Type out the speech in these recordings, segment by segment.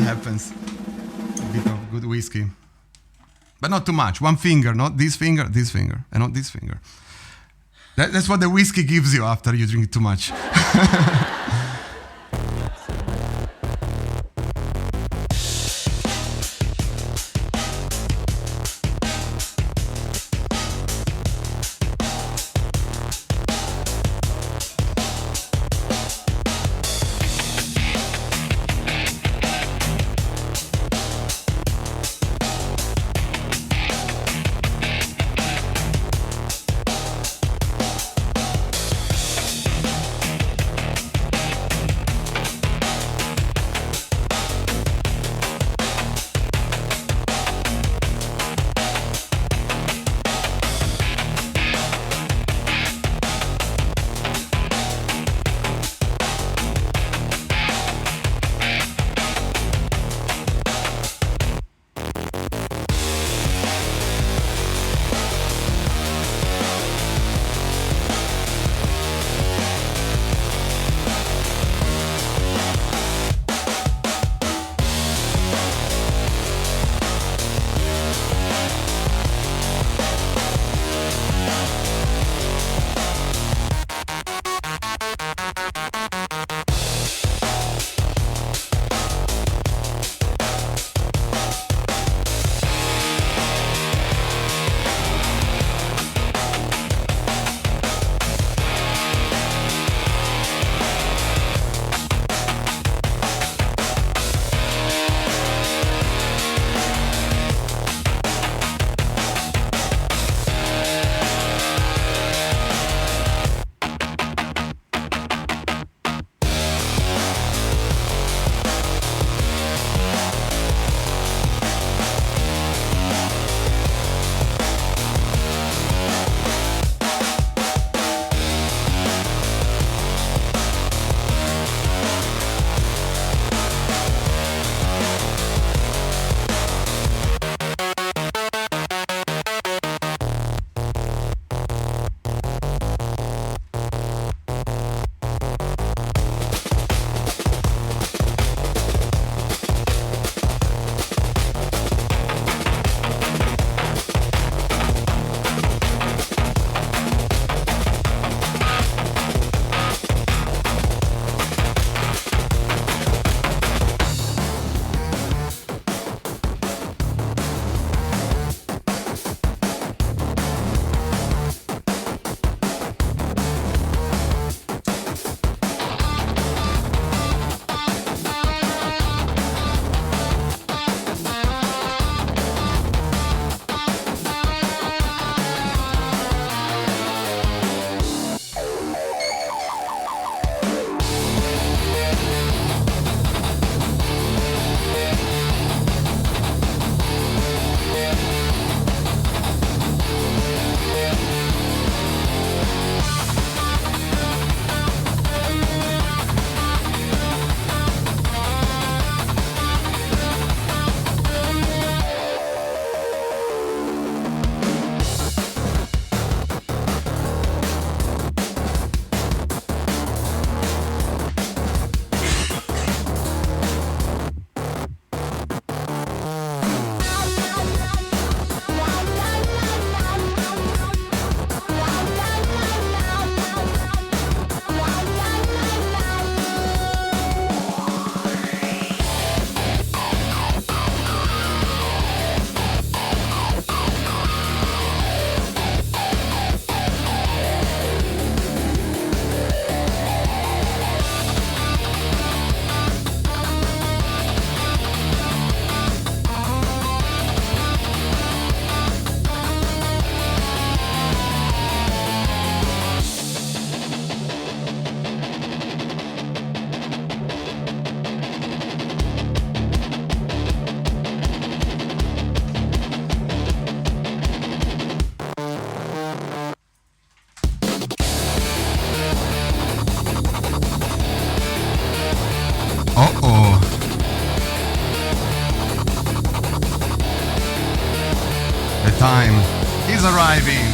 happens. A bit of good whiskey. But not too much. One finger, not this finger, and not this finger. That's what the whiskey gives you after you drink too much. Uh-oh. The time is arriving.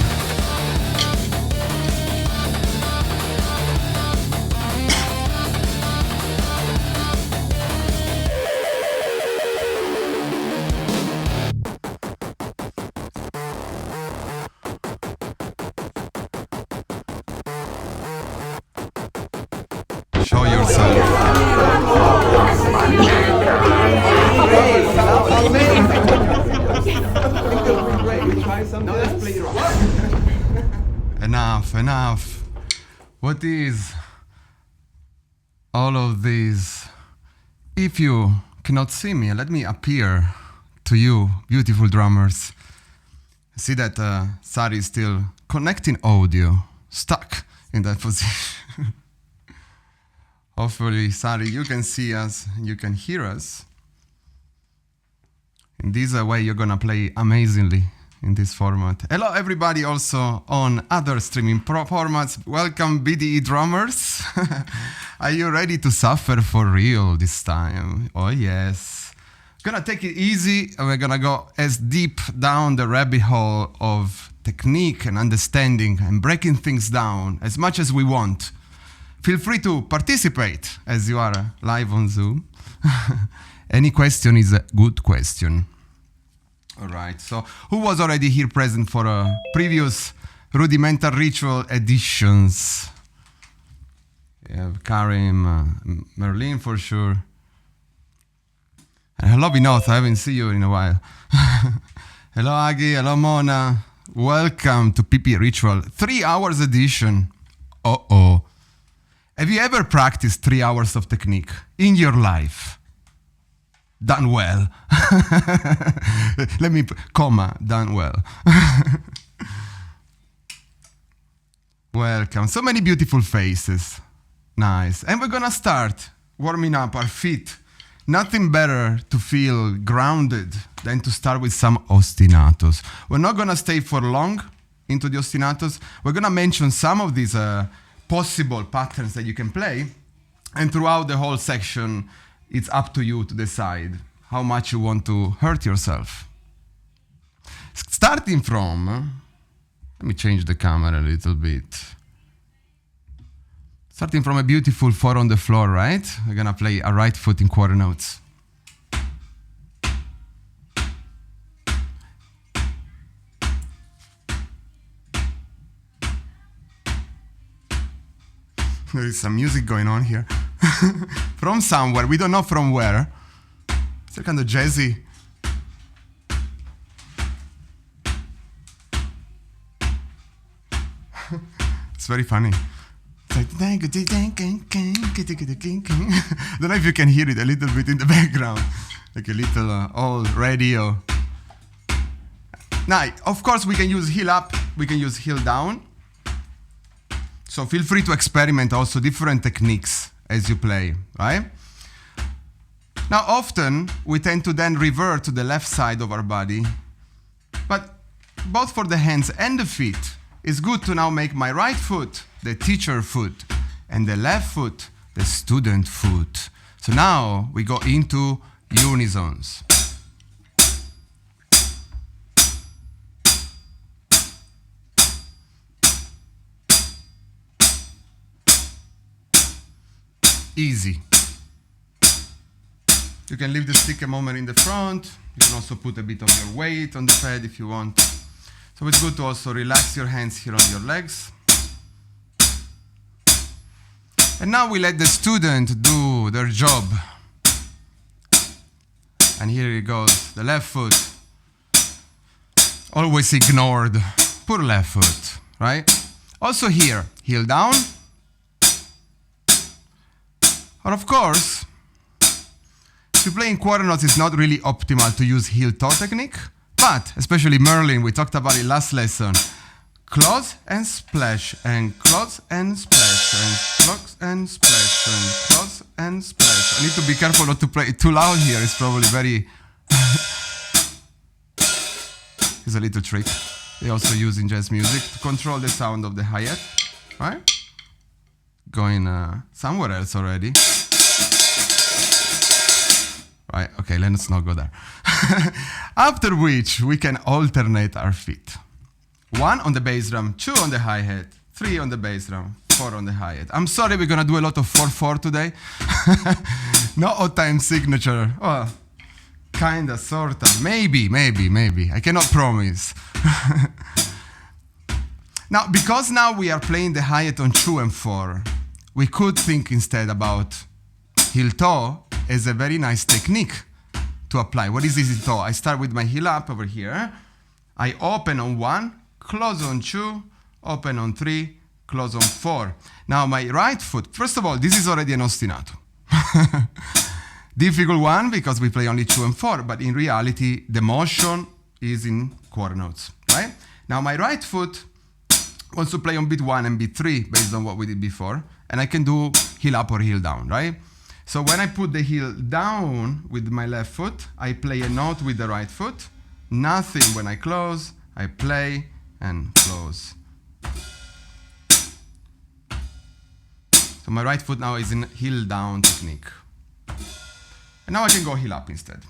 Show yourself. Enough. What is all of this? If you cannot see me, let me appear to you, beautiful drummers. See that Sari is still connecting audio, stuck in that position. Hopefully, Sari, you can see us, you can hear us. In this way, you're gonna play amazingly in this format. Hello, everybody, also on other streaming formats. Welcome, BDE drummers. Are you ready to suffer for real this time? Oh, yes. Gonna take it easy, and we're gonna go as deep down the rabbit hole of technique and understanding and breaking things down as much as we want. Feel free to participate as you are live on Zoom. Any question is a good question. All right, so who was already here present for previous Rudimental Ritual editions? We have Karim, Merlin for sure. And hello, Vinod, I haven't seen you in a while. Hello, Agi, hello, Mona. Welcome to PPRitual 3 hours edition. Uh-oh. Have you ever practiced 3 hours of technique in your life? Done well. Let me, done well. Welcome. So many beautiful faces. Nice. And we're gonna start warming up our feet. Nothing better to feel grounded than to start with some ostinatos. We're not gonna stay for long into the ostinatos. We're gonna mention some of these possible patterns that you can play. And throughout the whole section, it's up to you to decide how much you want to hurt yourself. Starting from, let me change the camera a little bit. Starting from a beautiful 4 on the floor, right? We're gonna play a right foot in quarter notes. There is some music going on here. From somewhere, we don't know from where. It's kind of jazzy. It's very funny. It's like, I don't know if you can hear it a little bit in the background. Like a little old radio. Now, of course, we can use heel up, we can use heel down. So feel free to experiment also different techniques as you play, right? Now, often, we tend to then revert to the left side of our body. But both for the hands and the feet, it's good to now make my right foot the teacher foot and the left foot the student foot. So now we go into unisons. Easy. You can leave the stick a moment in the front. You can also put a bit of your weight on the pad if you want. So it's good to also relax your hands here on your legs. And now we let the student do their job. And here it goes, the left foot. Always ignored. Poor left foot, right? Also here, heel down. Or of course, if you play in quarter notes, it's not really optimal to use heel toe technique, but especially Merlin, we talked about it last lesson. Close and splash, and close and splash, and close and splash, and close and splash. I need to be careful not to play it too loud here. It's probably very... It's a little trick they also use in jazz music to control the sound of the hi-hat, right? Going somewhere else already. Right, okay, let's not go there. After which, we can alternate our feet. 1 on the bass drum, 2 on the hi-hat, 3 on the bass drum, 4 on the hi-hat. I'm sorry, we're gonna do a lot of 4/4 today. No odd time signature. Oh, kinda, sorta, maybe. I cannot promise. Now, because now we are playing the hi-hat on 2 and 4, we could think instead about heel toe as a very nice technique to apply. What is this heel toe? I start with my heel up over here. I open on 1, close on 2, open on 3, close on 4. Now my right foot, first of all, this is already an ostinato. Difficult one because we play only 2 and 4, but in reality, the motion is in quarter notes, right? Now my right foot wants to play on beat 1 and beat 3 based on what we did before, and I can do heel up or heel down, right? So when I put the heel down with my left foot, I play a note with the right foot. Nothing when I close, I play and close. So my right foot now is in heel down technique. And now I can go heel up instead.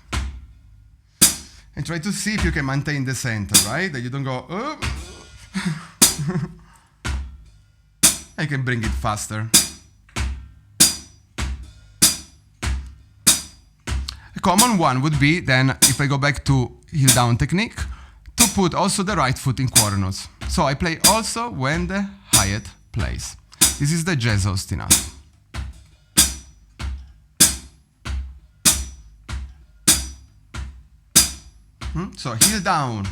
And try to see if you can maintain the center, right? That you don't go, oh. I can bring it faster. A common one would be then, if I go back to heel down technique, to put also the right foot in quarter notes. So I play also when the hi-hat plays. This is the jazz ostinato. So heel down,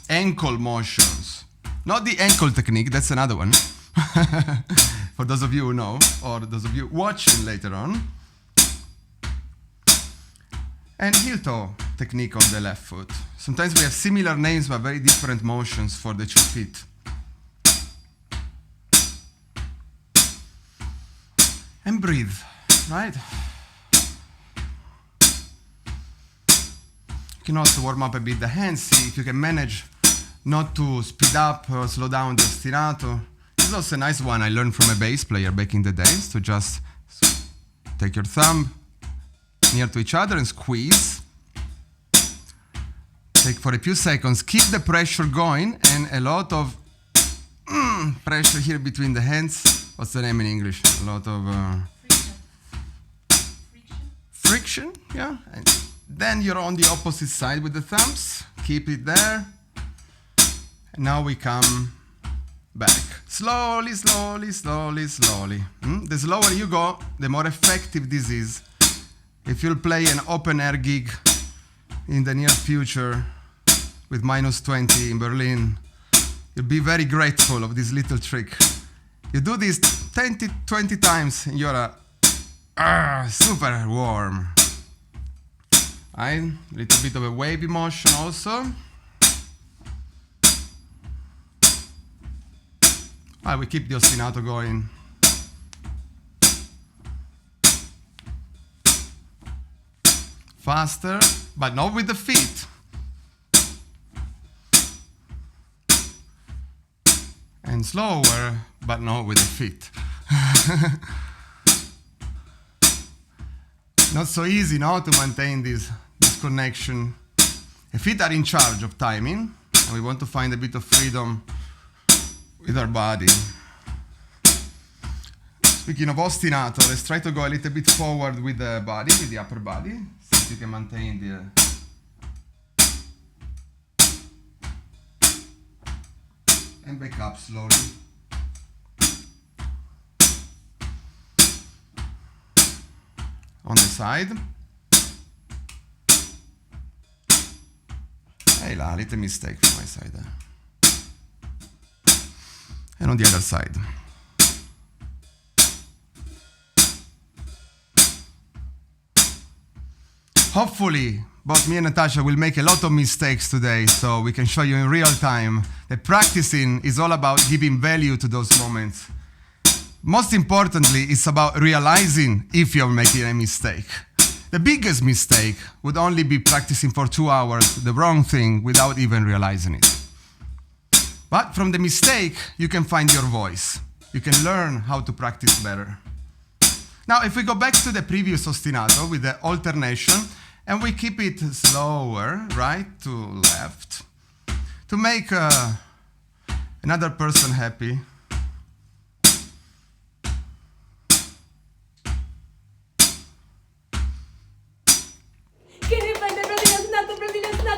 ankle motions. Not the ankle technique, that's another one. For those of you who know, or those of you watching later on. And heel toe technique on the left foot. Sometimes we have similar names but very different motions for the 2 feet. And breathe, right? You can also warm up a bit the hands, see if you can manage not to speed up or slow down the ostinato. This is also a nice one I learned from a bass player back in the days, to just take your thumb near to each other and squeeze. Take for a few seconds, keep the pressure going, and a lot of pressure here between the hands. What's the name in English? A lot of friction, yeah. And then you're on the opposite side with the thumbs. Keep it there. And now we come back. Slowly, slowly, slowly, slowly. The slower you go, the more effective this is. If you'll play an open air gig in the near future with -20 in Berlin, you'll be very grateful of this little trick. You do this 20 times and you're super warm. Right? A little bit of a wavy motion also. Right, we keep the ostinato going. Faster, but not with the feet. And slower, but not with the feet. Not so easy, no, to maintain this connection. The feet are in charge of timing, and we want to find a bit of freedom with our body. Speaking of ostinato, let's try to go a little bit forward with the body, with the upper body. See if you can maintain the... And back up slowly. On the side. Hey là, little mistake from my side there. And on the other side. Hopefully, both me and Natasha will make a lot of mistakes today, so we can show you in real time that practicing is all about giving value to those moments. Most importantly, it's about realizing if you're making a mistake. The biggest mistake would only be practicing for 2 hours the wrong thing without even realizing it. But from the mistake, you can find your voice. You can learn how to practice better. Now, if we go back to the previous ostinato with the alternation, and we keep it slower, right to left, to make another person happy. Can you find the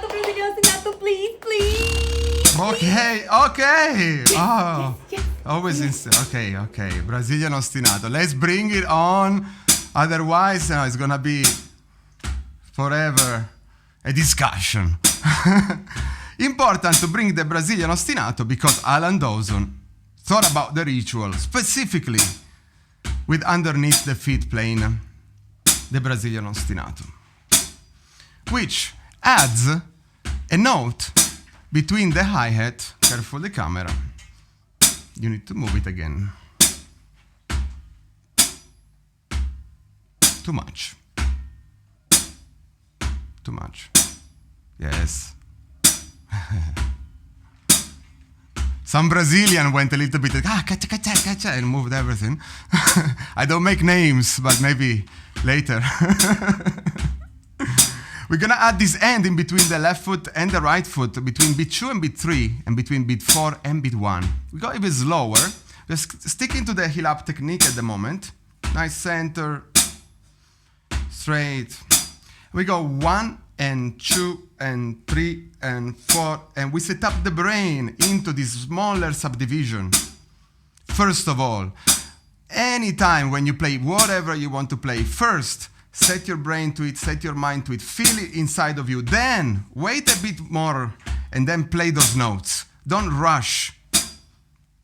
Brazilian, please, please? Okay, okay. Yes, Oh. yes, yes. Always okay, Brazilian ostinato. Let's bring it on. Otherwise, it's gonna be forever a discussion. Important to bring the Brazilian ostinato because Alan Dawson thought about the ritual specifically with underneath the feet playing the Brazilian ostinato, which adds a note between the hi-hat. Careful the camera. You need to move it again. Too much. Too much. Yes. Some Brazilian went a little bit and moved everything. I don't make names, but maybe later. We're gonna add this end in between the left foot and the right foot, between beat 2 and beat 3, and between beat 4 and beat 1. We go even slower. We're sticking to the heel up technique at the moment. Nice center, straight. We go 1 and 2 and 3 and 4, and we set up the brain into this smaller subdivision. First of all, anytime when you play whatever you want to play, first, set your brain to it, set your mind to it, feel it inside of you. Then, wait a bit more and then play those notes. Don't rush.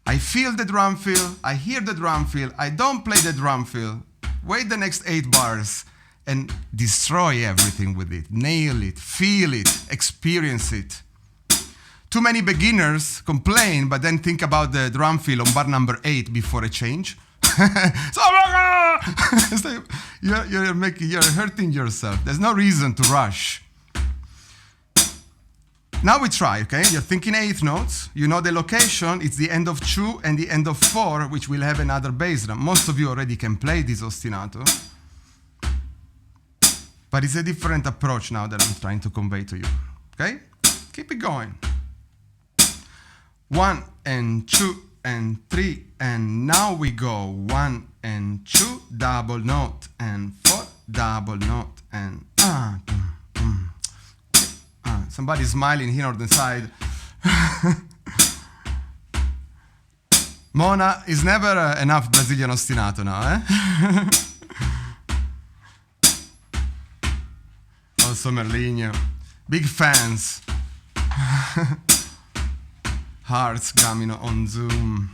I feel the drum fill, I hear the drum fill, I don't play the drum fill. Wait the next 8 bars and destroy everything with it. Nail it, feel it, experience it. Too many beginners complain, but then think about the drum fill on bar number 8 before a change. So you're hurting yourself. There's no reason to rush. Now we try, okay? You're thinking 8th notes. You know the location. It's the end of 2 and the end of 4, which will have another bass drum. Most of you already can play this ostinato. But it's a different approach now that I'm trying to convey to you. Okay? Keep it going. 1 and 2 and 3, and now we go 1 and 2, double note, and 4, double note, and somebody's smiling here on the side. Mona is never enough Brazilian ostinato now, eh? Also Merlinho, big fans. Hearts coming on Zoom.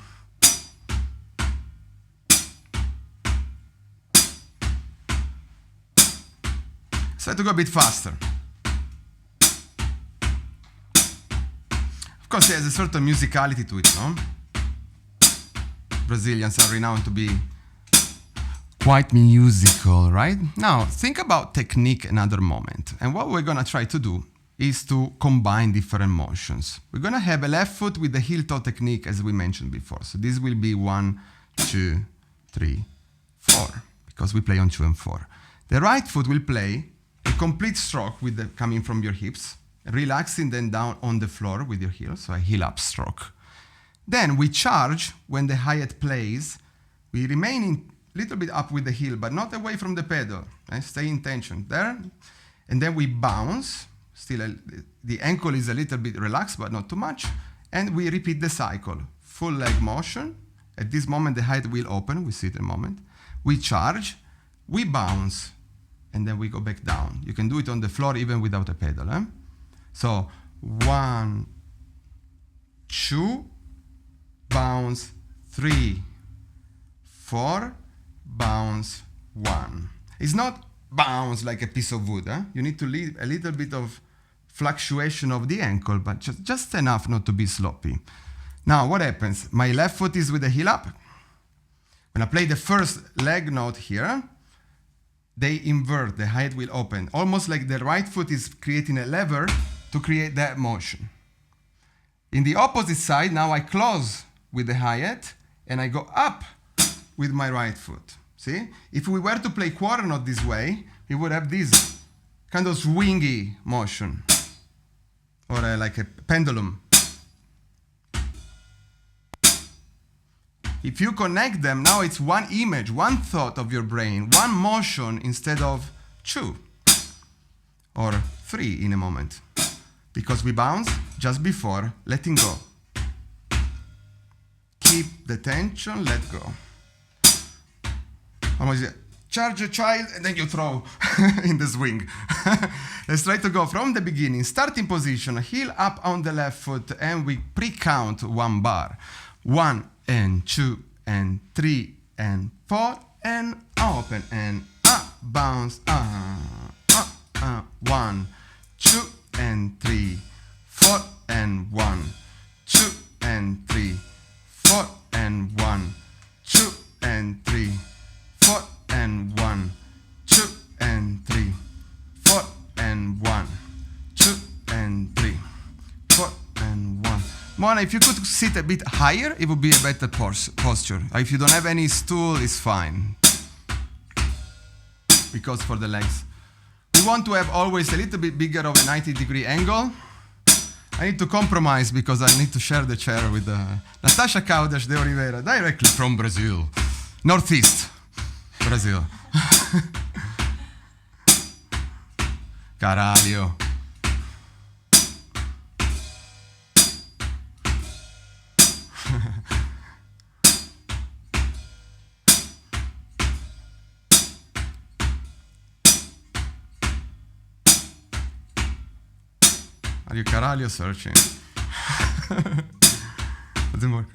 So I have to go a bit faster. Of course, there's a certain musicality to it, no? Brazilians are renowned to be quite musical, right? Now, think about technique another moment. And what we're gonna try to do is to combine different motions. We're gonna have a left foot with the heel toe technique as we mentioned before. So this will be 1, 2, 3, 4, because we play on 2 and 4. The right foot will play a complete stroke with the coming from your hips, relaxing then down on the floor with your heel, so a heel up stroke. Then we charge when the hi-hat plays. We remain in little bit up with the heel, but not away from the pedal. Right? Stay in tension there. And then we bounce. Still, the ankle is a little bit relaxed, but not too much. And we repeat the cycle. Full leg motion. At this moment, the hi-hat will open. We see it in a moment. We charge. We bounce. And then we go back down. You can do it on the floor even without a pedal. Eh? So, 1, 2, bounce, 3, 4, bounce, 1. It's not bounce like a piece of wood. You need to leave a little bit of fluctuation of the ankle, but just enough not to be sloppy. Now, what happens? My left foot is with the heel up. When I play the first leg note here, they invert, the hi-hat will open. Almost like the right foot is creating a lever to create that motion. In the opposite side, now I close with the hi-hat and I go up with my right foot. See? If we were to play quarter note this way, we would have this kind of swingy motion. Or like a pendulum. If you connect them, now it's one image, one thought of your brain, one motion instead of 2 or 3 in a moment. Because we bounce just before letting go. keep the tension, let go. Almost charge a child and then you throw in the swing. Let's try to go from the beginning. Starting position, heel up on the left foot, and we pre-count 1 bar. 1 and 2 and 3 and 4 and open and up, bounce, 1, 2 and 3, 4 and 1, 2 and 3, 4 and 1, 2 and 3, 4 and 1, 2 and 3, 4 and 1, 2 and 3, 4 and 1. Mona, if you could sit a bit higher, it would be a better posture. If you don't have any stool, it's fine. Because for the legs. We want to have always a little bit bigger of a 90-degree angle. I need to compromise because I need to share the chair with Natasha de Oliveira, directly from Brazil. Northeast Brazil. Caralho. Are you caralho searching? Doesn't work.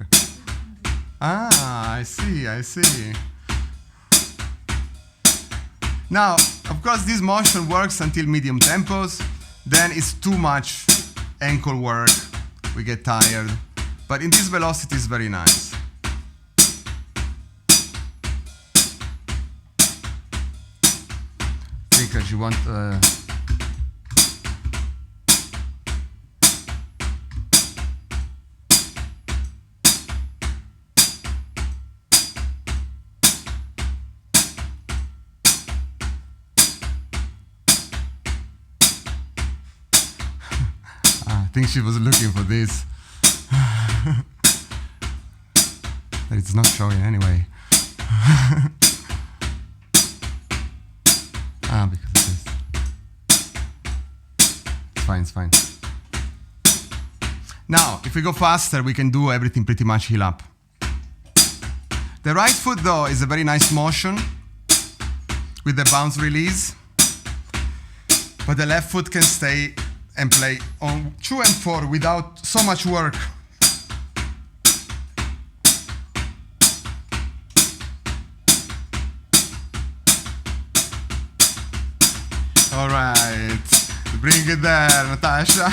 Ah, I see. Now, of course, this motion works until medium tempos. Then it's too much ankle work. We get tired. But in this velocity, it's very nice. Because you want... I think she was looking for this. But it's not showing anyway. Because of this. It's fine. Now, if we go faster, we can do everything pretty much heel up. The right foot, though, is a very nice motion with the bounce release. But the left foot can stay and play on 2 and 4 without so much work. All right, bring it there, Natasha.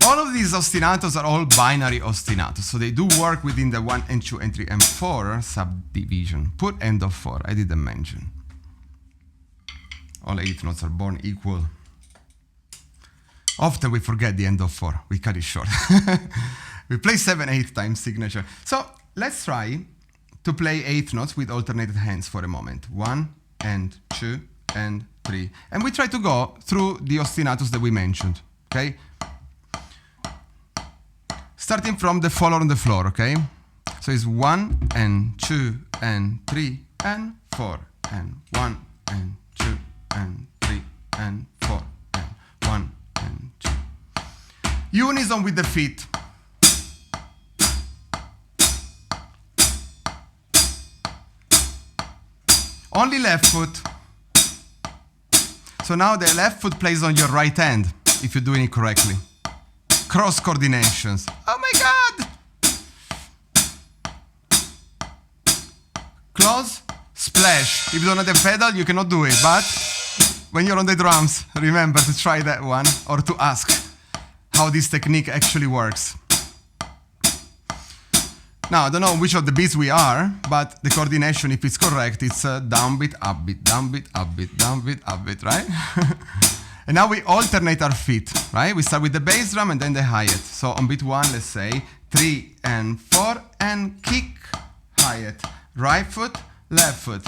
All of these ostinatos are all binary ostinatos, so they do work within the 1 and 2 and 3 and 4 subdivision. Put end of 4, I didn't mention. All 8 notes are born equal. Often we forget the end of 4, we cut it short. We play 7/8 time signature. So let's try to play 8 notes with alternated hands for a moment. 1 and 2 and 3. And we try to go through the ostinatos that we mentioned, okay? Starting from the follow on the floor, okay? So it's 1 and 2 and 3 and 4 and 1 and 2 and 3 and 4 and 1 and 2. Unison with the feet. Only left foot. So now the left foot plays on your right hand, if you're doing it correctly. Cross coordinations. Oh my God! Close, splash. If you don't have the pedal, you cannot do it. But when you're on the drums, remember to try that one or to ask how this technique actually works. Now, I don't know which of the beats we are, but the coordination, if it's correct, it's a down beat, up beat, down beat, up beat, down beat, up beat, right? And now we alternate our feet, right? We start with the bass drum and then the hi-hat. So on beat 1, let's say 3 and 4 and kick, hi-hat. Right foot, left foot.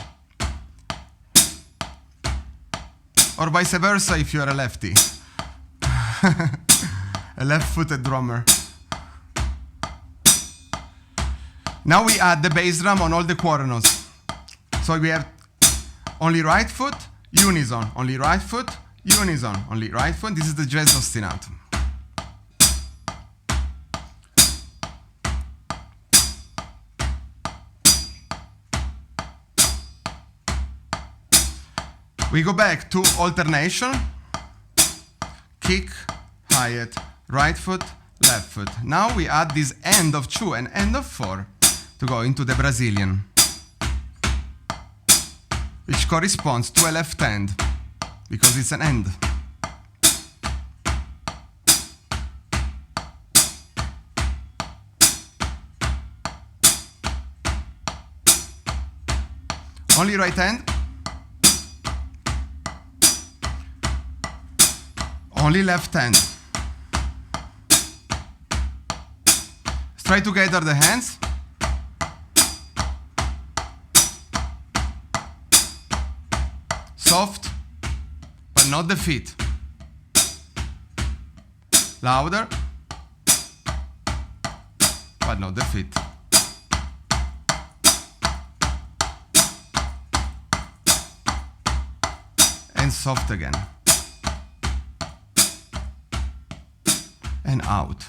Or vice versa if you're a lefty. A left-footed drummer. Now we add the bass drum on all the quarter notes. So we have only right foot, unison, only right foot, unison, only right foot. This is the jazz ostinato. We go back to alternation, kick, hi-hat, right foot, left foot. Now we add this end of 2 and end of 4 to go into the Brazilian, which corresponds to a left hand, because it's an end. Only right hand. Only left hand. Try to gather the hands. Soft, but not the feet. Louder, but not the feet. And soft again. And out.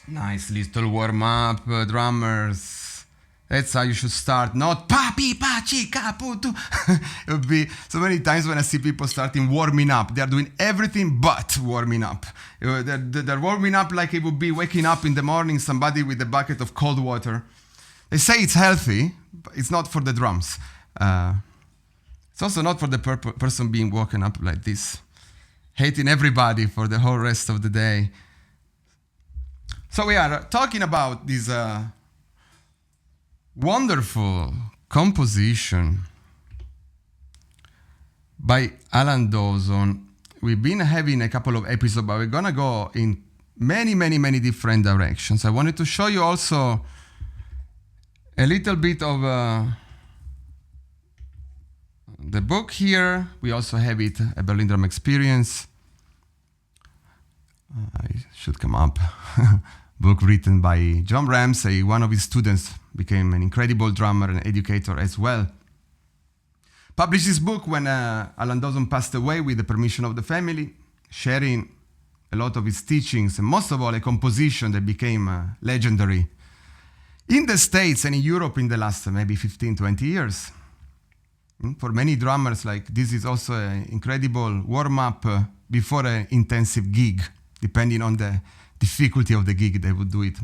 Nice little warm-up, drummers. That's how you should start, not pa, pi, pa, chi, ka, pu, tu. It would be so many times when I see people starting warming up. They are doing everything but warming up. They're warming up like it would be waking up in the morning, somebody with a bucket of cold water. They say it's healthy, but it's not for the drums. It's also not for the person being woken up like this, hating everybody for the whole rest of the day. So we are talking about this wonderful composition by Alan Dawson. We've been having a couple of episodes, but we're gonna go in many different directions. I wanted to show you also a little bit of the book here. We also have it, a Berlin Drum Experience. It should come up. Book written by John Ramsey. One of his students became an incredible drummer and educator as well. Published this book when Alan Dawson passed away with the permission of the family, sharing a lot of his teachings, and most of all, a composition that became legendary in the States and in Europe in the last maybe 15, 20 years. For many drummers, like this is also an incredible warm-up before an intensive gig. Depending on the difficulty of the gig, they would do it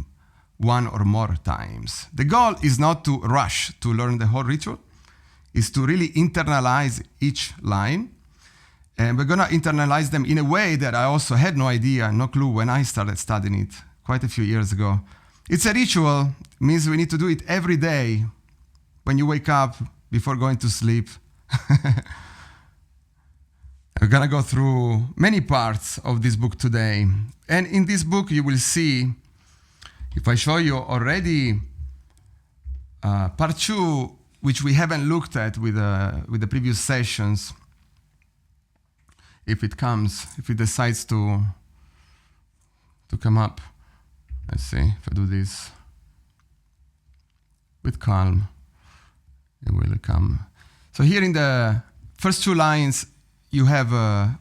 one or more times. The goal is not to rush to learn the whole ritual, is to really internalize each line. And we're gonna internalize them in a way that I also had no idea, no clue when I started studying it quite a few years ago. It's a ritual, means we need to do it every day when you wake up, before going to sleep. We're gonna go through many parts of this book today. And in this book you will see, if I show you already part 2, which we haven't looked at with the previous sessions, if it decides to come up. Let's see, if I do this with calm, it will come. So here in the first 2 lines, you have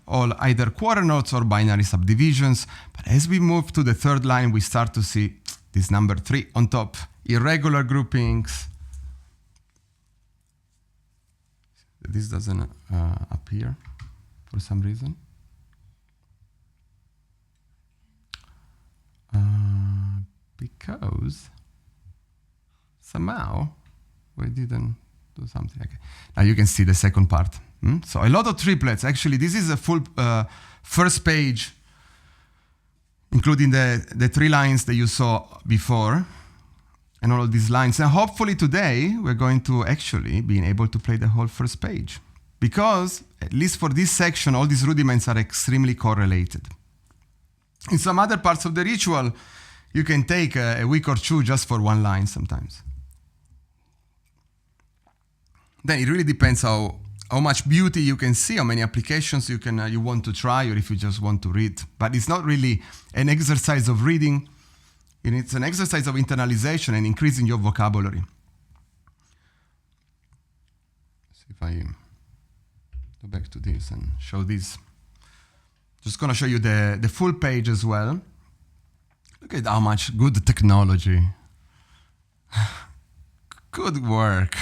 all either quarter notes or binary subdivisions. But as we move to the 3rd line, we start to see this number 3 on top, irregular groupings. This doesn't appear for some reason. Because somehow we didn't do something. Okay. Now you can see the second part. So a lot of triplets. Actually, this is a full first page, including the 3 lines that you saw before, and all of these lines. And hopefully today we're going to actually be able to play the whole first page, because at least for this section, all these rudiments are extremely correlated. In some other parts of the ritual, you can take a week or 2 just for 1 line sometimes. then it really depends how much beauty you can see, how many applications you want to try, or if you just want to read. But it's not really an exercise of reading. It's an exercise of internalization and increasing your vocabulary. Let's see if I go back to this and show this. Just gonna show you the full page as well. Look at how much good technology. Good work.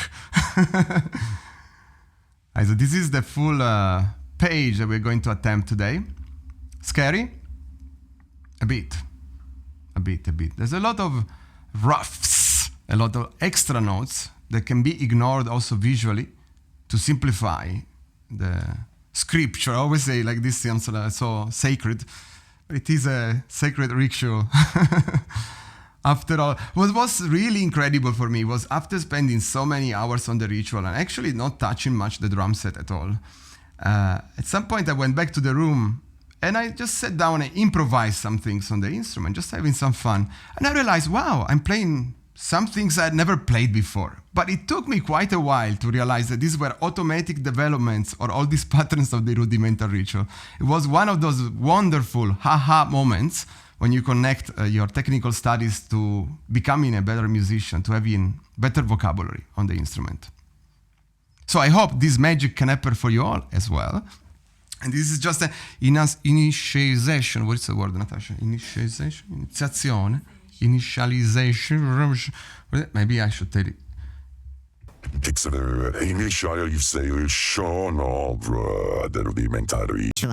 So this is the full page that we're going to attempt today. Scary? A bit. There's a lot of roughs, a lot of extra notes that can be ignored also visually to simplify the scripture. I always say like this sounds so sacred, but it is a sacred ritual. After all, what was really incredible for me was after spending so many hours on the ritual and actually not touching much the drum set at all, at some point I went back to the room and I just sat down and improvised some things on the instrument, just having some fun. And I realized, wow, I'm playing some things I had never played before. But it took me quite a while to realize that these were automatic developments or all these patterns of the rudimental ritual. It was one of those wonderful ha-ha moments when you connect your technical studies to becoming a better musician, to having better vocabulary on the instrument. So I hope this magic can happen for you all as well. And this is just an initialization. What is the word, Natasha? Initialization? Iniziazione? Initialization? Maybe I should tell it. Initialization of the rudimental ritual.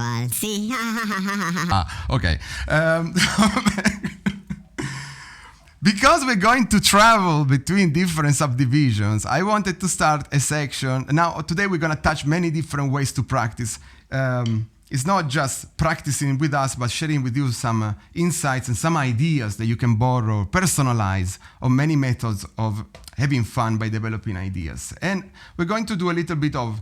Okay. Because we're going to travel between different subdivisions, I wanted to start a section. Now, today we're going to touch many different ways to practice. It's not just practicing with us, but sharing with you some insights and some ideas that you can borrow, personalize, or many methods of having fun by developing ideas. And we're going to do a little bit of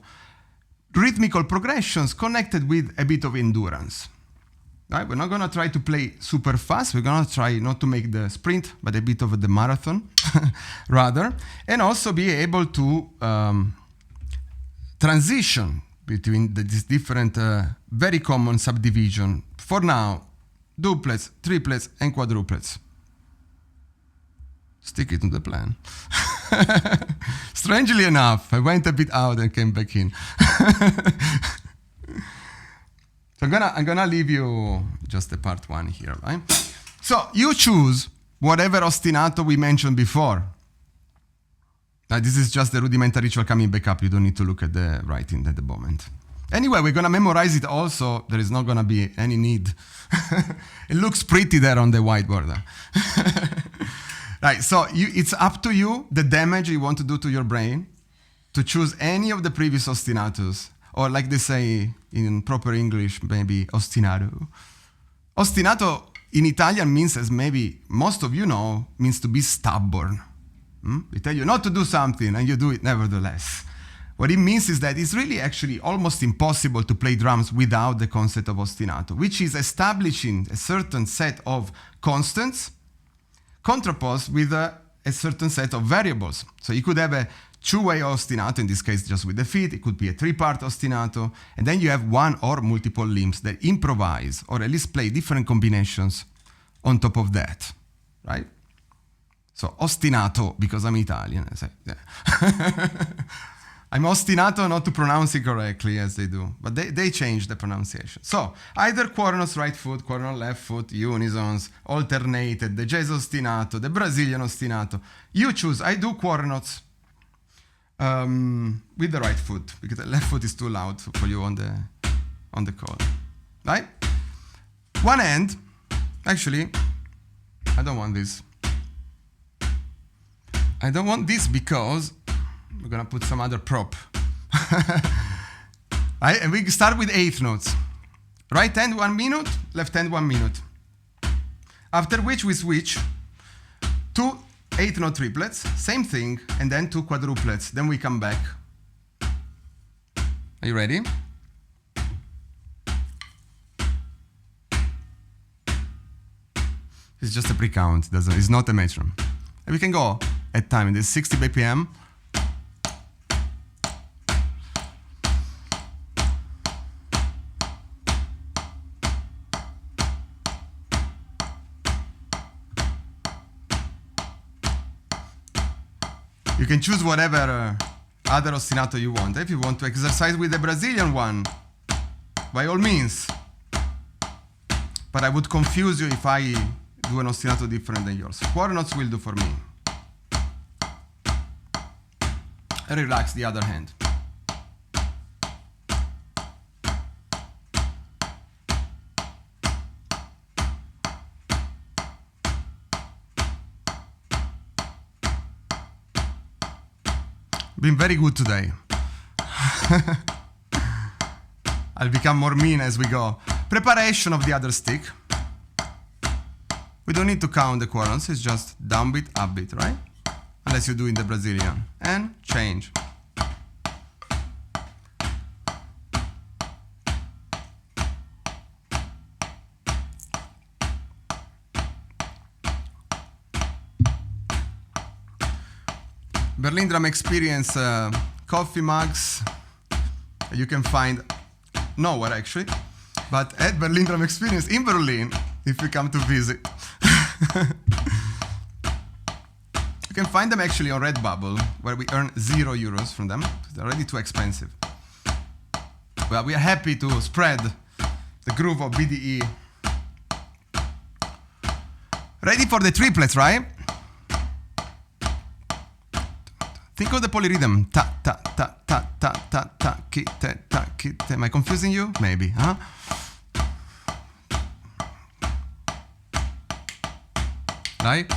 rhythmical progressions connected with a bit of endurance. Right? We're not going to try to play super fast. We're going to try not to make the sprint, but a bit of the marathon, rather. And also be able to transition between these different very common subdivision. For now, duplets, triplets, and quadruplets. Stick it to the plan. Strangely enough, I went a bit out and came back in. So I'm gonna leave you just the part one here, right? So you choose whatever ostinato we mentioned before. Now this is just the rudimental ritual coming back up. You don't need to look at the writing at the moment. Anyway, we're gonna memorize it also. There is not gonna be any need. It looks pretty there on the whiteboard. Right, so it's up to you, the damage you want to do to your brain, to choose any of the previous ostinatos. Or like they say in proper English, maybe ostinato. Ostinato in Italian means, as maybe most of you know, means to be stubborn. They tell you not to do something and you do it nevertheless. What it means is that it's really actually almost impossible to play drums without the concept of ostinato, which is establishing a certain set of constants contraposed with a certain set of variables. So you could have a two-way ostinato, in this case just with the feet. It could be a three-part ostinato. And then you have one or multiple limbs that improvise or at least play different combinations on top of that, right? So ostinato, because I'm Italian. I say, yeah. I'm ostinato not to pronounce it correctly as they do, but they change the pronunciation. So either quornos right foot, quornos left foot, unisons, alternated, the jazz ostinato, the Brazilian ostinato. You choose. I do quornos. With the right foot, because the left foot is too loud for you on the call, right? One hand, actually, I don't want this. I don't want this because we're gonna put some other prop. Right? And we start with eighth notes. Right hand 1 minute, left hand 1 minute. After which we switch to 8-note triplets, same thing, and then 2 quadruplets. Then we come back. Are you ready? It's just a pre-count, it's not a metronome. And we can go at time, it is 60 BPM. You can choose whatever other ostinato you want. If you want to exercise with the Brazilian one, by all means. But I would confuse you if I do an ostinato different than yours. Quarter notes will do for me. Relax the other hand. Been very good today. I'll become more mean as we go. Preparation of the other stick. We don't need to count the quarter notes, it's just down beat, up beat, right? Unless you do in the Brazilian. And change. Berlin Drum Experience coffee mugs you can find nowhere actually, but at Berlin Drum Experience in Berlin, if you come to visit. You can find them actually on Redbubble, where we earn €0 from them. They're already too expensive. Well, we are happy to spread the groove of BDE. Ready for the triplets, right? Think of the polyrhythm. Ta ta ta ta ta ta ta ki te ta ki te. Am I confusing you? Maybe, huh? Right?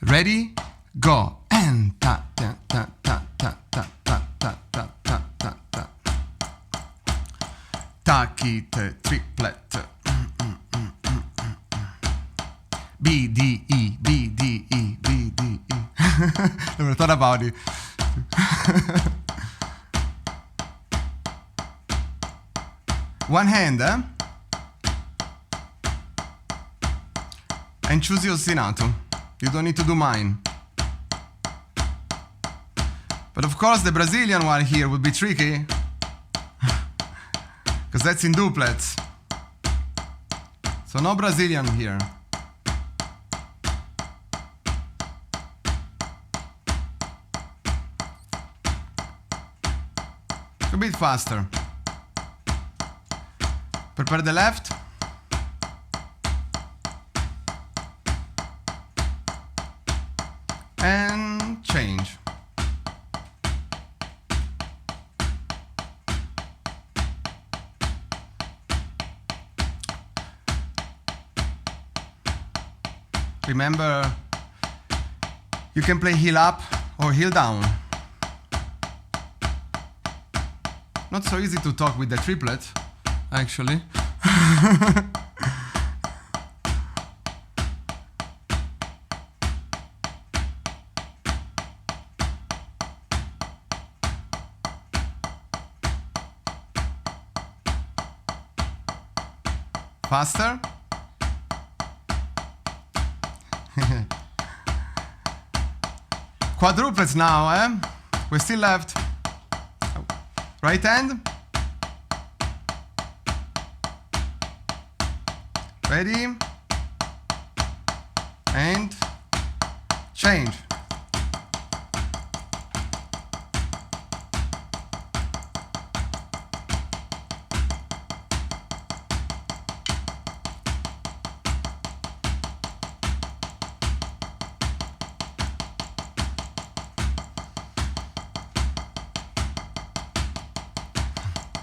Ready? Go. And ta ta ta ta ta ta ta ta ta ta ta ta. Ta ki te triplet. B D E B D E B D E. Never thought about it. One hand, eh? And choose your ostinato. You don't need to do mine. But of course the Brazilian one here would be tricky, because that's in duplets. So no Brazilian here. A bit faster. Prepare the left. And change. Remember, you can play heel up or heel down. Not so easy to talk with the triplet, actually. Faster. Quadruplets now, eh? We're still left. Right hand. Ready. And change.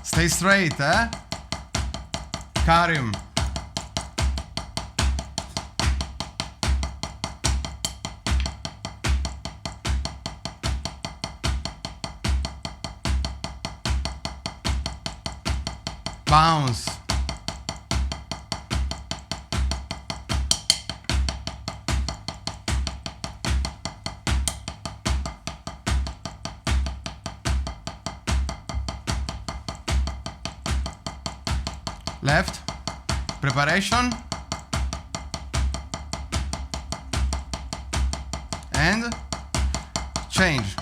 Stay straight, eh? Karim. Bounce. Left. Preparation. And change.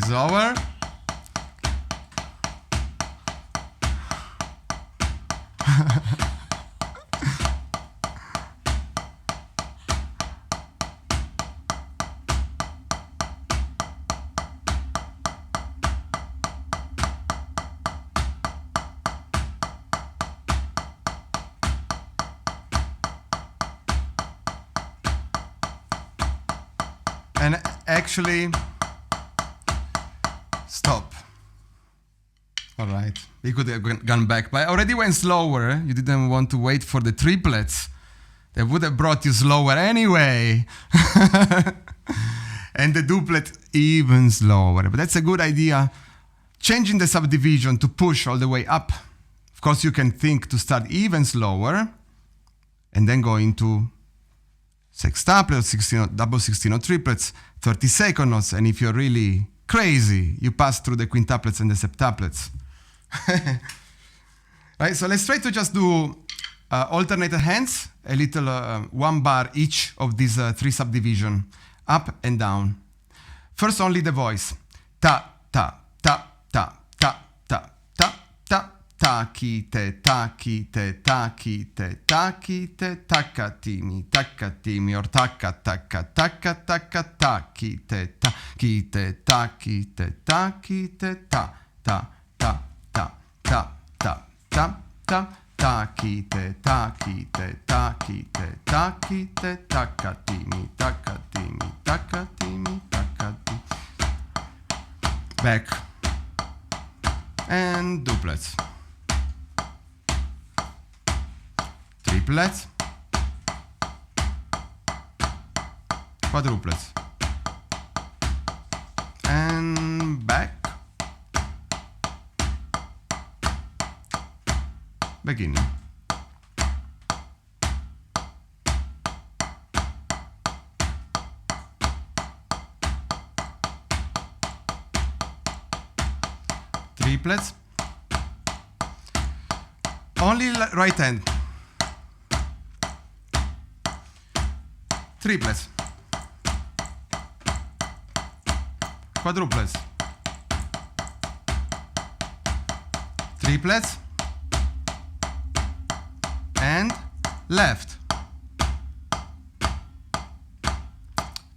bit slower. And actually, stop. All right, we could have gone back, but I already went slower. You didn't want to wait for the triplets. They would have brought you slower anyway. And the duplet even slower. But that's a good idea. Changing the subdivision to push all the way up. Of course, you can think to start even slower and then go into sextuplet, 16, double 16 or triplets, 32nd notes. And if you're really crazy, you pass through the quintuplets and the septuplets. Right, so let's try to just do alternated hands, a little 1 bar each of these 3 subdivision, up and down. First, only the voice. Ta, ta, ta, ta, ta, ta, ta, ta, takite, takite, takite, takite, takatimi, takatimi, or taka, taka, taka, taka, takite, takite, takite, takite, ta, ta, ta, ta, ta, ta, ta, ta, takite, takite, takite, takite, takatimi, takatimi, takatimi, takatimi. Back. And duplets. Triplets. Quadruplets. And back. Beginning. Triplets. Only right hand. Triplets. Quadruplets. Triplets. And left.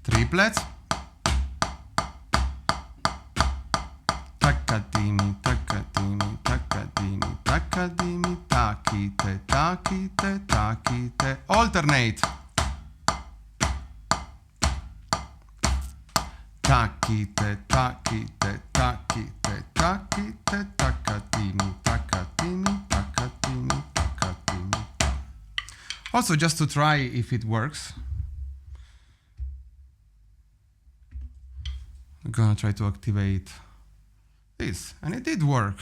Triplets. Takatimi, takatimi, takatimi, takatimi, takite, takite, takite. Alternate. Takite, takite, takite, takite, takatimi, takatimi, takatimi, takatimi. Also, just to try if it works, I'm gonna try to activate this, and it did work.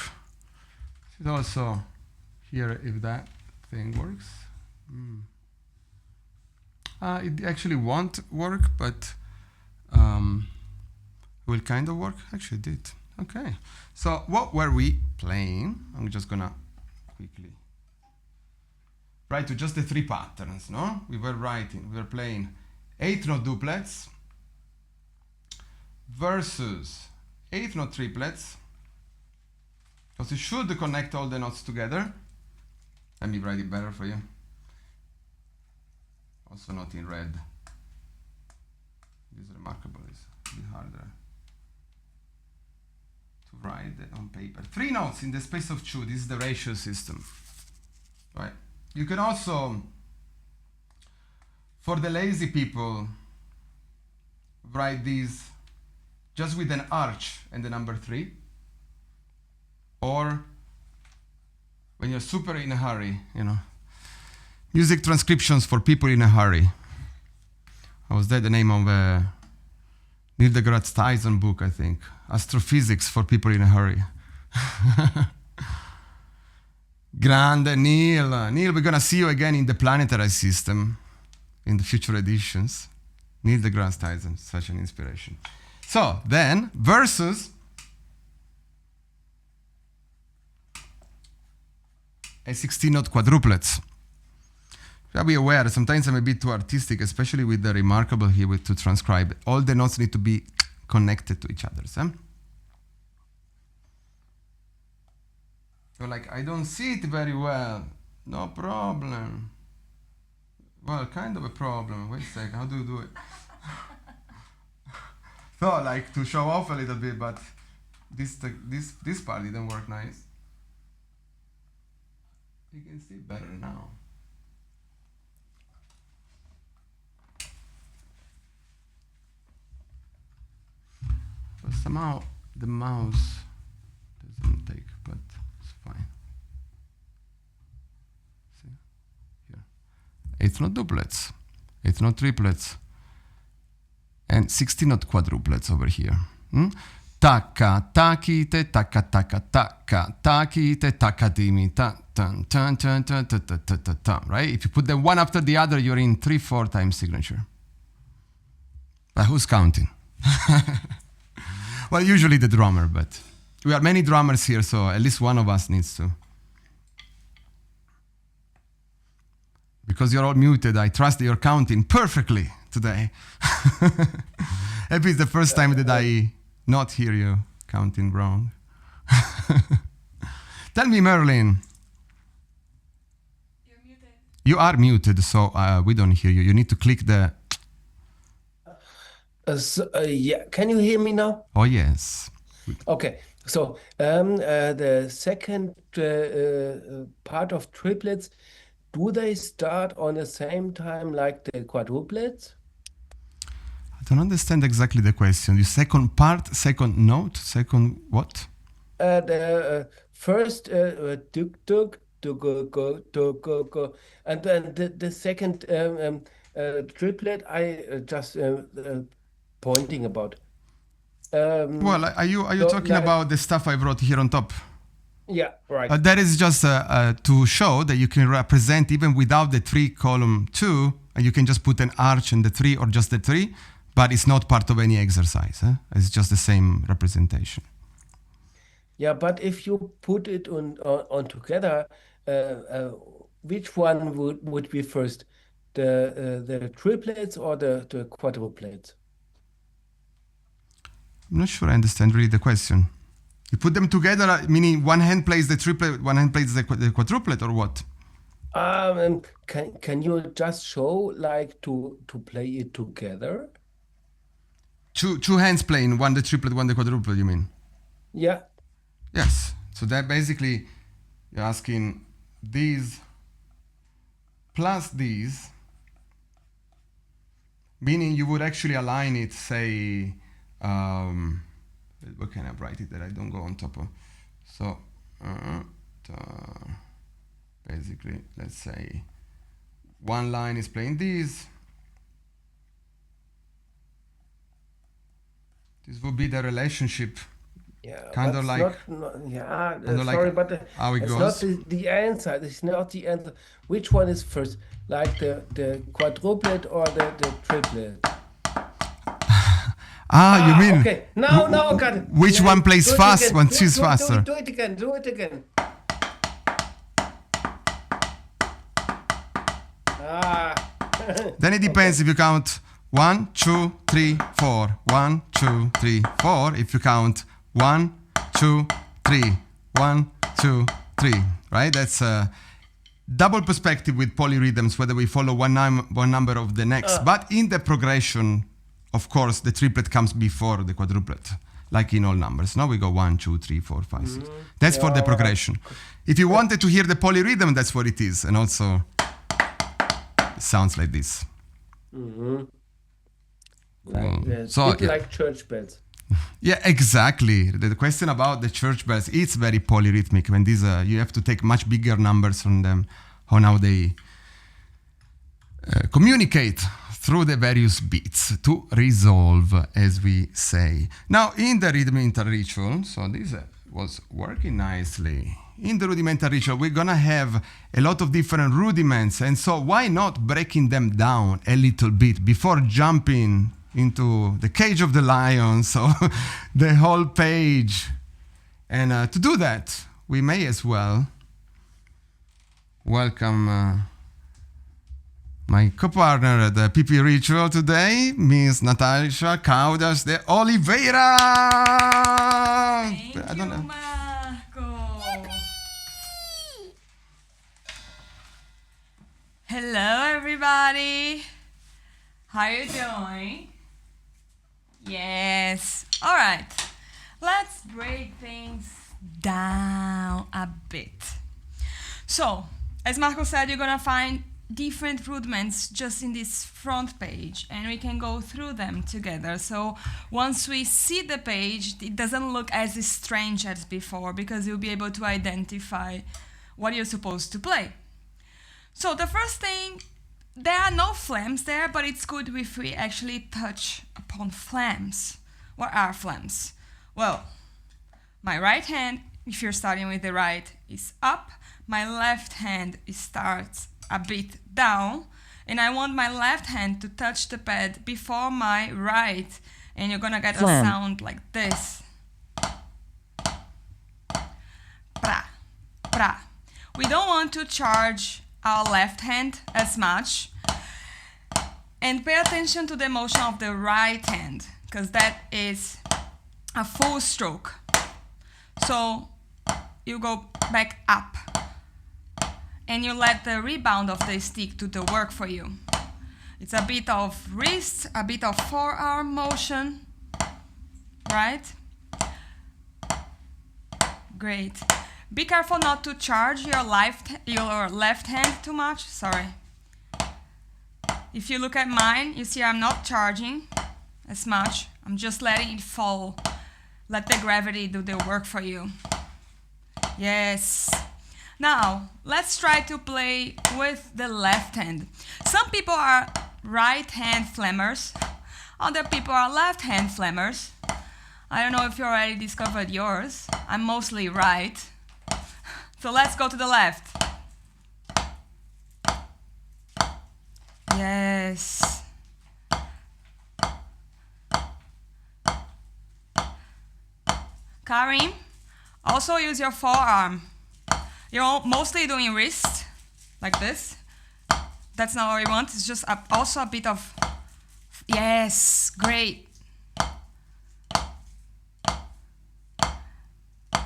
Should also hear if that thing works. It actually won't work, but will kind of work. Actually did. Okay. So what were we playing? I'm just gonna quickly write to just the 3 patterns, no? We were playing 8th note duplets versus 8th note triplets, because you should connect all the notes together. Let me write it better for you. Also not in red. This is remarkable. It's a bit harder to write it on paper. 3 notes in the space of 2. This is the ratio system. Right. You can also, for the lazy people, write these just with an arch and the number 3. Or when you're super in a hurry, you know. Music transcriptions for people in a hurry. Was that the name of Neil deGrasse Tyson book, I think? Astrophysics for people in a hurry. Grande Neil. Neil, we're gonna see you again in the planetary system in the future editions. Neil deGrasse Tyson, such an inspiration. So then, versus a 16-note quadruplets. Be aware, sometimes I'm a bit too artistic, especially with the remarkable here to transcribe. All the notes need to be connected to each other. You're like, I don't see it very well. No problem. Well, kind of a problem. Wait a second, how do you do it? So, like, to show off a little bit, but this part didn't work nice. You can see better now. But somehow the mouse doesn't take, but it's fine. See? Here. It's not duplets. It's not triplets. And 16 not quadruplets over here. Taka, takite, taka, taka, taka, takite, takatimi, ta, tan, tan, tan, tan, ta, ta, ta, ta, ta, right? If you put them one after the other, you're in 3/4 time signature. But who's counting? Well, usually the drummer, but we are many drummers here, so at least one of us needs to. Because you're all muted, I trust that you're counting perfectly today. Maybe it's the first time that I not hear you counting wrong. Tell me, Merlin. You're muted. You are muted, so we don't hear you. You need to click the... Yeah, can you hear me now? Oh, yes. Okay, so the second part of triplets, do they start on the same time like the quadruplets? I don't understand exactly the question. The second part, second note, second what? The first tuk tuk go go go go, and then the second triplet I just pointing about. Well, are you so talking like- about the stuff I wrote here on top? Yeah, right. That is just to show that you can represent even without the 3 column 2, and you can just put an arch in the 3 or just the 3, but it's not part of any exercise. It's just the same representation. Yeah, but if you put it on together, which one would be first, the triplets or the quadruplets? I'm not sure I understand really the question. You put them together, meaning one hand plays the triplet, one hand plays the quadruplet, or what? Can you just show like to play it together? Two hands playing, one the triplet, one the quadruplet, you mean? Yeah. Yes. So that basically, you're asking these plus these, meaning you would actually align it, say, what can I write it that I don't go on top of? So, basically, let's say one line is playing these. This would be the relationship. Yeah, Kind but of it's like- sorry, like but how it it's goes. not the answer. It's not the answer. Which one is first, like the quadruplet or the triplet? You mean Okay, now got it. which Yeah, one plays do it fast, again. one Do- choose do- faster? Do it again. Do it again. Then it depends if you count 1, 2, 3, 4. 1, 2, 3, 4. If you count 1, 2, 3. 1, 2, 3. Right? That's a double perspective with polyrhythms, whether we follow one number of the next. But in the progression, of course, the triplet comes before the quadruplet, like in all numbers. Now we go 1, 2, 3, 4, 5, 6. That's for the progression. If you wanted to hear the polyrhythm, that's what it is. And also, it sounds like this. So, yeah. Like church bells. Yeah, exactly. The question about the church bells, it's very polyrhythmic. When these, you have to take much bigger numbers from them on how they communicate through the various beats to resolve, as we say. Now, in the rudimental ritual, so this was working nicely. In the rudimental ritual, we're gonna have a lot of different rudiments, and so why not breaking them down a little bit before jumping into the cage of the lion, so the whole page. And to do that, we may as well welcome my co-partner at the PPRitual today, Miss Natasha Caudas de Oliveira. Thank you, Marco. Hello, everybody. How you doing? Yes. All right. Let's break things down a bit. So, as Marco said, you're gonna find different rudiments just in this front page, and we can go through them together. So once we see the page, it doesn't look as strange as before because you'll be able to identify what you're supposed to play. So the first thing, there are no flames there, but it's good if we actually touch upon flames. What are flames? Well, my right hand, if you're starting with the right, is up. My left hand starts a bit down, and I want my left hand to touch the pad before my right, and you're gonna get a sound like this. Pra, pra. We don't want to charge our left hand as much, and pay attention to the motion of the right hand, because that is a full stroke. So you go back up, and you let the rebound of the stick do the work for you. It's a bit of wrist, a bit of forearm motion, right? Great. Be careful not to charge your left hand too much. Sorry. If you look at mine, you see I'm not charging as much. I'm just letting it fall. Let the gravity do the work for you. Yes. Now, let's try to play with the left hand. Some people are right hand flammers. Other people are left hand flammers. I don't know if you already discovered yours. I'm mostly right. So let's go to the left. Yes. Karim, also use your forearm. You're mostly doing wrist, like this. That's not what we want. It's just also a bit of... Yes, great.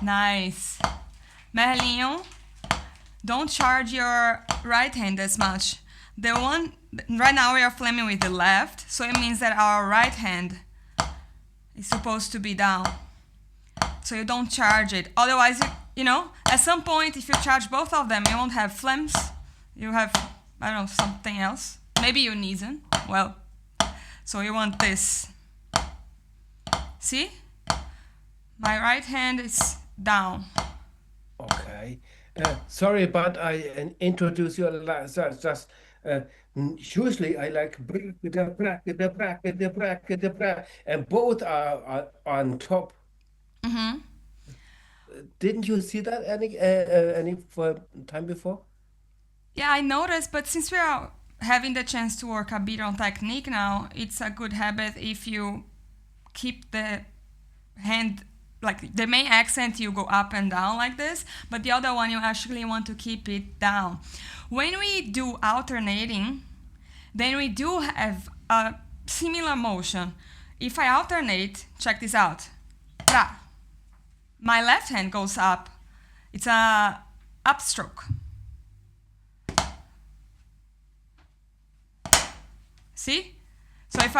Nice. Merlinho, don't charge your right hand as much. The one, right now we are flaming with the left, so it means that our right hand is supposed to be down. So you don't charge it. Otherwise, you know, at some point, if you charge both of them, you won't have flames. You have, I don't know, something else. Maybe you Niesen. Well, so you want this. See? My right hand is down. Okay. Sorry, but I introduce you just usually I like and both are on top. Mm-hmm. Didn't you see that any time before? Yeah, I noticed, but since we are having the chance to work a bit on technique now, it's a good habit if you keep the hand, like the main accent, you go up and down like this, but the other one you actually want to keep it down. When we do alternating, then we do have a similar motion. If I alternate, check this out. Pra. My left hand goes up. It's a upstroke. See? So if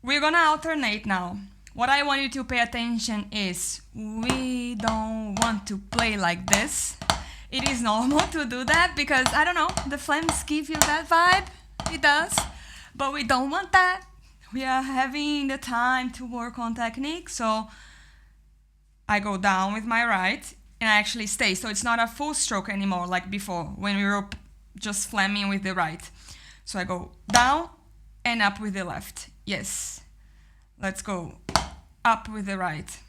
we're gonna alternate now. What I want you to pay attention is we don't want to play like this. It is normal to do that because, I don't know, the flames give you that vibe. It does. But we don't want that. We are having the time to work on technique, so I go down with my right and I actually stay. So it's not a full stroke anymore like before when we were just flamming with the right. So I go down and up with the left. Yes. Let's go up with the right.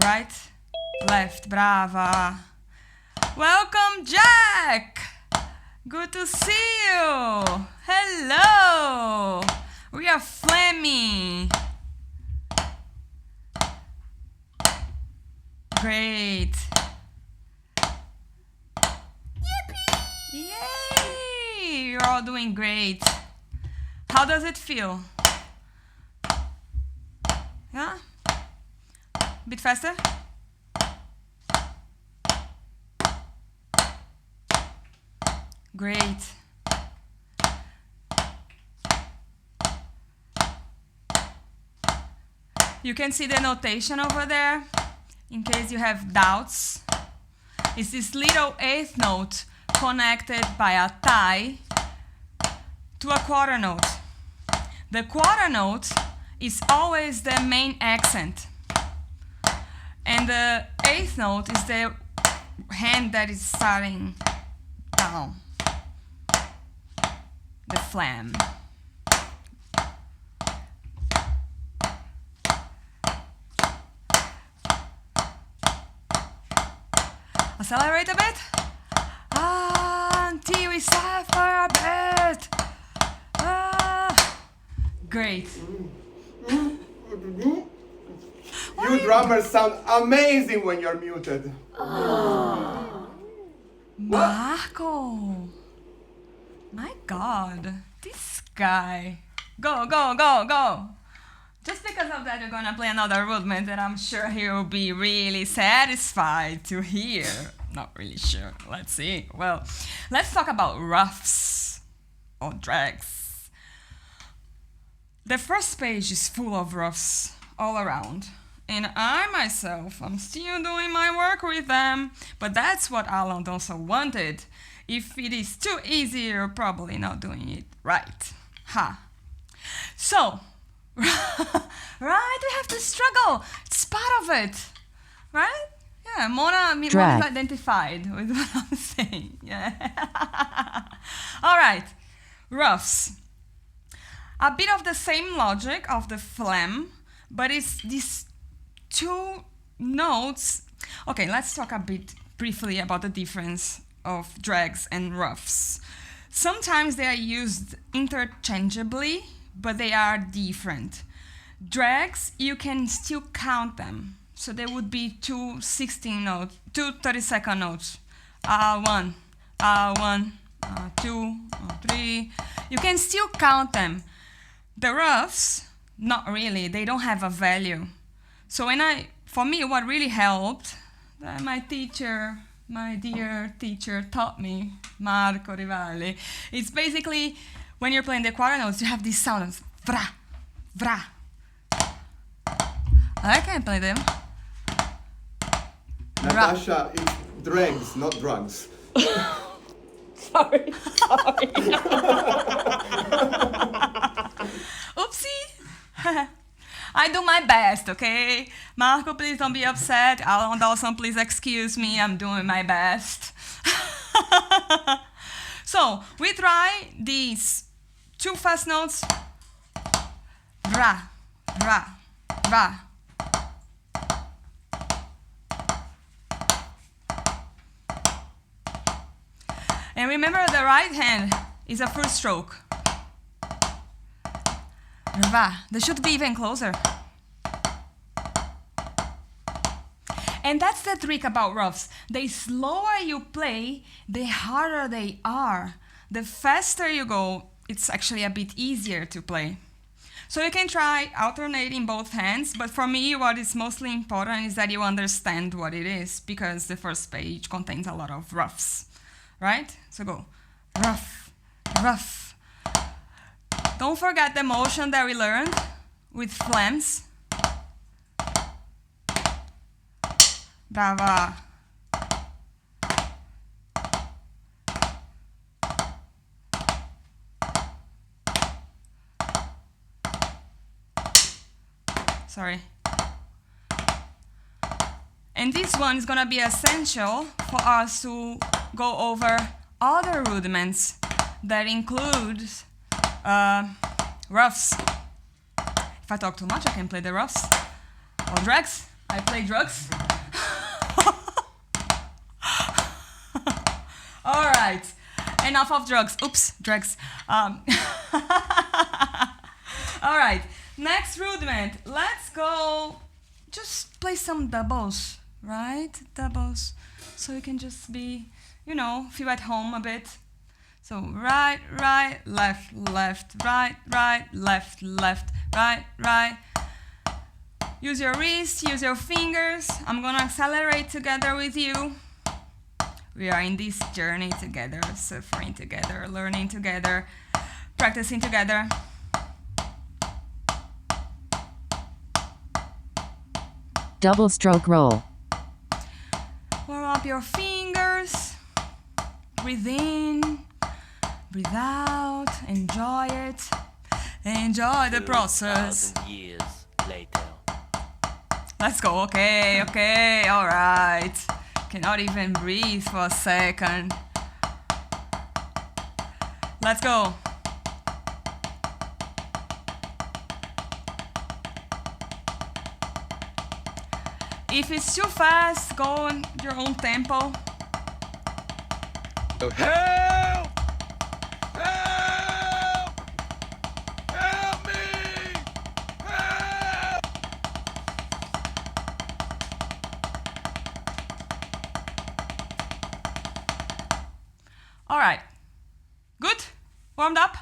Right, left, brava. Welcome, Jack. Good to see you. Hello. We are flaming. Great. Yippee! Yay! You're all doing great. How does it feel? Yeah? A bit faster. Great. You can see the notation over there, in case you have doubts. It's this little eighth note connected by a tie to a quarter note. The quarter note is always the main accent. And the eighth note is the hand that is starting down. The flam. Accelerate a bit. Until we suffer a bit. Great. You drummers sound amazing when you're muted. Marco. My God. This guy. Go, go, go, go. Just because of that, you're gonna play another rudiment that I'm sure he will be really satisfied to hear. Not really sure. Let's see. Well, let's talk about roughs or drags. The first page is full of roughs all around. And I myself, I'm still doing my work with them, but that's what Alan Dawson wanted. If it is too easy, you're probably not doing it right. Ha. So, right, we have to struggle. It's part of it, right? Yeah, Mona is identified with what I'm saying. Yeah. All right, roughs. A bit of the same logic of the phlegm, but it's these two notes. Okay, let's talk a bit briefly about the difference of drags and roughs. Sometimes they are used interchangeably, but they are different. Drags, you can still count them. So there would be two 16 notes, two 30-second notes. R1, R1, R2, R3. You can still count them. The roughs, not really. They don't have a value. So for me, what really helped, that my teacher, my dear teacher taught me, Marco Rivali, it's basically when you're playing the quarter notes, you have these sounds, vra, vra. I can play them. Natasha, it's drags, not drugs. Sorry. Oopsie. I do my best, okay? Marco, please don't be upset. Alan Dawson, please excuse me. I'm doing my best. So, we try these two fast notes. Ra, ra, ra. And remember, the right hand is a full stroke. Ra. They should be even closer. And that's the trick about roughs. The slower you play, the harder they are. The faster you go, it's actually a bit easier to play. So you can try alternating both hands, but for me, what is mostly important is that you understand what it is, because the first page contains a lot of roughs, right? So go, rough, rough. Don't forget the motion that we learned with phlegms. Brava. Sorry. And this one is gonna be essential for us to go over other rudiments that include roughs. If I talk too much, I can play the roughs. Or drags. I play drugs. All right. Enough of drugs. Oops, drags. All right. Next rudiment. Let's go. Just play some doubles, right? Doubles. So you can just be, feel at home a bit. So right, right, left, left, right, right, left, left, right, right. Use your wrist, use your fingers. I'm gonna accelerate together with you. We are in this journey together, suffering together, learning together, practicing together. Double stroke roll. Warm up your fingers. Breathe in, breathe out, enjoy it. Enjoy the process. 2,000 years later. Let's go. Okay, okay, all right. Cannot even breathe for a second. Let's go. If it's too fast, go on your own tempo. Help! Help! Help me! Help! All right. Good? Warmed up?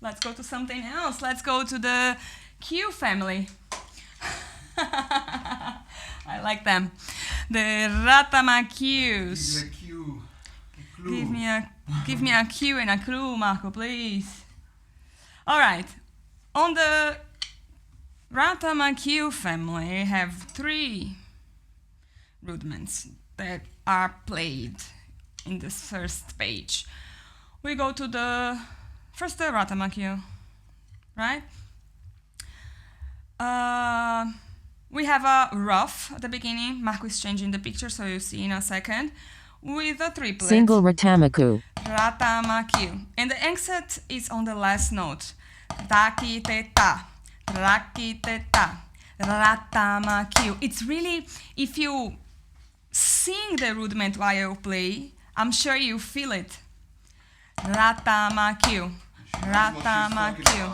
Let's go to something else. Let's go to the Q family. I like them. The Ratama Qs. Give me a cue and a clue, Marco, please. All right. On the Ratama Q family, we have 3 rudiments that are played in this first page. We go to the first Ratama Q, right? We have a rough at the beginning. Marco is changing the picture, so you'll see in a second. With a triplet. Single Ratamaku. Ratamaku. And the accent is on the last note. Taki te ta. Raki te ta. Ratamaku. It's really, if you sing the rudiment while you play, I'm sure you feel it. Ratamaku. Ratamaku.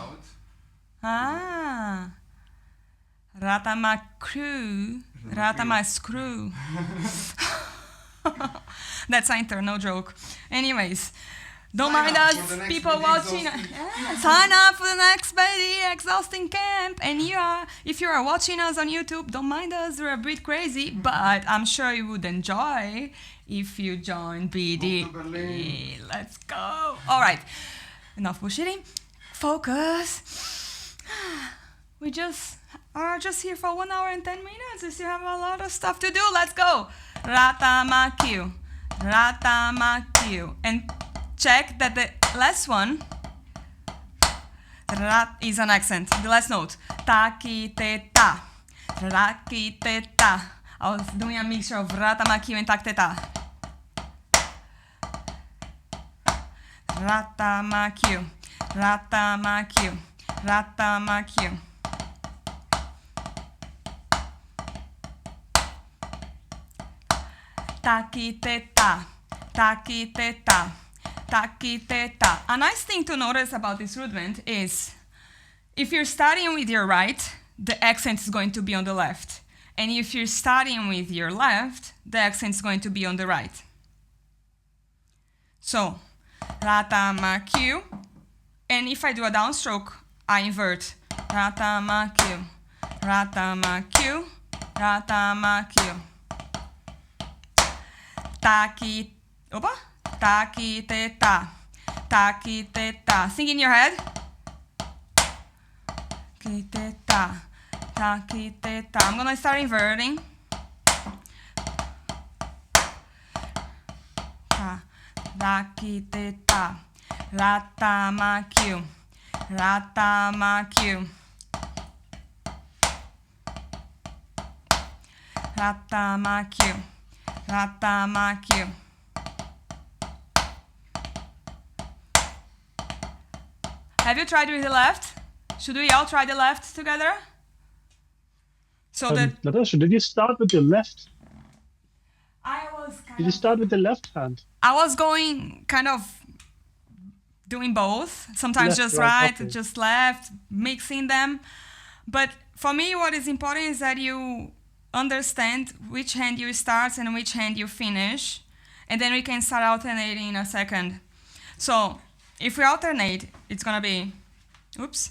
Ah. Ratamaku. Ratama screw. That's an internal joke. Anyways, don't mind us, people watching. Yeah, sign up for the next BD Exhausting Camp. And if you are watching us on YouTube, don't mind us. We're a bit crazy, but I'm sure you would enjoy if you join BD. Let's go. All right, enough bullshitting. Focus. We are just here for 1 hour and 10 minutes. We still have a lot of stuff to do. Let's go. Ratamaku. Ratamaku. And check that the last one is an accent. The last note. Taki te ta. Raki te ta. I was doing a mixture of Ratamaku and tak te ta. Ratamaku. Ratamaku. Ratamaku. Taki te ta, taki te ta, taki te ta. A nice thing to notice about this rudiment is if you're starting with your right, the accent is going to be on the left. And if you're starting with your left, the accent is going to be on the right. So, Ratamaku. And if I do a downstroke, I invert. Ratamaku, Ratamaku, Ratamaku. Taki, opa, taki te ta, taki te ta. Sing in your head. Taki te ta, taki te ta. I'm gonna start inverting. Ta, taki te ta, Ratamaku, Ratamaku, Ratamaku. Ratamaku. Have you tried with the left? Should we all try the left together? So Natasha, did you start with your left? Did you start with the left hand? I was going kind of doing both. Sometimes Left, just right, right, just left, mixing them. But for me, what is important is that you understand which hand you start and which hand you finish, and then we can start alternating in a second. So if we alternate, it's gonna be oops.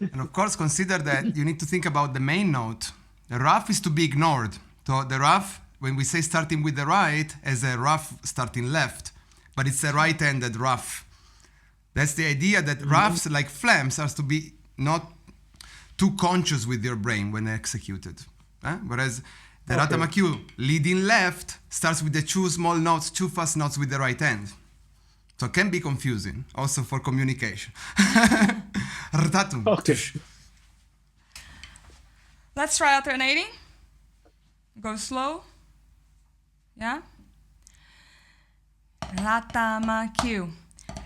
And of course, consider that you need to think about the main note. The rough is to be ignored. So the rough, when we say starting with the right, as a rough starting left, but it's a right-handed rough. That's the idea that roughs, like flames, are to be not too conscious with your brain when executed. Whereas the Ratamakyu, leading left, starts with the two small notes, two fast notes with the right hand. So it can be confusing, also for communication. Okay. Let's try alternating. Go slow. Yeah? Ratamakyu.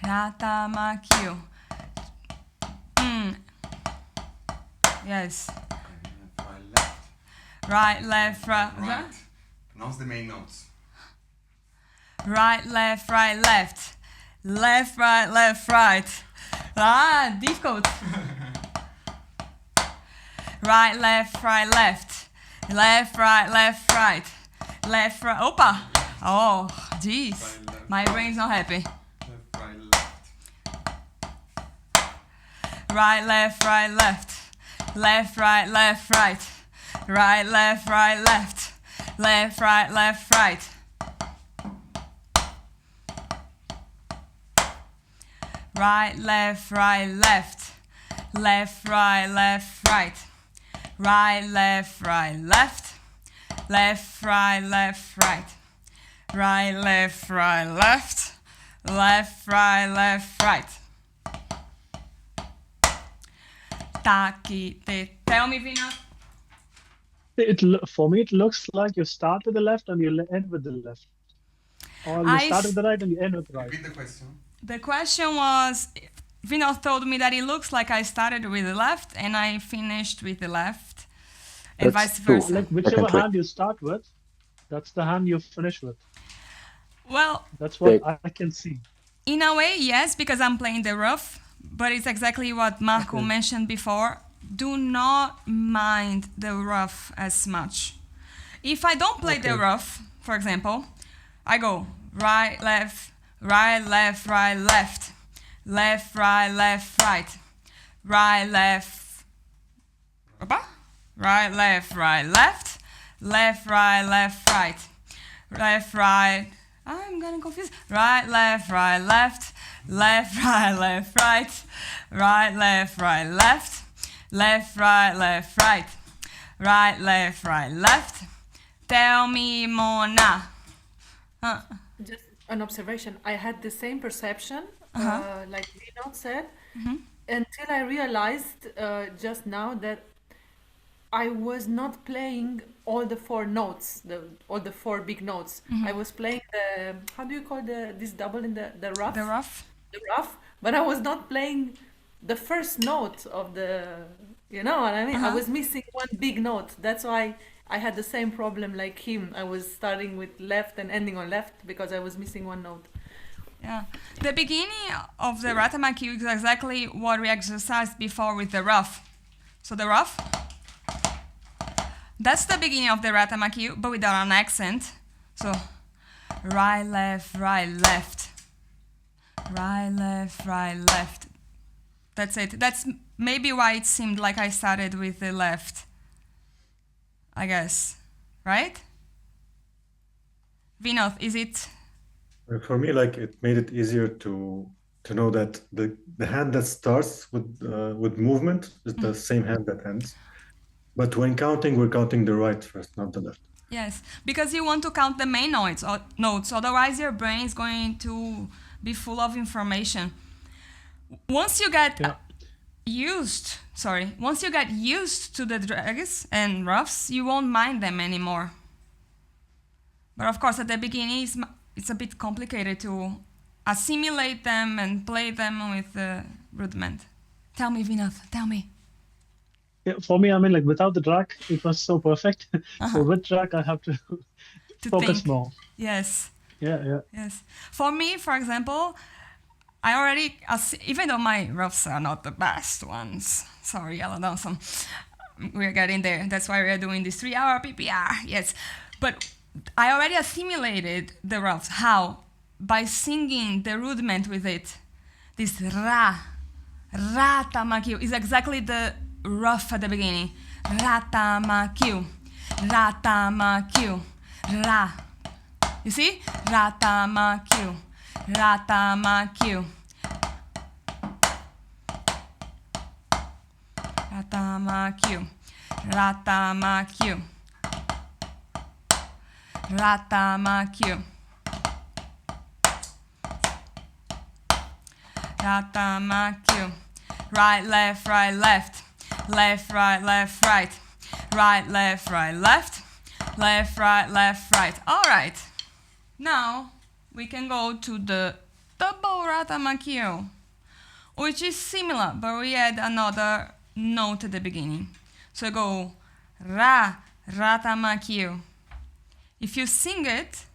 Ratamakyu. Yes. Right, left, right. Right. Pronounce the main notes. Right, left, right, left. Left, right, left, right. Ah, difficult. Right, left, right, left. Left, right, left, right. Left, right. Opa! Oh, jeez. My brain's not happy. Left, right, left. Right, left, right, left. Left, right, left, right. Right, left, right, left. Left, right, left, right. Right, left, right, left. Left, right, left, right. Right, left, right, left. Left, right, left, right. Right, left, right, left. Left, right, left, right. Taki, tell me, Vina. For me, it looks like you start with the left and you end with the left. Or you start with the right and you end with the right. Repeat the question. The question was, Vinod told me that it looks like I started with the left and I finished with the left, and vice versa. Like whichever hand you start with, that's the hand you finish with. Well, that's what I can see. In a way, yes, because I'm playing the rough, but it's exactly what Marco mentioned before. Do not mind the rough as much. If I don't play the rough, for example, I go right, left, right, left, right, left, left, right, left, right, right, left, right, left, right, left, left, right, left, right, left, right. I'm getting confused. Right, left, right, left, left, right, left, right, right, left, right, left, left, right, left, right, right, left, right, left. Tell me, Mona. Just an observation. I had the same perception, like Vinod said, until I realized just now that I was not playing all the four notes, all the four big notes. I was playing the, how do you call this double in the rough? The rough. The rough, but I was not playing the first note of the, you know what I mean? I was missing one big note. That's why I had the same problem like him. I was starting with left and ending on left because I was missing one note. Yeah. The beginning of the Ratamakyu is exactly what we exercised before with the rough. So the rough, that's the beginning of the Ratamakyu, but without an accent. So right, left, right, left. Right, left, right, left. That's it. That's maybe why it seemed like I started with the left, I guess. Right? Vinod, is it? For me, like, it made it easier to know that the hand that starts with movement is the same hand that ends. But when counting, we're counting the right first, not the left. Yes, because you want to count the main notes. Otherwise your brain is going to be full of information. Once you get used to the drags and roughs, you won't mind them anymore. But of course, at the beginning, it's a bit complicated to assimilate them and play them with the rudiment. Tell me, Vinod, tell me. Yeah, for me, I mean, like without the drag, it was so perfect. So with drag, I have to focus think more. Yes. Yeah. Yes. For me, for example, I already, even though my roughs are not the best ones, sorry, Alan Dawson, we're getting there. That's why we're doing this 3-hour PPR. Yes. But I already assimilated the roughs. How? By singing the rudiment with it. This ra, Ratamakyu is exactly the rough at the beginning. Ratamakyu, ratamakyu, ra. You see? Ratamakyu, ratamakyu, ratamakyu, ratamakyu, ratamakyu, ratamakyu. Right, left, right, left. Left, right, left, right. Right, left, right, left. Left, right, left, right. All right. Now we can go to the double ratamakyu, which is similar, but we add another note at the beginning. So go ra, ratamakyu. If you sing it,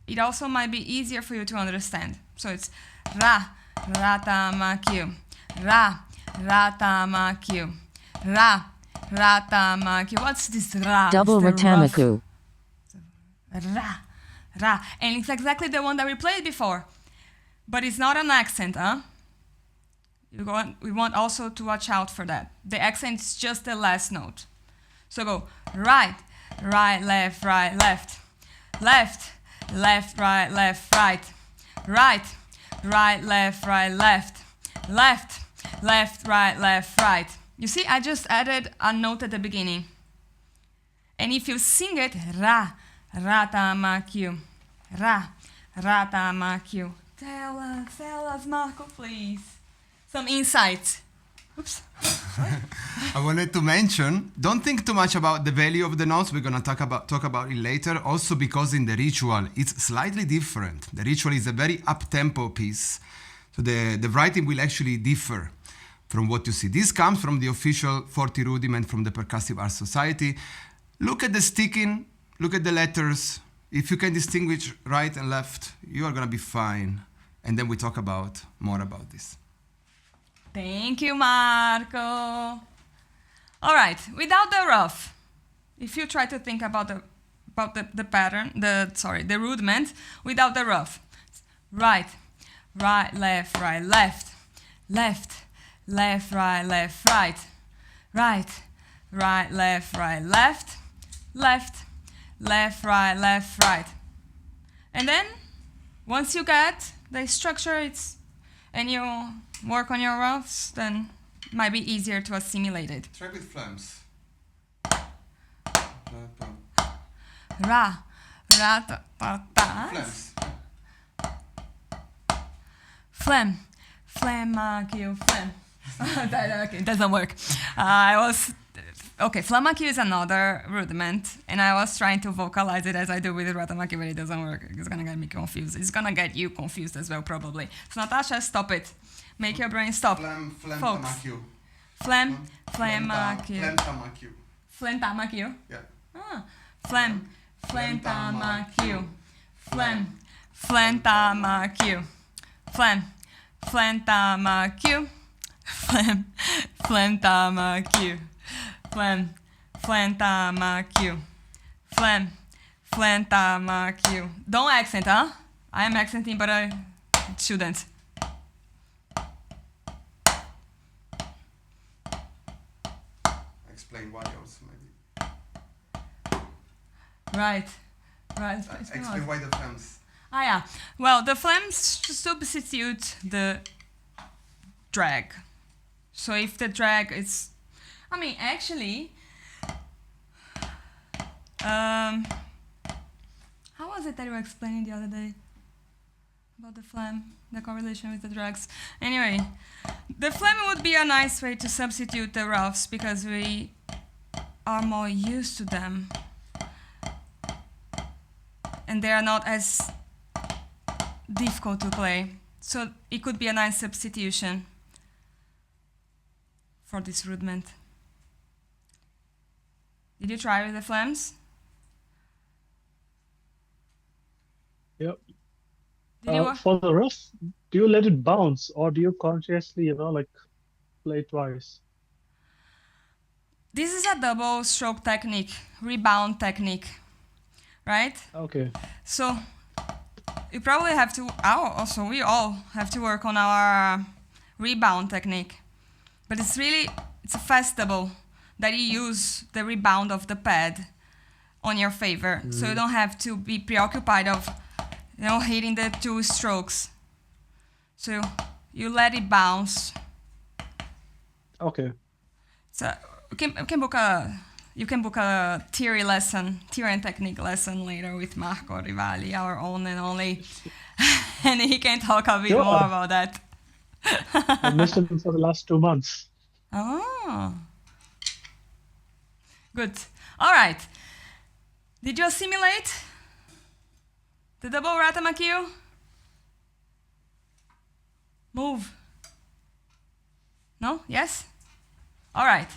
it also might be easier for you to understand. So it's ra, ratamakyu, ra, ratamakyu, ra, ratamakyu. What's this ra? Double It's the rough- Ratamaku. Ra, ra. And it's exactly the one that we played before. But it's not an accent, huh? We want also to watch out for that. The accent is just the last note. So go right, right, left, left. Left, left, right, right. Right, right, left, left. Left, left, right. You see, I just added a note at the beginning. And if you sing it, ra, ratamakyu, ra, ratamakyu. Tell us, Marco, please. Some insights. Oops. I wanted to mention, don't think too much about the value of the notes. We're going to talk about it later. Also because in the ritual, it's slightly different. The ritual is a very up-tempo piece. So the writing will actually differ from what you see. This comes from the official 40 rudiment from the Percussive Art Society. Look at the sticking, look at the letters. If you can distinguish right and left, you are going to be fine. And then we talk more about this. Thank you, Marco. All right, without the rough, if you try to think about the pattern, the rudiment, without the rough, right, right, left, left, left, right, right, right, right, left, left, left, left, right, and then once you get the structure, and you work on your roughs, then it might be easier to assimilate it. Try with flames. Ra, ra, ta, ta, ta. Flames. Phlegm, phlegmakyu, phlegm. Okay, it doesn't work. Phlegmakyu is another rudiment, and I was trying to vocalize it as I do with the ratamakyu, but it doesn't work. It's gonna get me confused. It's gonna get you confused as well, probably. So Natasha, stop it. Make your brain stop. Phlegm, folks. tamakyu. Phlegm, phlegmakyu. Phlegm, tamakyu. Phlegm, tamakyu. Yeah. Phlegm, phlegm, tamakyu. Phlegm, phlegm, tamakyu. Phlegm, phlegm, tamakyu. Phlegm, phlegm, tamakyu. Phlegm, phlegm, tamakyu. Phlegm, phlegm, tamakyu. Don't accent, huh? I am accenting, but I shouldn't. Explain why also maybe. Right. Explain why the flames. Yeah. Well, the flames substitute the drag. So if the drag is, actually, how was it that you were explaining the other day about the phlegm, the correlation with the drags? Anyway, the phlegm would be a nice way to substitute the roughs because we are more used to them. And they are not as difficult to play. So it could be a nice substitution for this rudiment. Did you try with the flames? Yep. Did you For the rough, do you let it bounce or do you consciously, play twice? This is a double stroke technique, rebound technique, right? Okay. So you probably have to, we all have to work on our rebound technique. But it's a festival that you use the rebound of the pad on your favor. So you don't have to be preoccupied of, hitting the 2 strokes. So you let it bounce. Okay. So you can book a theory and technique lesson later with Marco Rivali, our own and only, and he can talk a bit more about that. I missed him for the last 2 months. Oh, good. All right. Did you assimilate the double Ratamakyu? Move. No? Yes? All right.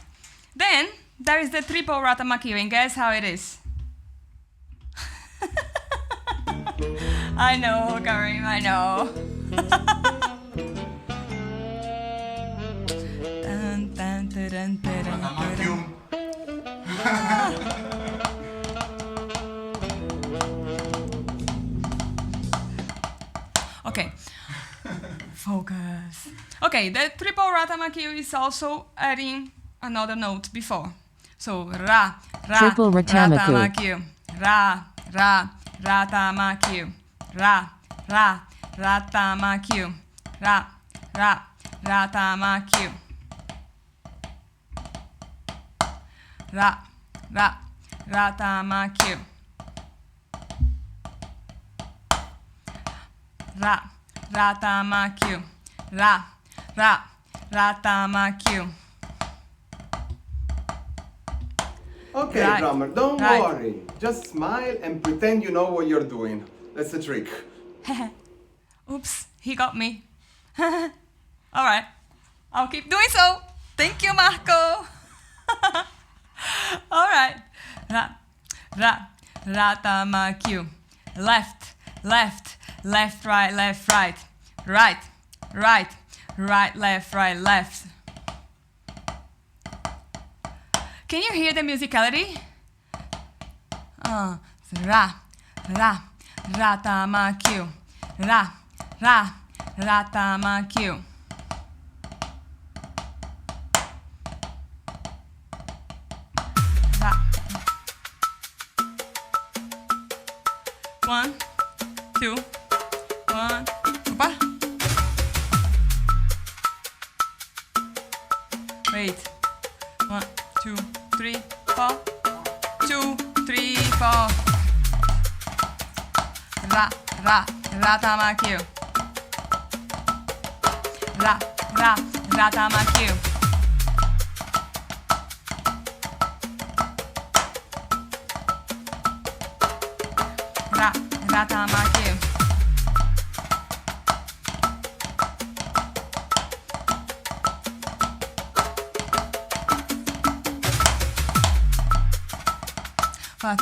Then there is the triple Ratamakyu, and guess how it is? I know, Karim, I know. Okay, focus. Okay, the triple Ratamakyu is also adding another note before. So Ra, Triple Ratamakyu. Ratamakyu, Ra, Ratamakyu, Ra, Ratamakyu, Ra, Ratamakyu, Ra, Ratamakyu, Ra, Ratamakyu, Ra, Ratamakyu. Okay, Right. drummer, don't Right. worry. Just smile and pretend you know what you're doing. That's the trick. Oops, he got me. All right, I'll keep doing so. Thank you, Marco. All right. Ratamakyu. Left, right, right, left. Can you hear the musicality? Ratamakyu. Ratamakyu. One, two, one, opa. Wait. 1, 2, 3, 4. 2, 3, 4. Ratamakyu. Ratamakyu. Ratamakyu.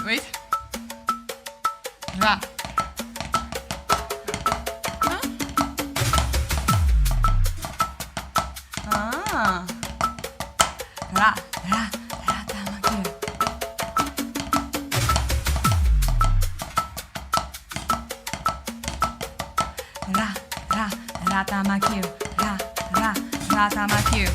Wait. Ra. Huh? Ah. Ratamakyu. Ratamakyu. Ratamakyu.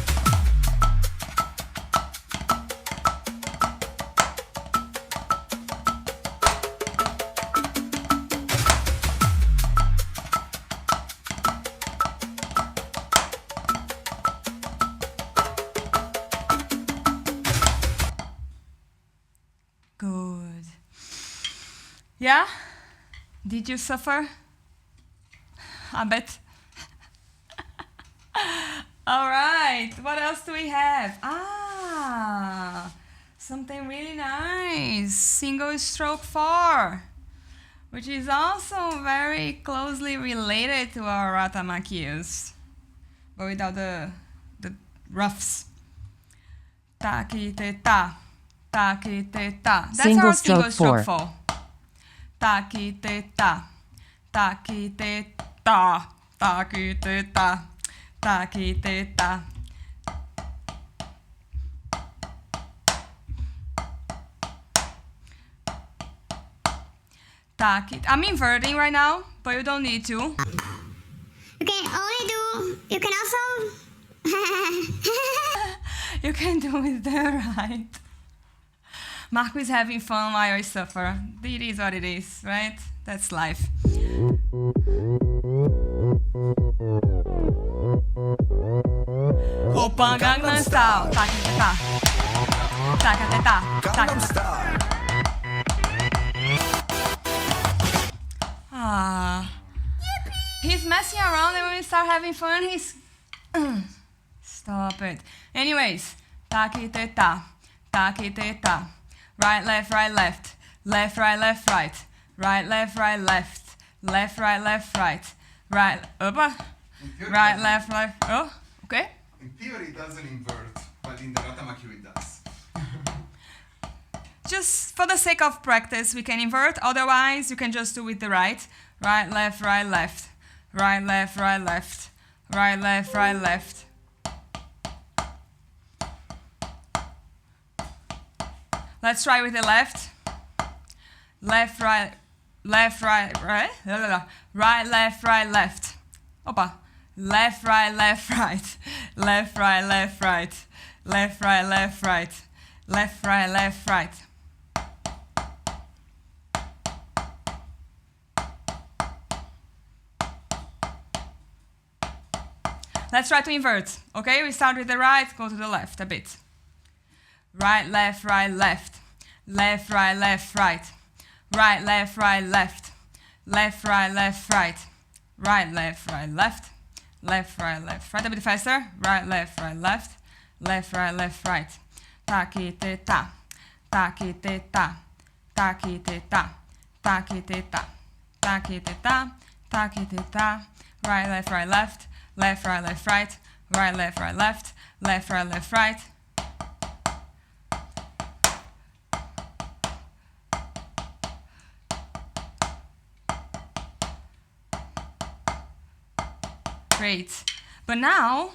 Good. Yeah? Did you suffer? I bet. All right. What else do we have? Something really nice. Single stroke 4, which is also very closely related to our Ratamakyus, but without the roughs. Ta-ki-te-ta. Ta-ki-te-ta. That's Single our single stroke stroke 4. Ta-ki-te-ta. Ta-ki-te-ta. Ta-ki-te-ta. Ta-ki-te-ta. I'm inverting right now, but you don't need to. You can also You can do it the right. Marco is having fun while I suffer. It is what it is, right? That's life. Open Gangnam Style. Takateta. Takateta. Takateta. He's messing around, and when we start having fun, he's... Stop it. Anyways. Takiteta. Takiteta. Right, left, right, left. Left, right, left, right. Right, left, right, left. Left, right, left, right. Right, opa. Right, left, left. Oh, okay. In theory, it doesn't invert, but in the Ratamakyu it does. Just for the sake of practice, we can invert. Otherwise, you can just do with the right. Right, left, right, left. Right, left, right, left. Right, left, right, left. Let's try with the left. Left, right, right. Right, left, right, left. Opa. Left, right, left, right. Left, right, left, right. Left, right, left, right. Left, right, left, right. Let's try to invert. Okay, we start with the right, go to the left a bit. Right, left, right, left. Left, right, left, right. Right, left, right, left. Left, right, left, right. Right, left, right, left. Left, right, left, right. A bit faster. Right, left, right, left. Left, right, left, right. Takiteta. Takiteta. Takiteta. Takiteta. Takiteta. Takiteta. Right, left, right, left. Left, right, left, right. Right, left, right, left. Left, right, left, right. Great. But now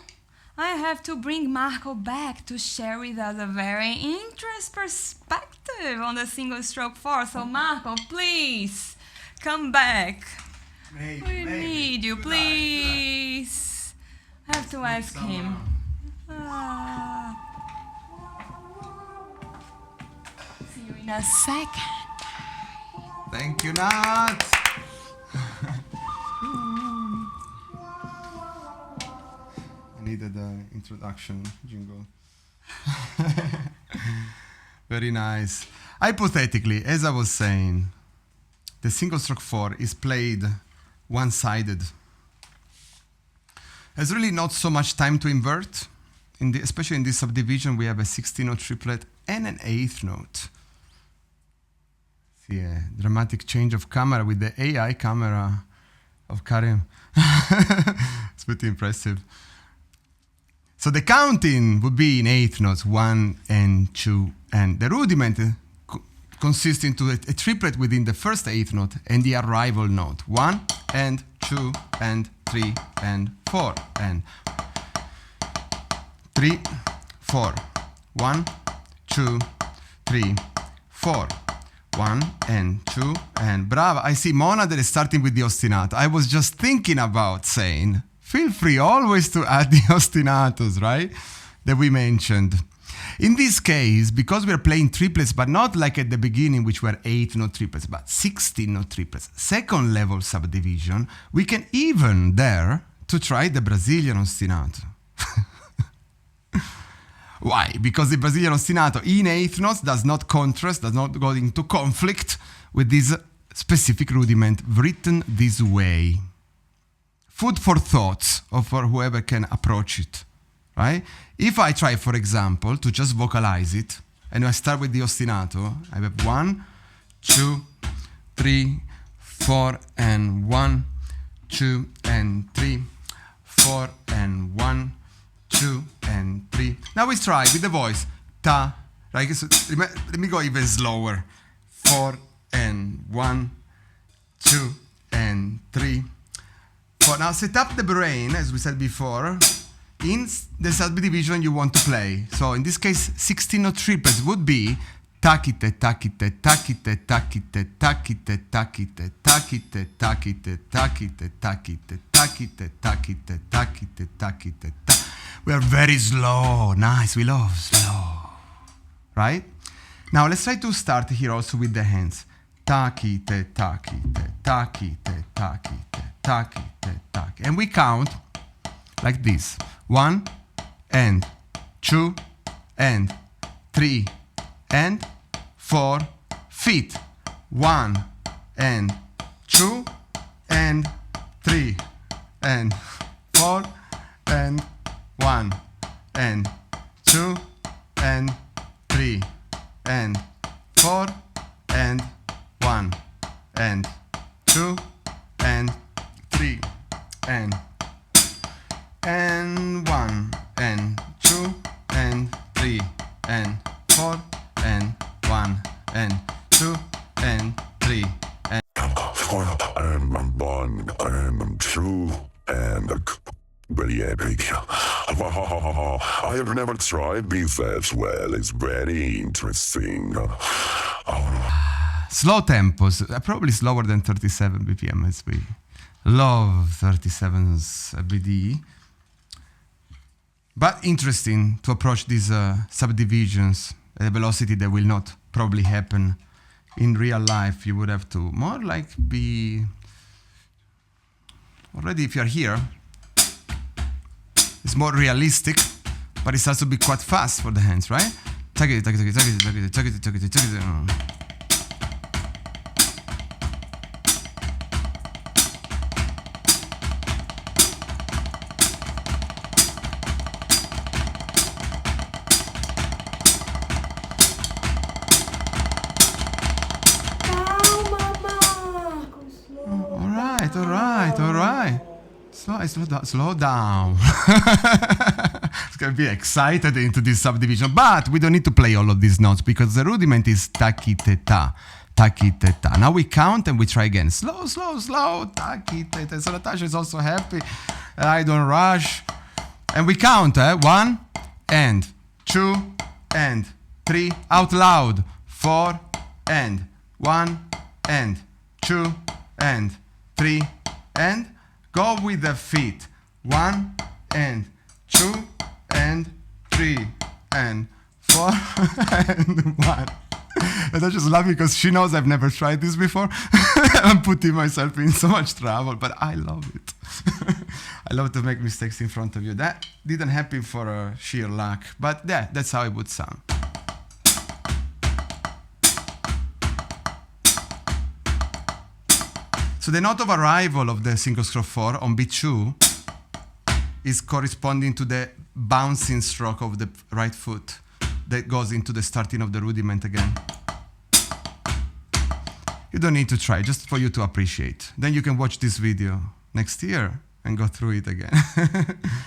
I have to bring Marco back to share with us a very interesting perspective on the single stroke 4. So Marco, please come back. We need you, please. I have to ask him. See you in a second. Thank you, Nat. I needed an introduction jingle. Very nice. Hypothetically, as I was saying, the single stroke 4 is played one-sided. There's really not so much time to invert. Especially in this subdivision, we have a 16-note triplet and an 8th note. See a dramatic change of camera with the AI camera of Karim. It's pretty impressive. So the counting would be in 8th notes, 1 and 2, and the rudiment consists into a triplet within the first 8th note and the arrival note, 1 and 2 and 3 and 4 and 3, 4, 1, 2, 3, 4, 1 and 2 and brava. I see Mona that is starting with the ostinato. I was just thinking about saying, feel free always to add the ostinatos, right? That we mentioned. In this case, because we're playing triplets, but not like at the beginning, which were 8-note triplets, but 16-note triplets, second level subdivision, we can even dare to try the Brazilian ostinato. Why? Because the Brazilian ostinato in 8th notes does not contrast, does not go into conflict with this specific rudiment written this way. Food for thoughts or for whoever can approach it, right? If I try, for example, to just vocalize it, and I start with the ostinato, I have 1, 2, 3, 4, and 1, 2, and 3, 4, and 1, 2, and 3. Now we try with the voice. Ta, right? So let me go even slower. 4, and 1, 2, and 3, 4. Now set up the brain, as we said before, in the subdivision you want to play. So in this case, 16-note triplets would be takite, takite, takite, takite, takite, takite, takite, takite, takite, takite, takite, takite, takite, takite, ta. We are very slow. Nice, we love slow. Right? Now let's try to start here also with the hands. Taki te taki te taki te taki te taki te taki. And we count like this. 1 and 2 and 3 and 4 feet. 1 and 2 and 3 and 4 and 1 and 2 and 3 and 4 and 1 and 2 and 3 and 1 and 2 and 3 and 4 and 1 and 2 and 3 and I'm one, I'm two, and very epic. I have never tried beef as well. It's very interesting. slow tempos, probably slower than 37 BPM as we love 37's BD. But interesting to approach these subdivisions at a velocity that will not probably happen in real life. You would have to more like be already, if you're here, it's more realistic, but it starts to be quite fast for the hands, right? Take it. All right. Slow down. It's going to be excited into this subdivision, but we don't need to play all of these notes because the rudiment is taki teta. Taki teta. Now we count and we try again. Slow. Taki teta. So Natasha is also happy. I don't rush. And we count, 1 and 2 and 3 out loud. 4 and 1 and 2 and 3 and go with the feet. 1 and 2 and 3 and 4 and 1. And I just love it because she knows I've never tried this before. I'm putting myself in so much trouble, but I love it. I love to make mistakes in front of you. That didn't happen for sheer luck, but yeah, that's how it would sound. So the note of arrival of the single stroke 4 on B2 is corresponding to the bouncing stroke of the right foot that goes into the starting of the rudiment again. You don't need to try, just for you to appreciate. Then you can watch this video next year and go through it again.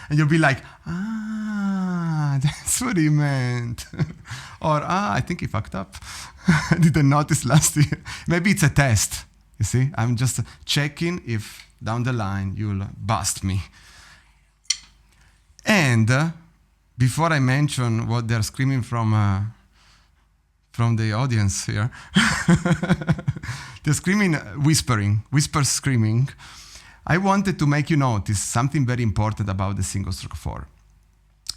And you'll be like, that's what he meant. Or, I think he fucked up. I didn't notice last year. Maybe it's a test. You see, I'm just checking if down the line you'll bust me. And before I mention what they're screaming from the audience here, they're screaming, whisper screaming. I wanted to make you notice something very important about the single stroke 4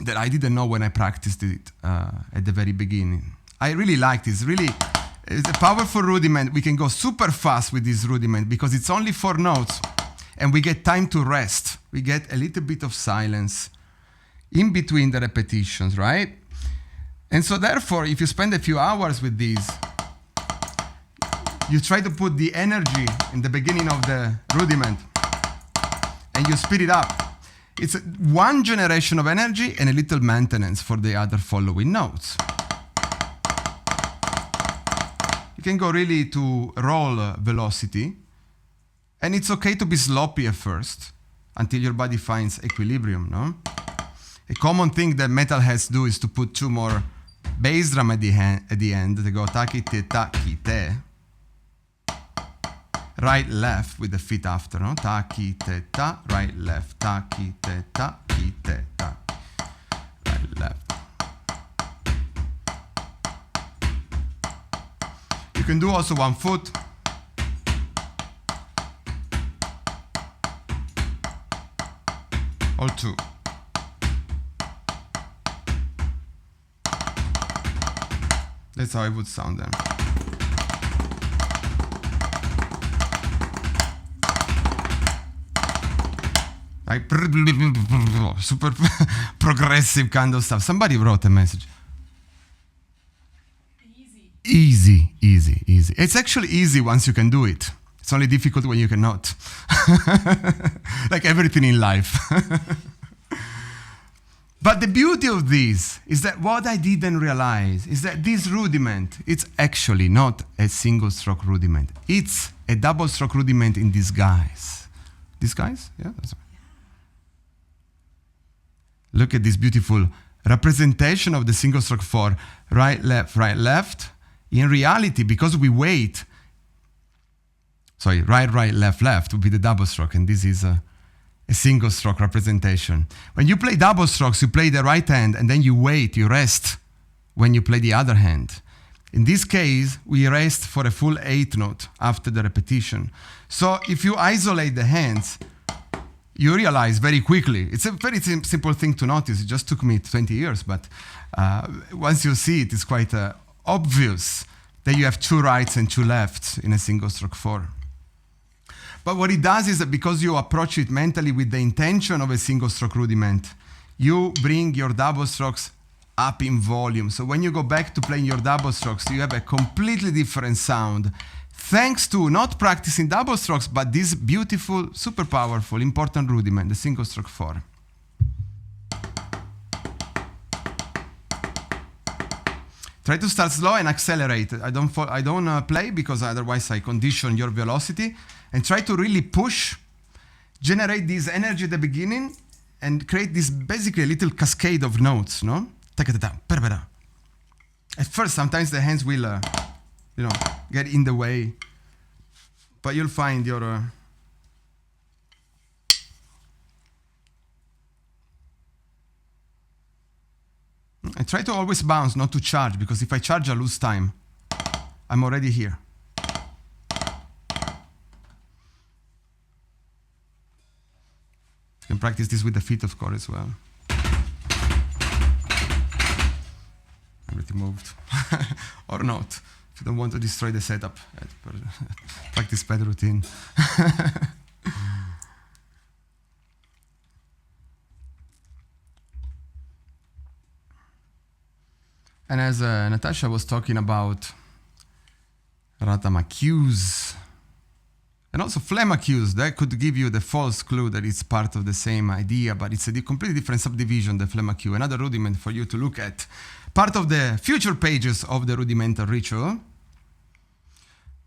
that I didn't know when I practiced it at the very beginning. I really like this. It's a powerful rudiment. We can go super fast with this rudiment because it's only 4 notes and we get time to rest. We get a little bit of silence in between the repetitions, right? And so therefore, if you spend a few hours with these, you try to put the energy in the beginning of the rudiment and you speed it up. It's one generation of energy and a little maintenance for the other following notes. You can go really to roll velocity, and it's okay to be sloppy at first until your body finds equilibrium, no? A common thing that metalheads do is to put 2 more bass drum at the end. They go taki te taki te. Right left with the feet after, no? Taki te ta, right left, taki te ta, ki te ta. Right left. You can do also 1 foot. Or 2. That's how it would sound then. Like super progressive kind of stuff. Somebody wrote a message. Easy. It's actually easy once you can do it. It's only difficult when you cannot. Like everything in life. But the beauty of this is that what I didn't realize is that this rudiment, it's actually not a single stroke rudiment. It's a double stroke rudiment in disguise. Disguise? Yeah, that's right. Look at this beautiful representation of the single stroke 4. Right, left. In reality, because we wait, right, left would be the double stroke, and this is a single stroke representation. When you play double strokes, you play the right hand, and then you wait, you rest when you play the other hand. In this case, we rest for a full 8th note after the repetition. So if you isolate the hands, you realize very quickly, it's a very simple thing to notice. It just took me 20 years, but once you see it, it's quite obvious that you have 2 rights and 2 lefts in a single stroke 4. But what it does is that because you approach it mentally with the intention of a single stroke rudiment, you bring your double strokes up in volume. So when you go back to playing your double strokes, you have a completely different sound, thanks to not practicing double strokes, but this beautiful, super powerful, important rudiment, the single stroke 4. Try to start slow and accelerate. I don't play because otherwise I condition your velocity. And try to really push, generate this energy at the beginning, and create this basically a little cascade of notes, no? At first, sometimes the hands will, get in the way, but you'll find your. I try to always bounce, not to charge, because if I charge, I lose time. I'm already here. You can practice this with the feet, of course, as well. Everything moved. Or not. If you don't want to destroy the setup, practice pad routine. And as Natasha was talking about Ratama cues, and also phlegma cues, that could give you the false clue that it's part of the same idea, but it's a completely different subdivision, the phlegma cue. Another rudiment for you to look at. Part of the future pages of the Rudimental Ritual.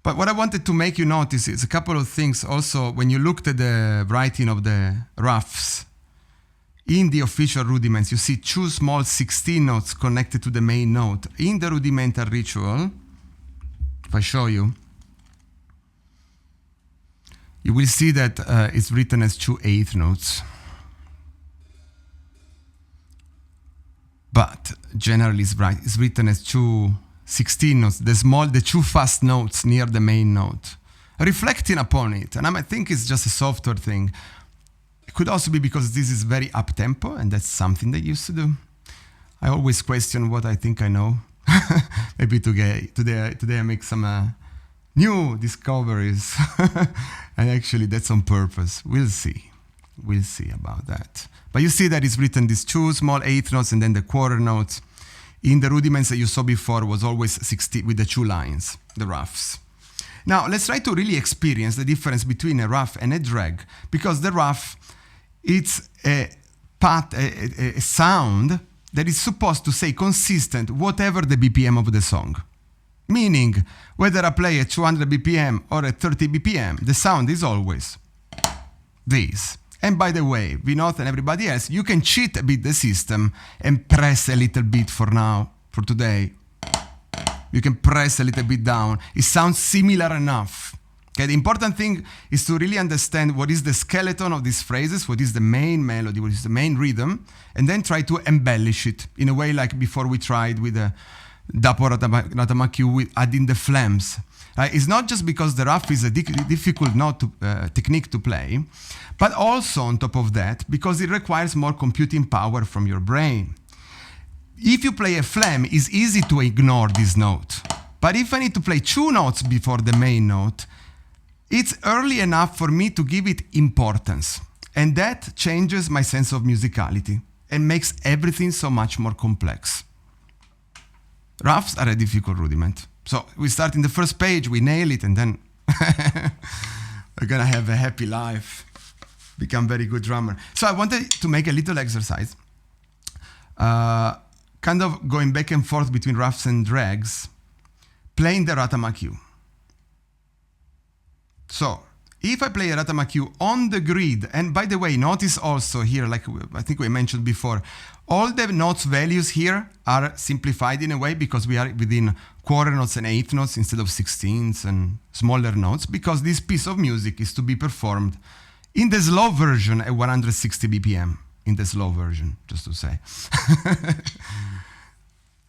But what I wanted to make you notice is a couple of things also when you looked at the writing of the roughs. In the official rudiments, you see 2 small 16 notes connected to the main note. In the Rudimental Ritual, if I show you, you will see that it's written as 2 8th notes. But generally it's written as 2 16 notes, the 2 fast notes near the main note. Reflecting upon it, and I think it's just a software thing. It could also be because this is very up-tempo, and that's something they used to do. I always question what I think I know. Maybe today I make some new discoveries. And actually that's on purpose. We'll see about that. But you see that it's written these 2 small 8th notes and then the quarter notes. In the rudiments that you saw before was always 16 with the 2 lines, the roughs. Now let's try to really experience the difference between a rough and a drag, because the rough, it's a sound that is supposed to stay consistent whatever the BPM of the song. Meaning, whether I play at 200 BPM or at 30 BPM, the sound is always this. And by the way, Vinod and everybody else, you can cheat a bit the system and press a little bit for now, for today. You can press a little bit down. It sounds similar enough. Okay, the important thing is to really understand what is the skeleton of these phrases, what is the main melody, what is the main rhythm, and then try to embellish it in a way like before we tried with the Dapo Ratama cue with adding the phlegms. It's not just because the rough is a difficult technique to play, but also on top of that, because it requires more computing power from your brain. if you play a flam, it's easy to ignore this note. But if I need to play 2 notes before the main note, it's early enough for me to give it importance. And that changes my sense of musicality and makes everything so much more complex. Roughs are a difficult rudiment. So we start in the first page, we nail it, and then we're gonna have a happy life, become very good drummer. So I wanted to make a little exercise, kind of going back and forth between roughs and drags, playing the Ratama cue. So, if I play a Ratama cue on the grid, and by the way, notice also here, like I think we mentioned before, all the notes values here are simplified in a way because we are within quarter notes and eighth notes instead of 16ths and smaller notes, because this piece of music is to be performed in the slow version at 160 BPM, in the slow version, just to say.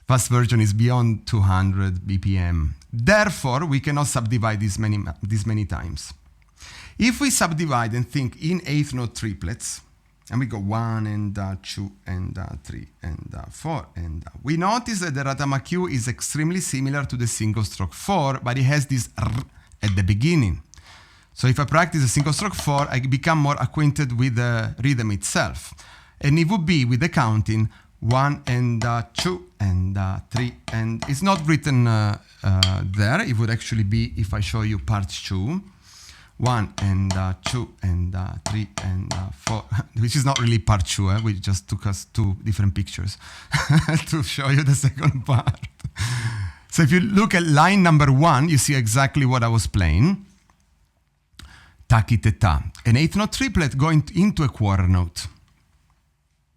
Fast version is beyond 200 BPM. Therefore, we cannot subdivide this many times. If we subdivide and think in eighth note triplets, and we go 1 and 2 and 3 and 4, and we notice that the Ratama cue is extremely similar to the single stroke 4, but it has this r at the beginning. So if I practice a single stroke 4, I become more acquainted with the rhythm itself. And it would be with the counting 1 and 2 and 3, and it's not written there. It would actually be, if I show you part 2, 1 and 2 and 3 and 4, which is not really part 2, we just took us 2 different pictures to show you the second part. So if you look at line number 1, you see exactly what I was playing. Taki te ta, an eighth note triplet going into a quarter note.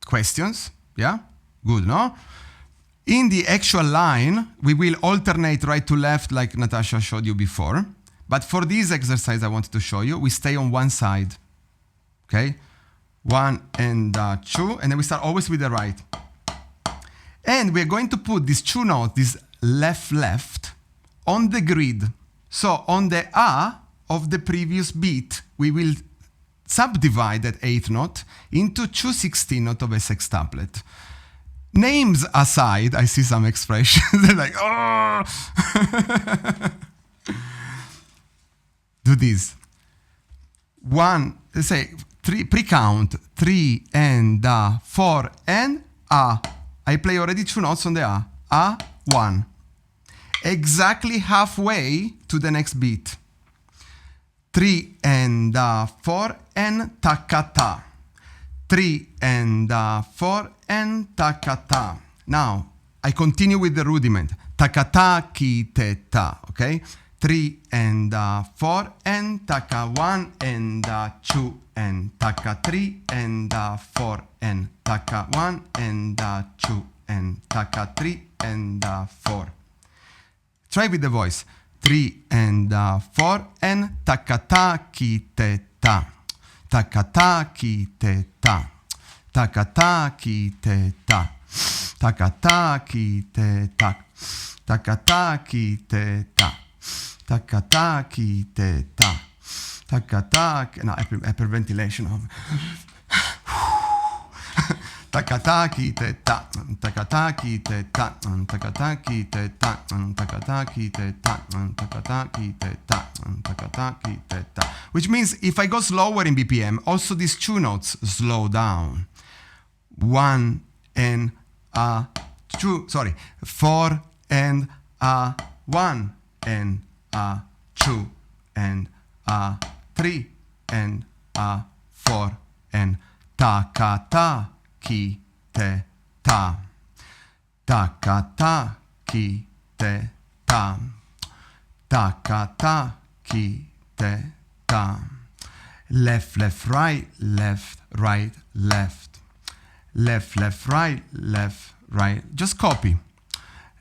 Questions? Yeah? Good, no? In the actual line, we will alternate right to left like Natasha showed you before. But for this exercise I wanted to show you, we stay on one side. Okay? 1 and 2, and then we start always with the right. And we're going to put these 2 notes, this left, on the grid. So on the A of the previous beat, we will subdivide that eighth note into 2 16th notes of a sextuplet. Names aside, I see some expressions. They're like, oh! Do this. 1, let's say, 3, pre-count, 3 and 4 and A. I play already 2 notes on the A. A, 1. Exactly halfway to the next beat. 3 and 4 and takata. 3 and 4 and takata. Now, I continue with the rudiment. Takata ki te ta, okay? 3 and 4 and taka 1 and 2 and taka 3 and 4 and taka 1 and 2 and taka 3 and 4. Try with the voice. 3 and 4 and takata ki te ta. Takata ki te ta. Takata ki te ta. Takata ki te ta. Takata ki te ta. Takata ki te ta. Takata. No, hyperventilation. Takata ki te ta. Takata ki te ta. Takata ki te ta. Takata ki te ta. Takata ki te ta. Takata ki te ta. Which means if I go slower in BPM, also these 2 notes slow down. 1 and 2. Sorry, 4 and 1 and 2 and 3 and 4 and takata ki te ta. Takata ki te ta. Takata ki te ta. Left, left, right, left, right, left. Left, left, right, left, right. Just copy.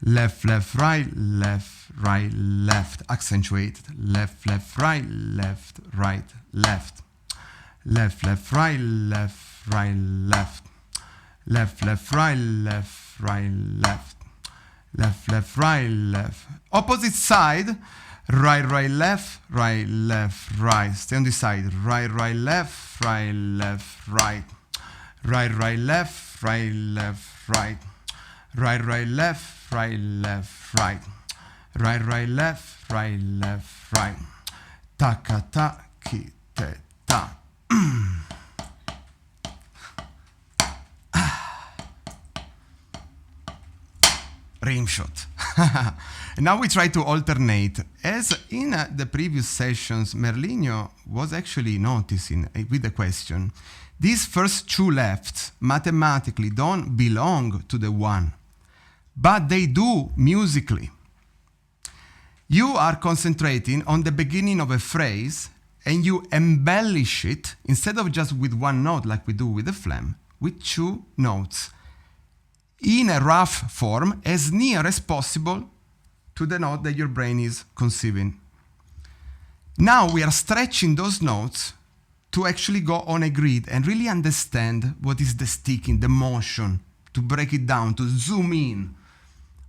Left, left, right, left, right, left. Accentuated. Left, left, right, left, right, left. Left, left, right, left, right, left. Left, left, right, left, right, left. Left, left, right, left. Opposite side. Right, right, left, right, left, right. Stay on this side. Right, right, left, right, left, right. Right, right, left, right, left, right. Right, right, left, right, left, right. Right, right, left, right, left, right. Taka, ta, ki, te, ta. Rim shot. And now we try to alternate. As in the previous sessions, Merlino was actually noticing with the question, these first two lefts mathematically don't belong to the one, but they do musically. You are concentrating on the beginning of a phrase and you embellish it instead of just with one note like we do with the phlegm, with two notes in a rough form as near as possible to the note that your brain is conceiving. Now we are stretching those notes to actually go on a grid and really understand what is the sticking, the motion, to break it down, to zoom in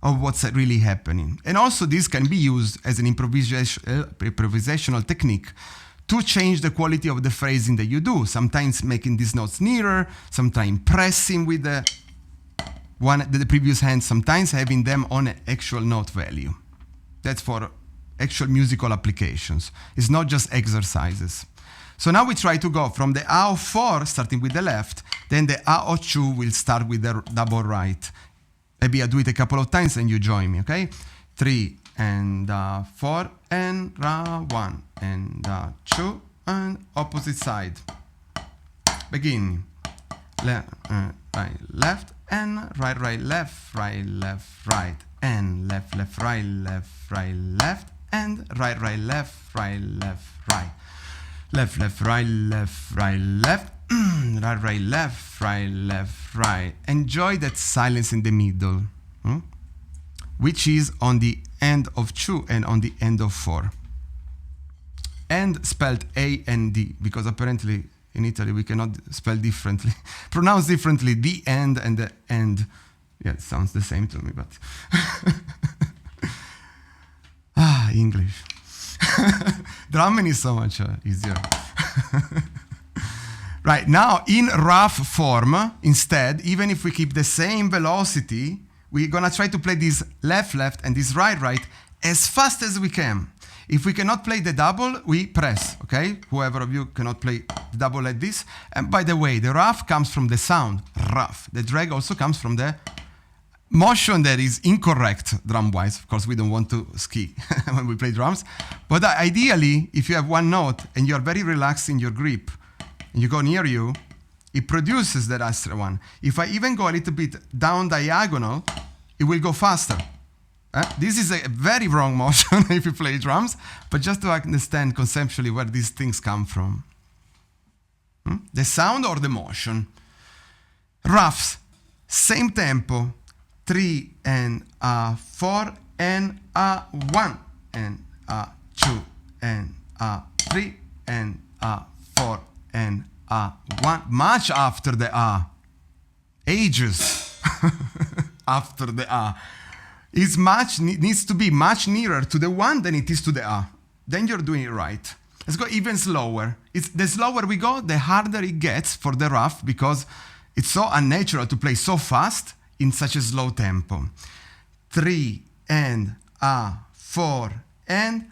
of what's really happening. And also this can be used as an improvisational technique to change the quality of the phrasing that you do, sometimes making these notes nearer, sometimes pressing with the previous hand, sometimes having them on an actual note value. That's for actual musical applications. It's not just exercises. So now we try to go from the A of 4, starting with the left, then the A of 2 will start with the double right. Maybe I do it a couple of times and you join me, okay? 3 and 4 and 1 and 2 and opposite side. Begin. Right, left and right, right, left, right, left, right, and left, left, right, left, right, left, and right, right, left, right, left, right. Left, left, right, left, right, left, right, right, left, right, left, right. Enjoy that silence in the middle, which is on the end of 2 and on the end of 4. And spelled A and D, because apparently in Italy we cannot spell differently, pronounce differently the end and the end. Yeah, it sounds the same to me, but English. Drumming is so much easier. Right, now in rough form, instead, even if we keep the same velocity, we're gonna try to play this left, left, and this right, right as fast as we can. If we cannot play the double, we press, okay? Whoever of you cannot play the double like this. And by the way, the rough comes from the sound, rough. The drag also comes from the motion that is incorrect drum-wise. Of course, we don't want to ski when we play drums. But ideally, if you have one note and you're very relaxed in your grip, and you go near you, it produces that extra one. If I even go a little bit down diagonal, it will go faster. This is a very wrong motion if you play drums, but just to understand conceptually where these things come from. The sound or the motion. Roughs, same tempo. 3 and 4 and 1 and 2 and 3 and 4 and 1. Much after the A. Ages after the A. Needs to be much nearer to the 1 than it is to the A. Then you're doing it right. Let's go even slower. The slower we go, the harder it gets for the rough, because it's so unnatural to play so fast in such a slow tempo. 3 and 4 and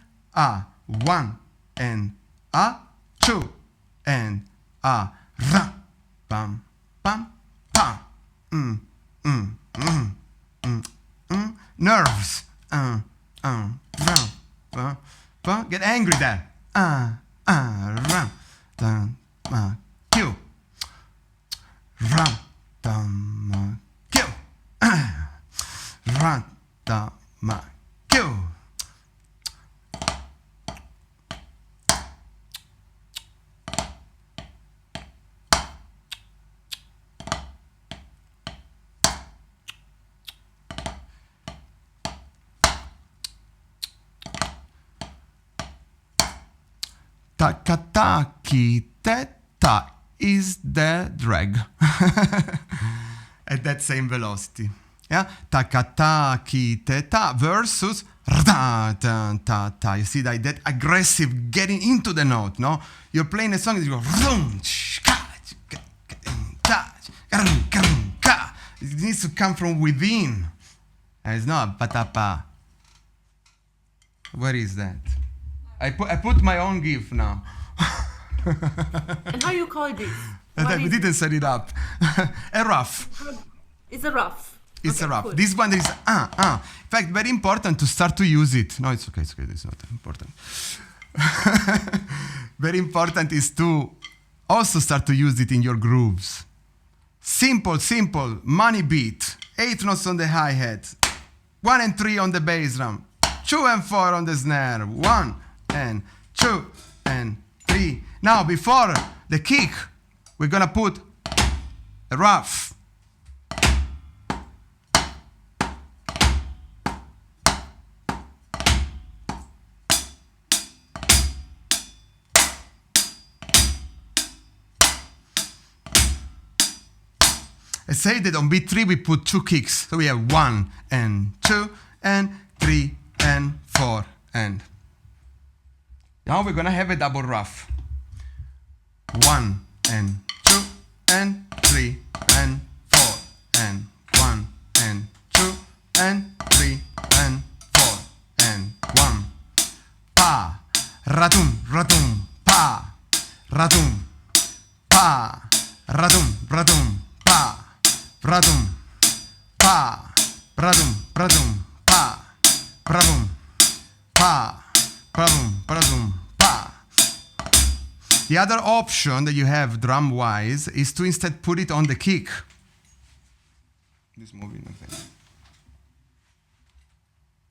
1 and 2 and ra pam pam pam. Nerves. Get angry there. Q. Ram tam Q. Ram tam Q. Takataki teta is the drag at that same velocity. Yeah, takataki teta versus ta ta ta ta. You see that aggressive getting into the note. No, you're playing a song and you go. It needs to come from within. And it's not patapa. Where is that? I put my own GIF now. And how you call this? We didn't set it up. A rough. It's a rough. It's Okay, a rough. cool. This one is In fact, very important to start to use it. No, it's okay. It's okay. It's not important. Very important is to also start to use it in your grooves. Simple, money beat. 8 notes on the hi-hat. 1 and 3 on the bass drum. 2 and 4 on the snare. 1 and 2 and 3. Now, before the kick, we're gonna put a rough. I say that on beat 3 we put 2 kicks. So we have 1 and 2 and 3 and 4 and. Now we're gonna have a double rough. 1 and 2 and 3 and 4 and 1 and 2 and 3 and 4 and 1. Pa, ratum, ratum, pa, ratum, pa, ratum, ratum, pa. Pradum, pa, pradum, pradum, pa, pradum, pa, pradum, pradum, pa. The other option that you have drum-wise is to instead put it on the kick. This moving, I think.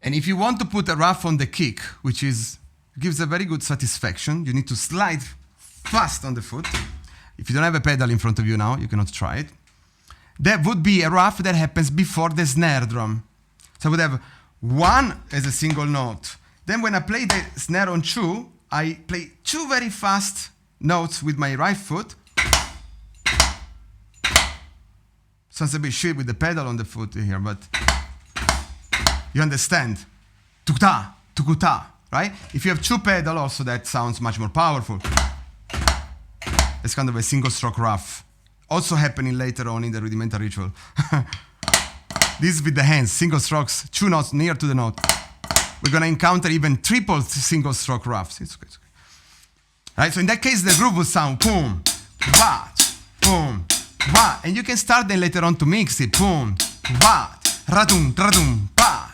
And if you want to put a rough on the kick, which gives a very good satisfaction, you need to slide fast on the foot. If you don't have a pedal in front of you now, you cannot try it. That would be a rough that happens before the snare drum. So I would have 1 as a single note. Then when I play the snare on 2, I play 2 very fast notes with my right foot. Sounds a bit shit with the pedal on the foot here, but you understand. Tukta, tukuta, right? If you have 2 pedal also, that sounds much more powerful. It's kind of a single stroke rough. Also happening later on in the rudimental ritual. This with the hands, single strokes, 2 notes near to the note. We're gonna encounter even triple single stroke roughs. It's okay, it's okay. Right, so in that case the groove will sound boom, ba, boom, ba, and you can start then later on to mix it. Boom, ba, radum, radum, ba,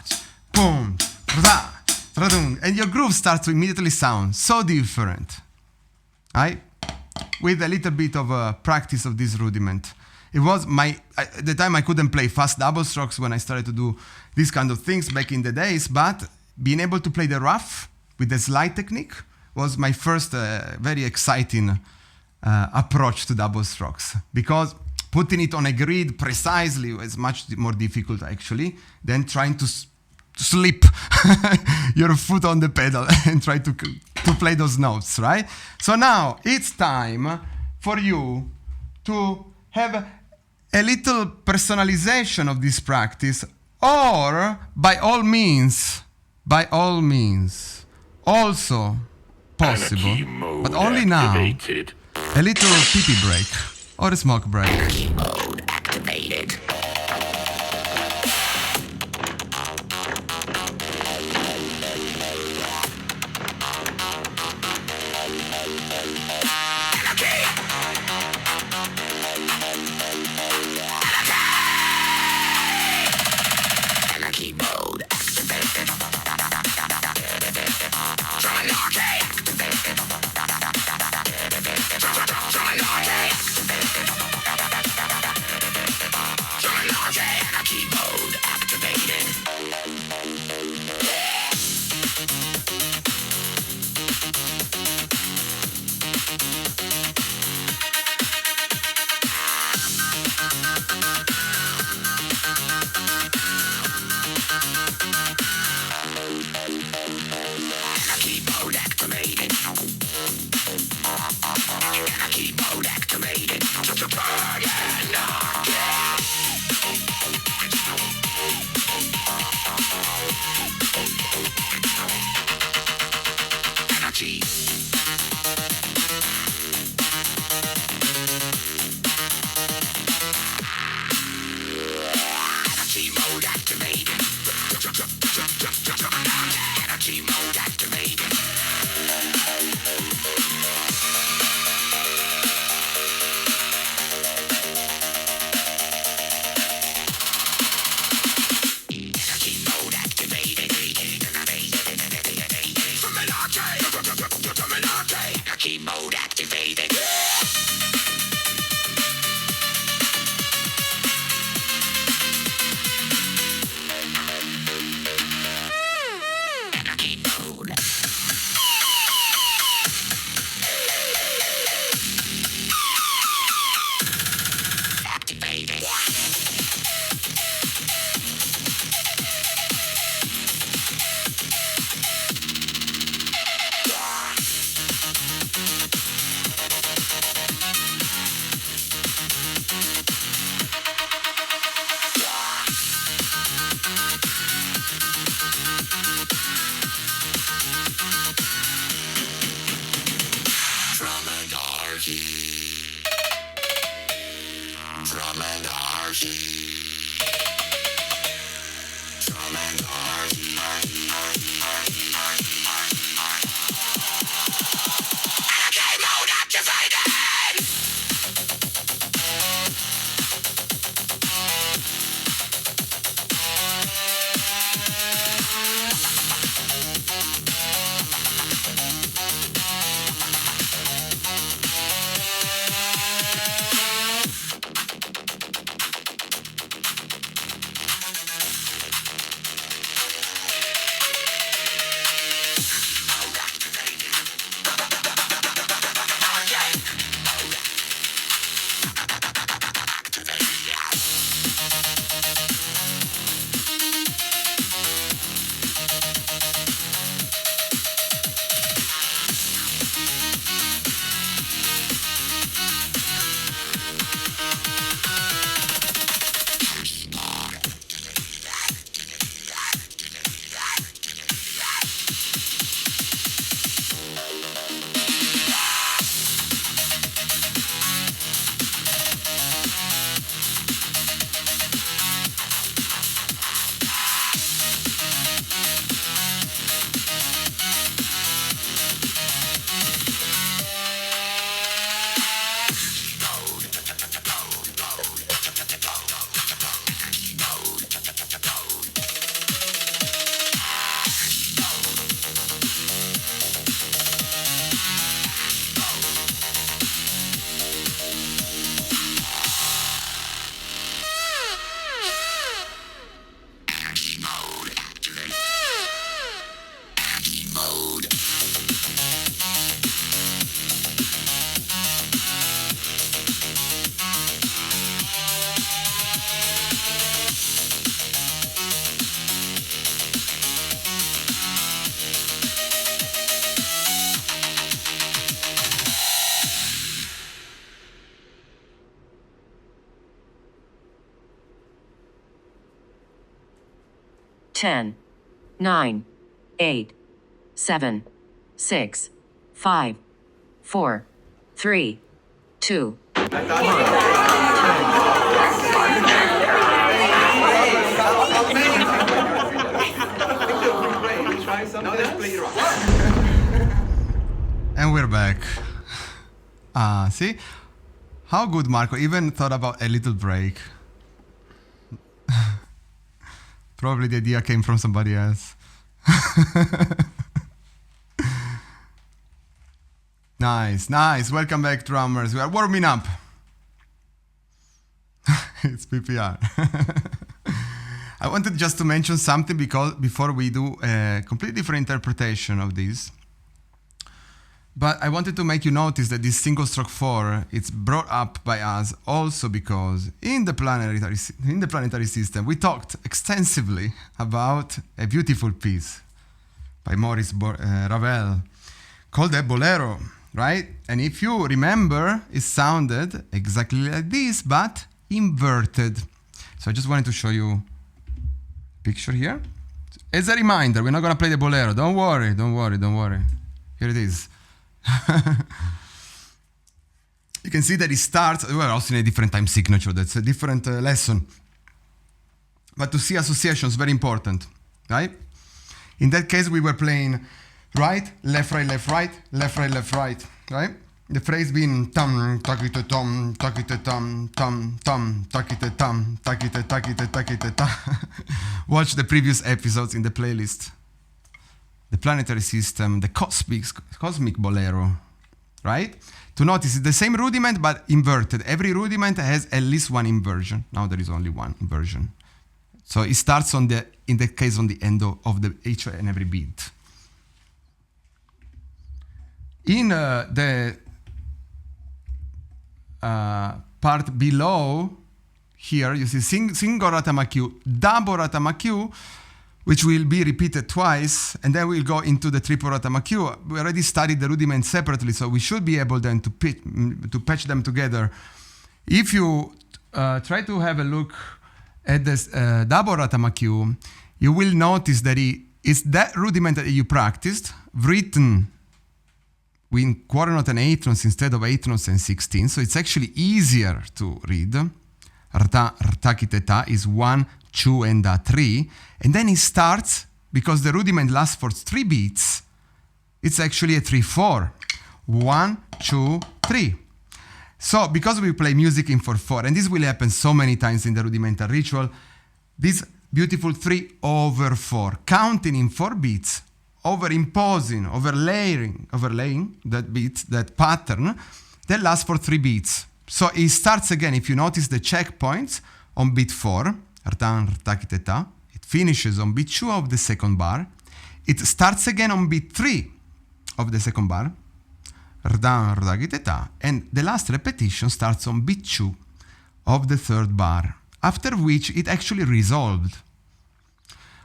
boom, ba, radum, and your groove starts to immediately sound so different. Right? With a little bit of practice of this rudiment. It was at the time I couldn't play fast double strokes when I started to do these kind of things back in the days, but being able to play the rough with the slide technique was my first very exciting approach to double strokes, because putting it on a grid precisely was much more difficult actually than trying to slip your foot on the pedal and try to play those notes, right? So now it's time for you to have a little personalization of this practice, or by all means, also possible, but only now, a little pee-pee break or a smoke break. Anarchy mode activated. 10, 9, 8, 7, 6, 5, 4, 3, 2. And we're back. See? How good Marco even thought about a little break. Probably the idea came from somebody else. Nice, nice. Welcome back, drummers. We are warming up. It's PPR. I wanted just to mention something because before we do a completely different interpretation of this. But I wanted to make you notice that this single stroke 4, it's brought up by us also because in the planetary system, we talked extensively about a beautiful piece by Maurice Ravel called the Bolero, right? And if you remember, it sounded exactly like this, but inverted. So I just wanted to show you a picture here. As a reminder, we're not going to play the Bolero. Don't worry, don't worry, don't worry. Here it is. You can see that it starts, we're also in a different time signature, that's a different lesson. But to see associations, very important, right? In that case, we were playing right, left, right, left, right, left, right, left, right, right? The phrase being tum, takite tum, takite tum, tum, tum, takite tum, takite, takite, takite tum. Watch the previous episodes in the playlist. The planetary system, the cosmic bolero, right? To notice it's the same rudiment but inverted. Every rudiment has at least one inversion. Now there is only one inversion. So it starts on the, in that case, on the end of the each and every beat. In the part below here, you see single ratamakyu, double ratamakyu, which will be repeated twice, and then we'll go into the triple ratamakyu. We already studied the rudiments separately, so we should be able then to patch them together. If you try to have a look at this double ratamakyu, you will notice that it's that rudiment that you practiced, written with quarter note and eighth notes instead of eighth notes and 16, so it's actually easier to read. rta, rtakiteta is 1, 2, and 3. And then it starts, because the rudiment lasts for 3 beats, it's actually a 3-4. 1, 2, 3. So because we play music in 4/4, and this will happen so many times in the rudimental ritual, this beautiful 3/4, counting in 4 beats, overlaying that beat, that pattern, that lasts for 3 beats. So it starts again, if you notice the checkpoints on beat 4, rtan, rtakiteta, it finishes on beat 2 of the second bar, it starts again on beat 3 of the second bar, rdan, rtakiteta, and the last repetition starts on beat 2 of the third bar, after which it actually resolved.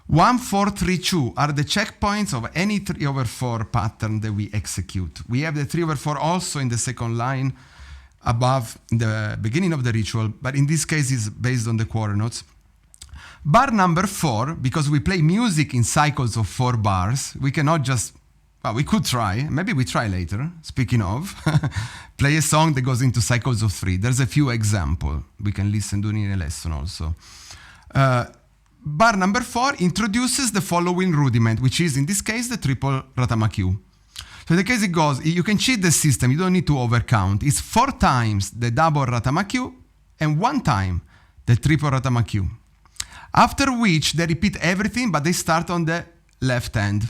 1, 4, 3, 2 are the checkpoints of any 3/4 pattern that we execute. We have the 3/4 also in the second line above the beginning of the ritual, but in this case it's based on the quarter notes. Bar number 4, because we play music in cycles of 4 bars, we cannot just, well, we could try, maybe we try later, speaking of, play a song that goes into cycles of 3. There's a few examples. We can listen to in a lesson also. Bar number 4 introduces the following rudiment, which is, in this case, the triple ratamakyu. So in the case it goes, you can cheat the system, you don't need to overcount. It's 4 times the double ratamakyu and 1 time the triple ratamakyu. After which they repeat everything, but they start on the left hand.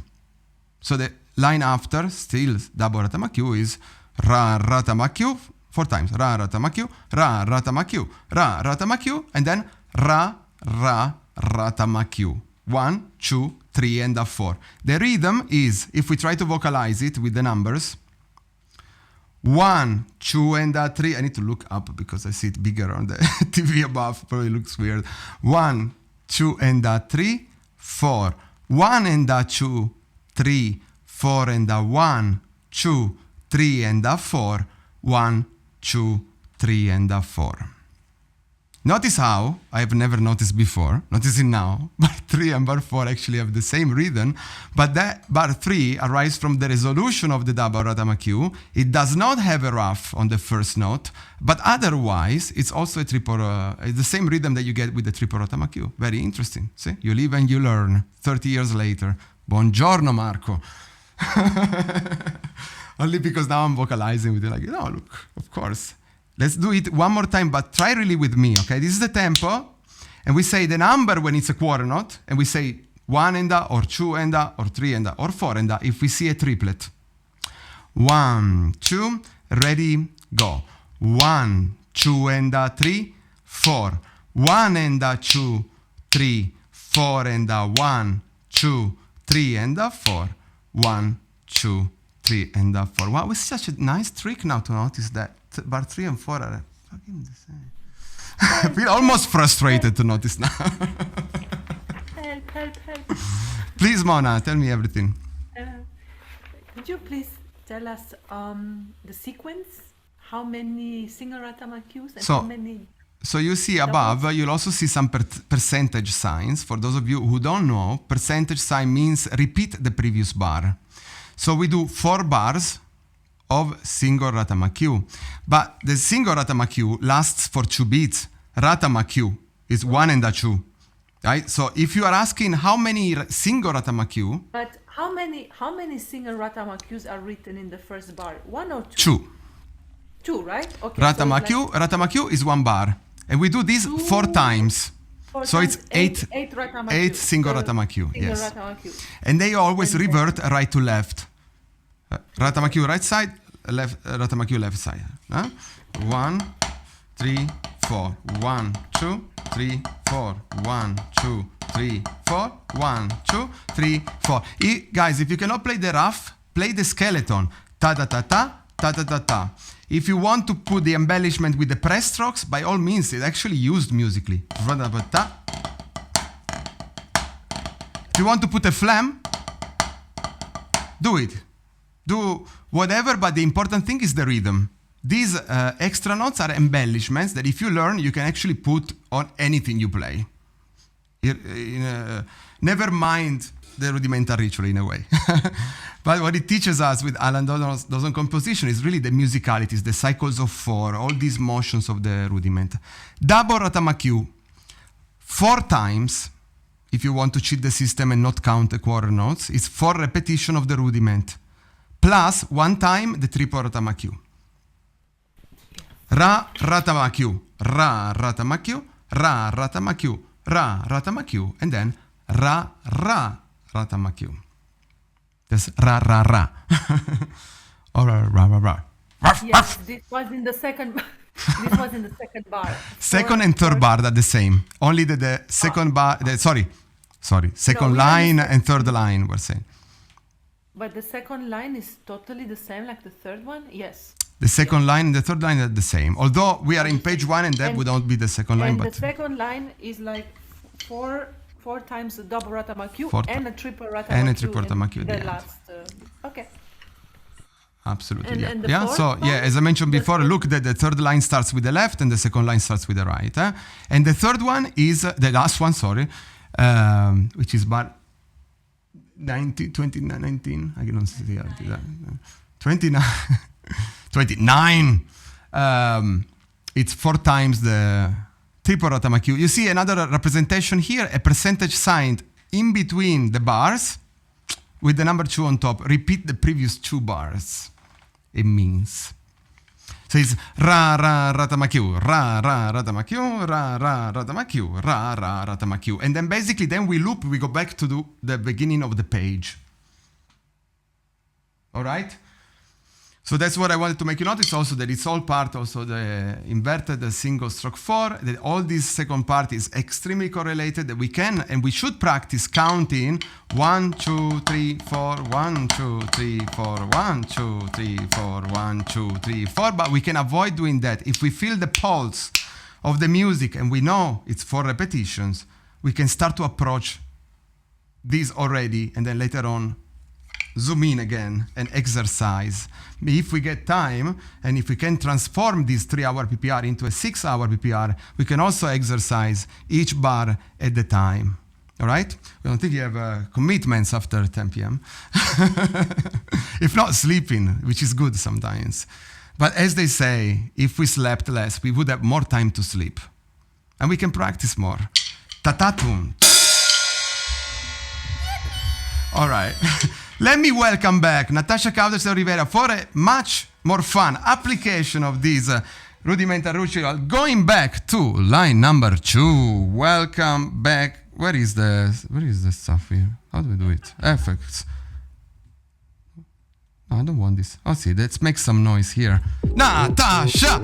So the line after, still double ratamakyu, is ra ratamakyu 4 times. Ra ratamakyu, ra ratamakyu, ra ratamakyu, and then ra ra ratamakyu. 1, 2, 3, and 4. The rhythm is, if we try to vocalize it with the numbers, 1, 2, and 3. I need to look up because I see it bigger on the TV above. Probably looks weird. 1, 2, and 3, 4. 1 and 2, 3, 4 and 1, 2, 3 and 4. 1, 2, 3 and 4. Notice how, I have never noticed before, notice it now, bar 3 and bar 4 actually have the same rhythm, but that bar 3 arises from the resolution of the double ratamakyu. It does not have a rough on the first note, but otherwise it's also a triple, it's the same rhythm that you get with the triple ratamakyu. Very interesting, see? You live and you learn, 30 years later. Buongiorno, Marco. Only because now I'm vocalizing with it, like, no, look, of course. Let's do it one more time, but try really with me, okay? This is the tempo, and we say the number when it's a quarter note, and we say 1 and a, or 2 and a, or 3 and a, or 4 and a, if we see a triplet. 1, 2, ready, go. 1, 2 and 3, 4. 1 and 2, 3, 4 and 1, 2, 3 and 4. 1, 2, 3 and 4. Wow, it's such a nice trick now to notice that bar 3 and 4 are fucking the same. I feel almost frustrated to notice now. Help. Please, Mona, tell me everything. Could you please tell us the sequence? How many single ratamakyus and how many? So you see above, you'll also see some percentage signs. For those of you who don't know, percentage sign means repeat the previous bar. So we do 4 bars of single ratamakyu. But the single ratamakyu lasts for 2 beats. Ratamakyu is 1 and 2. Right? So if you are asking how many single ratamakyu... But how many single ratamakyus are written in the first bar? 1 or 2? 2. 2, right? Okay. Ratamakyu is 1 bar. And we do this 4 times. So it's 8 single ratamakyu. Yes. And they always revert right to left. Ratamakyu right side, left ratamakyu left side. 1, 3, 4. 1, 2, 3, 4. 1, 2, 3, 4. 1, 2, 3, 4. Guys, if you cannot play the rough, play the skeleton. Ta ta ta ta ta ta ta ta. If you want to put the embellishment with the press strokes, by all means, it's actually used musically. If you want to put a flam, do it. Do whatever, but the important thing is the rhythm. These extra notes are embellishments that if you learn, you can actually put on anything you play. Never mind the rudimental ritual in a way. But what it teaches us with Alan Dawson composition is really the musicalities, the cycles of 4, all these motions of the rudiment. Double ratamakyu, 4 times, if you want to cheat the system and not count the quarter notes, it's 4 repetition of the rudiment, plus 1 time the triple ratamakyu. Ra ratamakyu, ra ratamakyu, ra ratamakyu, ra ratamakyu, and then ra ratamakyu. That's ra ra ra. Or ra ra ra. Yes, this was in the second. This was in the second bar. Second and third bar are the same. Only the second bar. Sorry. Second line and third line we're saying. But the second line is totally the same like the third one. Yes. The second line and the third line are the same. Although we are in page 1 and that would not be the second line. And but the second line is like four times the double ratamakyu and a triple ratamakyu. And a triple ratamakyu. The last. Okay. Absolutely. And yeah. So as I mentioned before, look that the third line starts with the left and the second line starts with the right. And the third one is the last one. Sorry, which is bar 19. I cannot see the 29. 29. It's 4 times the triple ratamakyu. You see another representation here, a percentage sign in between the bars with the number 2 on top. Repeat the previous 2 bars. It means. So it's ra ra ratamakyu, ra ra ratamakyu, ra ra ratamakyu, ra ra ratamakyu. And then basically we loop, we go back to the beginning of the page. All right? So that's what I wanted to make you notice also, that it's all part also the inverted single stroke 4, that all this second part is extremely correlated, that we can and we should practice counting 1, 2, 3, 4, 1, 2, 3, 4, 1, 2, 3, 4, 1, 2, 3, 4, but we can avoid doing that. If we feel the pulse of the music and we know it's 4 repetitions, we can start to approach these already and then later on zoom in again and exercise. If we get time and if we can transform this 3-hour PPR into a 6-hour PPR, we can also exercise each bar at the time. All right? We don't think you have commitments after 10 p.m. If not sleeping, which is good sometimes. But as they say, if we slept less, we would have more time to sleep. And we can practice more. Tatatum. All right. Let me welcome back Natasha Rivera for a much more fun application of this rudimental ritual. Going back to line number 2. Welcome back. Where is the stuff here? How do we do it? Effects. No, I don't want this. Oh, see, let's make some noise here. Natasha!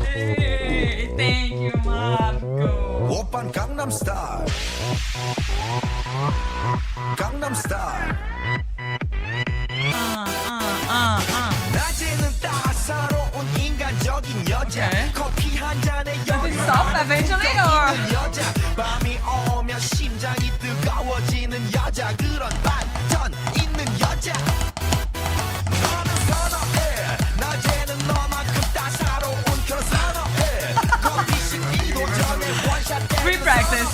Hey, thank you, Marco. 오빤 강남 스타일 강남 스타일 낮에는 따사로운 인간적인 여자 커피 한 잔에 Does it stop eventually or? 여자 밤이 오면 심장이 뜨거워지는 여자 그런 반전 있는 여자 너는 선호해 낮에는 너만큼 따사로운 그런 선호해 커피 식기도 전에 원샷 Free practice.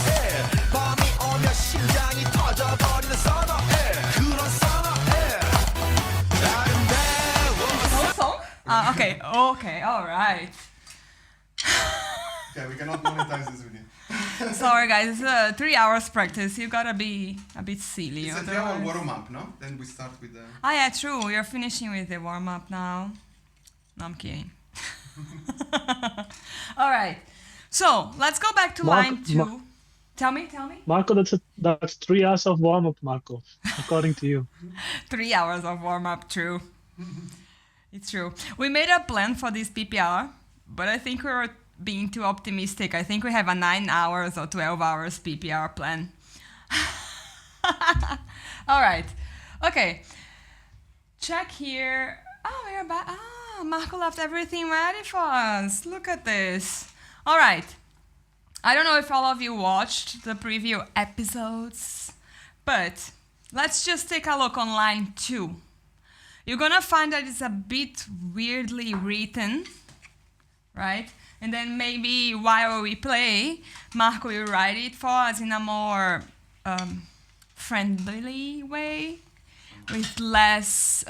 밤이 오면 심장이 터져버리는 선호해 그런 선호해 아름다워 Whole song? Okay, alright. Yeah, we cannot monetize this video. Sorry guys, it's a 3 hours practice. You gotta be a bit silly. It's a 3-hour warm-up, no? Then we start with the... Ah yeah, true. You're finishing with the warm-up now. No, I'm kidding. Alright. So, let's go back to line 2. Tell me. Marco, that's 3 hours of warm-up, Marco, according to you. 3 hours of warm-up, true. It's true. We made a plan for this PPR, but I think we were being too optimistic. I think we have a 9 hours or 12 hours PPR plan. All right. Okay. Check here. Oh, we're back. Marco left everything ready for us. Look at this. All right. I don't know if all of you watched the preview episodes, but let's just take a look on line 2. You're gonna find that it's a bit weirdly written, right? And then maybe while we play, Marco will write it for us in a more friendly way, with less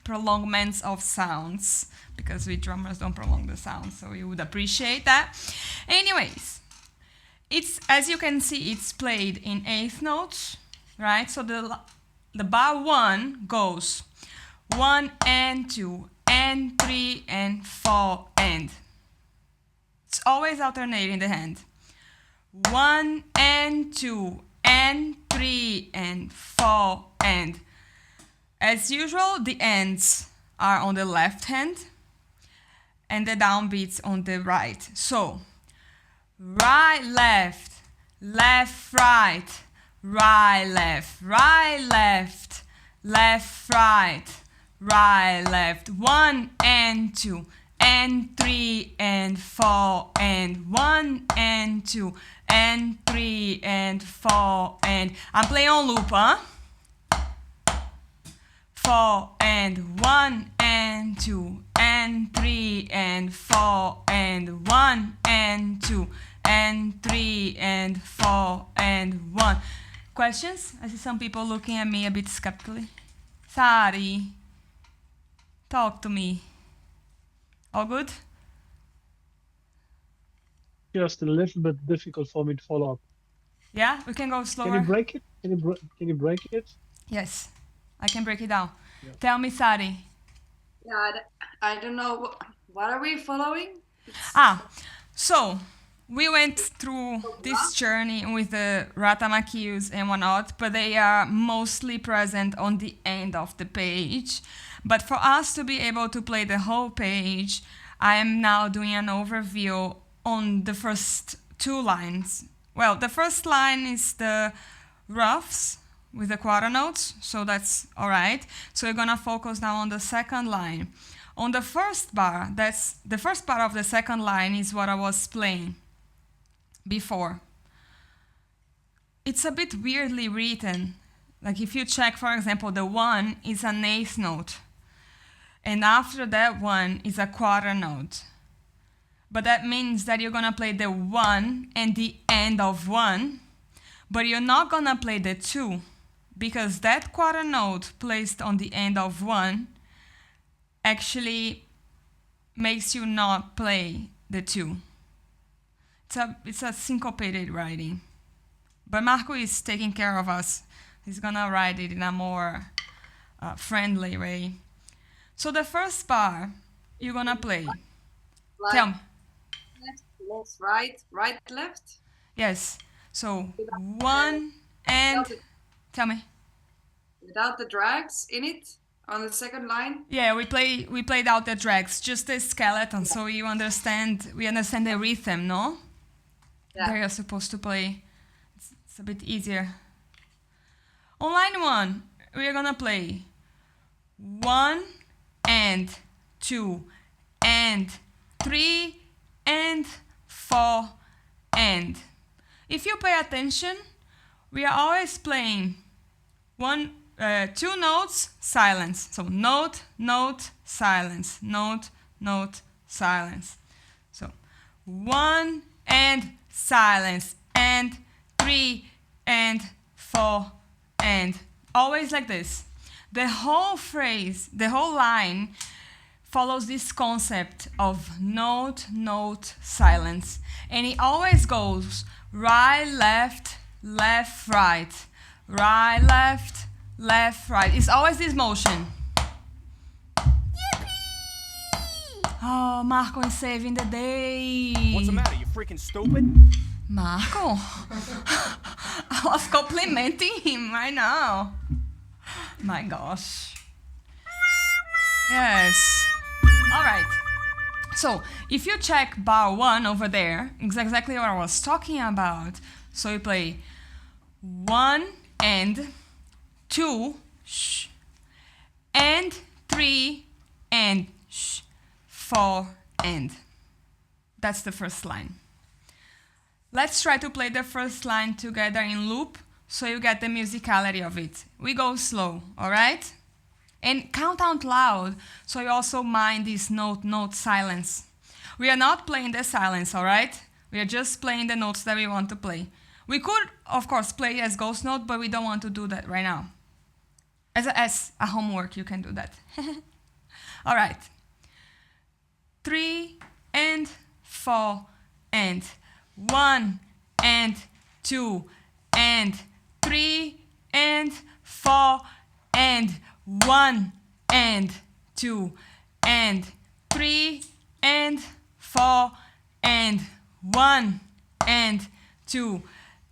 prolongments of sounds, because we drummers don't prolong the sound, so we would appreciate that. Anyways, it's, as you can see, it's played in eighth notes, right? So the bar 1 goes 1 and 2 and 3 and 4 and. It's always alternating the hand. 1 and 2 and 3 and 4 and. As usual, the ends are on the left hand and the downbeats on the right. So, right, left, left, right, right, left, right, left, left, right, right, left. 1 and 2 and 3 and 4 and 1 and 2 and 3 and 4 and. I'm playing on loop, huh? 4 and 1 and 2 and 3 and 4 and 1 and 2 and 3 and 4 and 1. Questions? I see some people looking at me a bit skeptically. Sari, talk to me. All good? Just a little bit difficult for me to follow up. Yeah, we can go slower. Can you break it? Can you break it? Yes, I can break it down. Yeah. Tell me, Sari. Yeah, I don't know. What are we following? So we went through this journey with the Ratamakius and whatnot, but they are mostly present on the end of the page. But for us to be able to play the whole page, I am now doing an overview on the first 2 lines. Well, the first line is the roughs with the quarter notes, so that's all right. So we're gonna focus now on the second line. On the first bar, that's the first part of the second line is what I was playing before. It's a bit weirdly written. Like if you check, for example, the 1 is an eighth note, and after that 1 is a quarter note. But that means that you're gonna play the 1 and the end of 1, but you're not gonna play the 2, because that quarter note placed on the end of 1 actually makes you not play the 2. It's a syncopated writing. But Marco is taking care of us. He's gonna write it in a more friendly way. So the first bar you're gonna play. Like Tell me. Left, right, right, left? Yes. So 1 and... Tell me. Without the drags in it on the second line? Yeah, we played out the drags, just the skeleton, so we understand the rhythm, no? Yeah. That you're supposed to play. It's a bit easier. On line 1, we're gonna play 1 and 2 and 3 and 4 and. If you pay attention, we are always playing 2 notes, silence. So note, note, silence, note, note, silence. So 1 and silence, and 3 and 4 and. Always like this. The whole phrase, the whole line follows this concept of note, note, silence. And it always goes right, left, left, right. Right, left, left, right. It's always this motion. Yippee! Oh, Marco is saving the day. What's the matter? You freaking stupid? Marco? I was complimenting him right now. My gosh. Yes. All right. So, if you check bar 1 over there, it's exactly what I was talking about. So you play 1 and 2 sh, and 3 and sh, 4 and. That's the first line. Let's try to play the first line together in loop so you get the musicality of it. We go slow, all right? And count out loud so you also mind this note, note, silence. We are not playing the silence, all right? We are just playing the notes that we want to play. We could, of course, play as ghost note, but we don't want to do that right now. As a homework, you can do that. All right. 3 and 4 and 1 and 2 and 3 and 4 and 1 and 2 and 3 and 4 and 1 and 2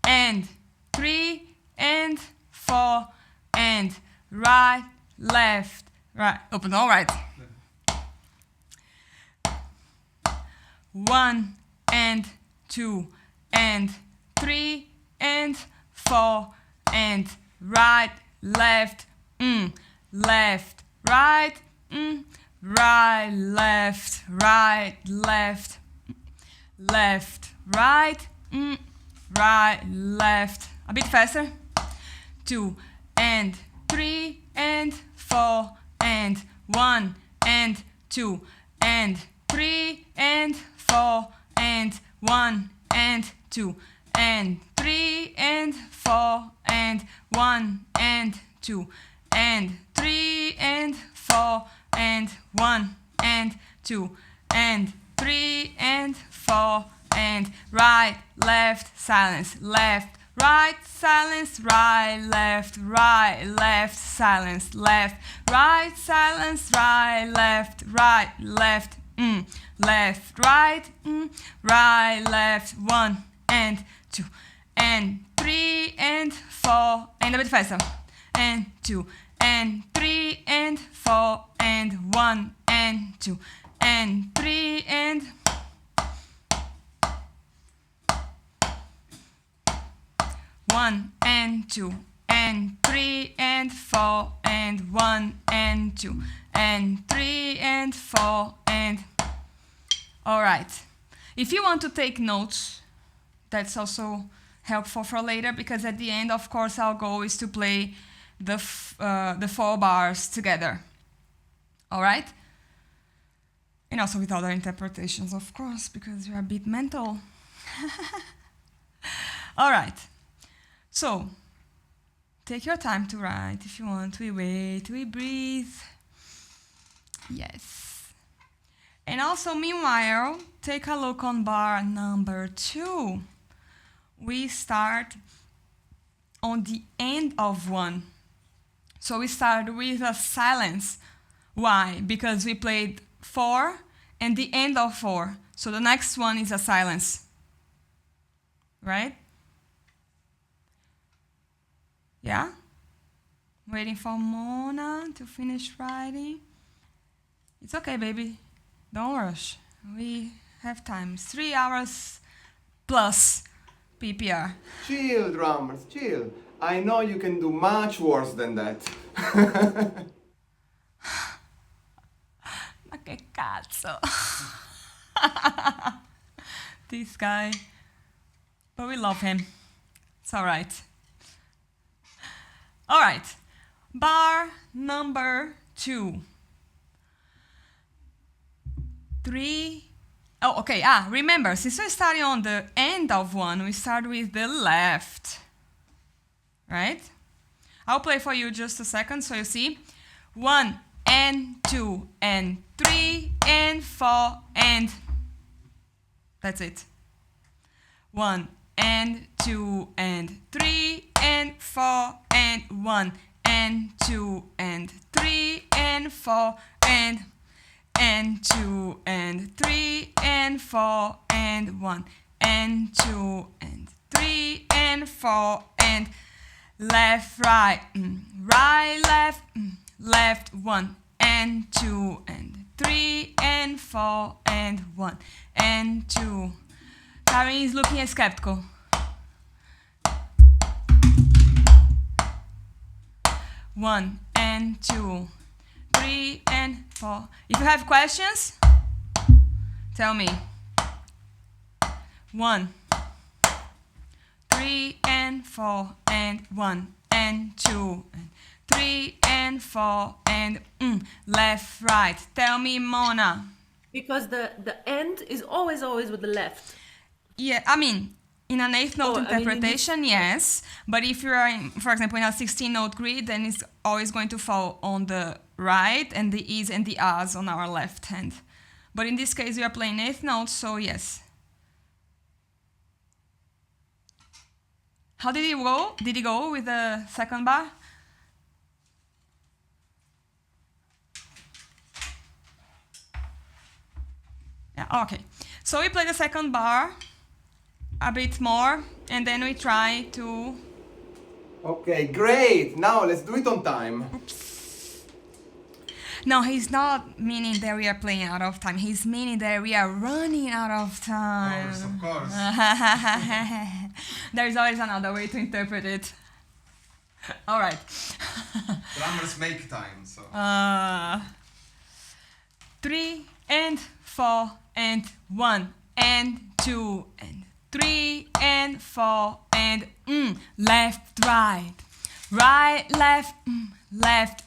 and 3 and 4 and right, left, right. Open, all right. 1 and 2 and 3 and 4 and right, left, left, right, right, left, right, left, left, right, right, left. A bit faster. 2 and 3 and 4 and 1 and 2 and 3 and 4 and 1 and 2 and 3 and 4 and 1 and 2 and 3 and 4 and 1 and 2 and 3 and 4 and right, left, silence, left, right, silence, right, left, silence, left, right, silence, right, left, left, right, right, left, 1 and 2 and 3 and 4 and a bit faster, and 2 and 3 and 4 and 1 and 2 and 3 and 1 and 2 and 3 and 4 and 1 and 2 and 3 and 4 and... All right. If you want to take notes, that's also helpful for later, because at the end, of course, our goal is to play the 4 bars together. All right? And also with other interpretations, of course, because you're a bit mental. All right. So, take your time to write if you want. We wait, we breathe. Yes. And also, meanwhile, take a look on bar number 2. We start on the end of 1. So we start with a silence. Why? Because we played 4 and the end of 4. So the next one is a silence. Right? Yeah? Waiting for Mona to finish writing. It's okay, baby. Don't rush. We have time. 3 hours plus PPR. Chill, drummers, chill. I know you can do much worse than that. Ma che cazzo. This guy. But we love him. It's all right. All right. Bar number 2. 3. Oh, okay. Remember, since we're starting on the end of 1, we start with the left. Right? I'll play for you just a second so you see. 1 and 2 and 3 and 4 and... That's it. 1 and 2 and 3 and 4 and 1 and 2 and 3 and 4 and 2 and 3 and 4 and 1 and 2 and 3 and 4 and left, right, right, left, left, 1 and 2 and 3 and 4 and 1 and 2. Karen is looking skeptical. One and 2, 3 and 4. If you have questions, tell me. 1, 3 and 4 and 1 and 2 and 3 and 4 and left, right. Tell me, Mona. Because the end is always with the left. Yeah, I mean, in an eighth note Oh, I mean, in interpretation, this- yes. But if you are, for example, in a 16-note grid, then it's always going to fall on the right and the E's and the A's on our left hand. But in this case, we are playing eighth notes, so yes. How did it go? Did it go with the second bar? Yeah, okay. So we play the second bar a bit more, and then we try to... Okay, great. Now let's do it on time. No, he's not meaning that we are playing out of time. He's meaning that we are running out of time. Of course. There's always another way to interpret it. All right. Drummers make time, so. 3 and 4 and 1 and 2 and 3 and 4 and left, right, right, left, left,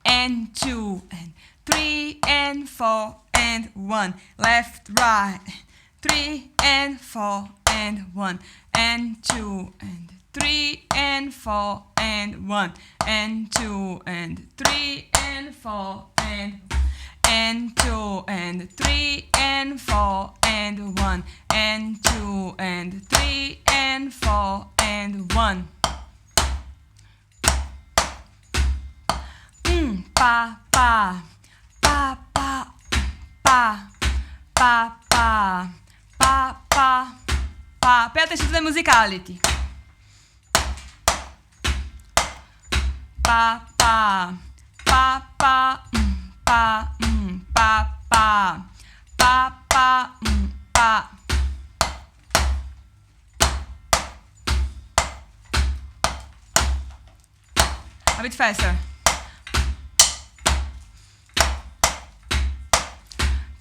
and 2 and 3 and 4 and 1, left, right, 3 and 4 and 1 and 2 and 3 and 4 and 1 and 2 and 3 and 4 and 2 and 3 and 4 and 1 and 2 and 3 and 4 and 1. Pa pa pa pa pa pa pa pa pa pa. Pay attention to the musicality. Pa pa pa pa pa pa pa pa pa pa. A bit faster.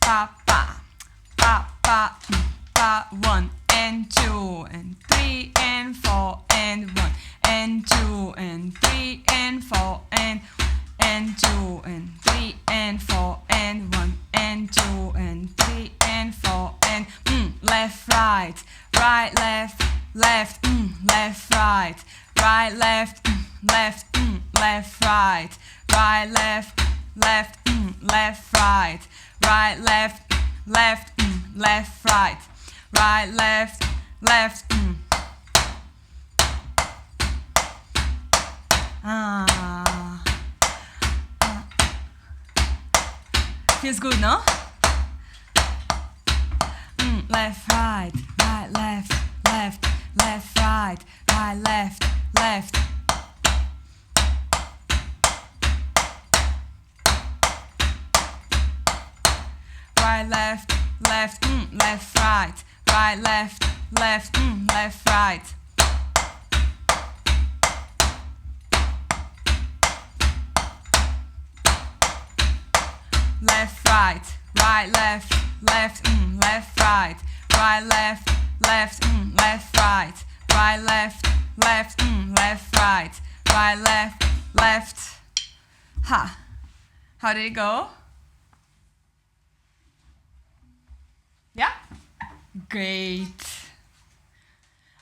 Pa pa pa pa pa. 1 and 2 and 3 and 4 and 1 and 2 and 3 and 4 and 2 and 3 and 4 and 1 and 2 and 3 and 4 and left, right, right, left, left, left, right, right, left, left, left, right, right, left, left, left, right, right, left, left, left, right, right, left, left. Feels good, no? Left, right, right, left, left, left, right, right, left, left. Right, left, left, left, right, right, left, left, left, right. Left, right, right, left, left, left, right, right, left, left, left, right, right, left, left, left, right, right, left, left. Ha. How did it go? Yeah? Great.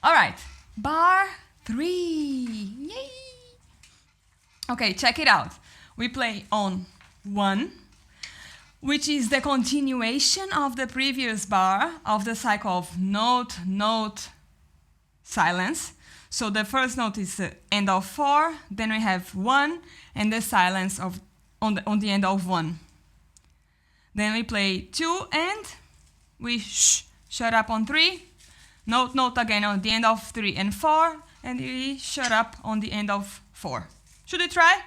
All right. Bar 3. Yay. Okay, check it out. We play on 1, which is the continuation of the previous bar of the cycle of note, note, silence. So the first note is the end of 4, then we have 1, and the silence of on the end of 1. Then we play 2 and we shut up on 3, note, note again on the end of 3 and 4, and we shut up on the end of 4. Should we try?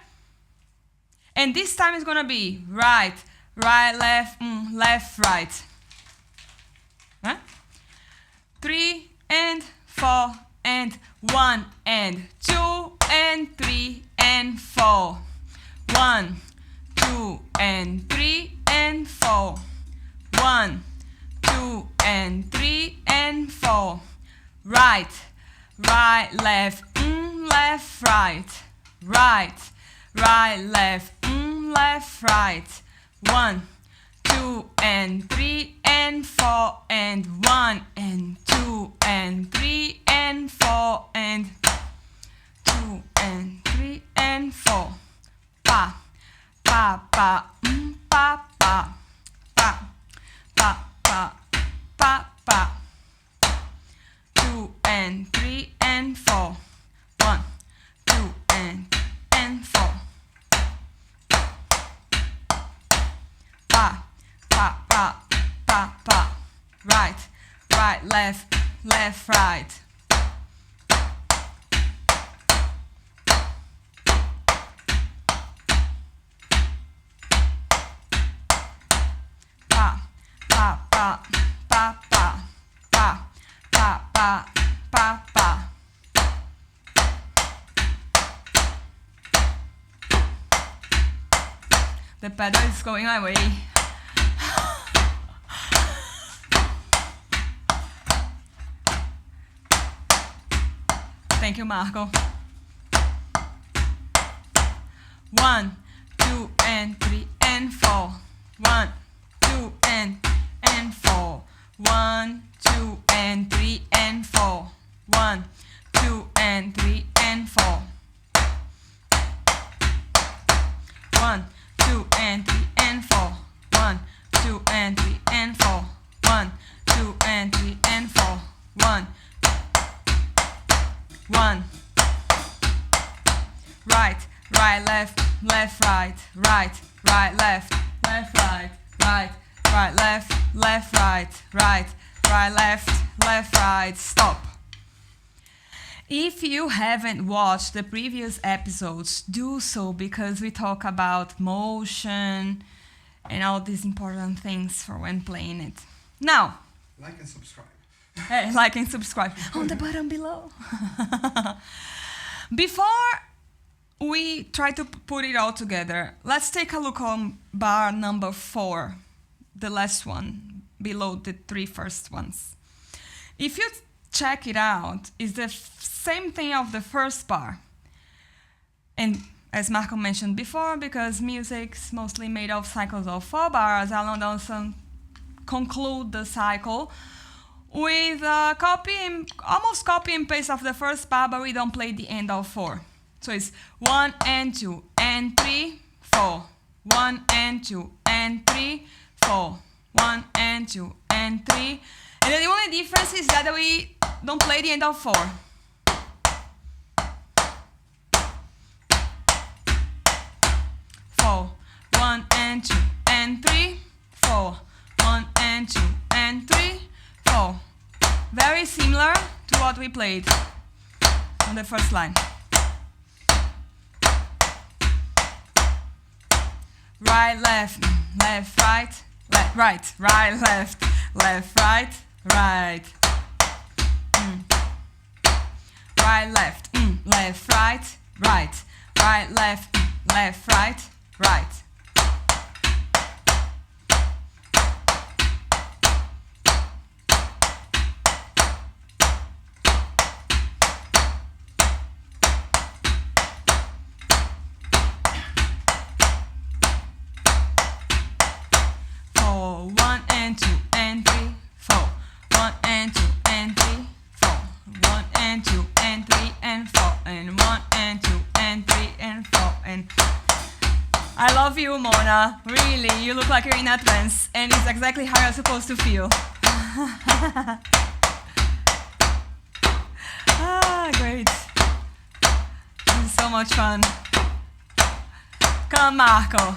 And this time it's gonna be right, right, left, left, right. Huh? 3 and 4 and 1 and 2 and 3 and 4. 1, 2 and 3 and 4. 1, 2 and 3 and 4. Right, right, left, left, right. Right, right, left, left, right. 1, 2 2 and 3 and 4 and 1 and 2 and 3 and 4 and 2 and 3 and 4. Pa, pa, pa, pa, pa, pa, pa, pa, pa, pa. 2 and 3 and 4. 1, 2 and 4. Pa, pa, pa, pa, pa. Right, right, left, left, right. Pa, pa, pa, pa, pa, pa, pa, pa, pa, pa. The pedal is going my way. Thank you, Marco. 1, 2 and 3 and 4. 1, 2 and 4. 1, 2 and 3 and 4. 1, 2 and 3 and 4. 1, 2 and 3 and 4. 1, 2 and 3 and 4. 1, 2 and 3 and 4. 1. 1. Right, right, left, left, right, right, right, left, left, right, right, right, left, left, right, right, right, left, left, right. Stop. If you haven't watched the previous episodes, do so, because we talk about motion and all these important things for when playing it. Now, Like and subscribe. hey, like and subscribe on the button below. Before we try to put it all together, let's take a look on bar number 4, the last one, below the 3 first ones. If you check it out, it's the same thing of the first bar. And as Marco mentioned before, because music's mostly made of cycles of 4 bars, Alan Dawson conclude the cycle with a almost copy and paste of the first bar, but we don't play the end of 4. So it's 1 and 2 and 3, 4. 1 and 2 and 3, 4. 1 and 2 and 3. And then the only difference is that we don't play the end of 4. 4. 1 and 2 and 3, 4. 1 and 2 and 3, 4. Very similar to what we played on the first line. Right, left, left, right, left, right, right, left, left, right, right. Right, left, left, right, right, right, left, left, right, right. I love you, Mona. Really, you look like you're in a trance, and it's exactly how you're supposed to feel. Great. This is so much fun. Come, Marco.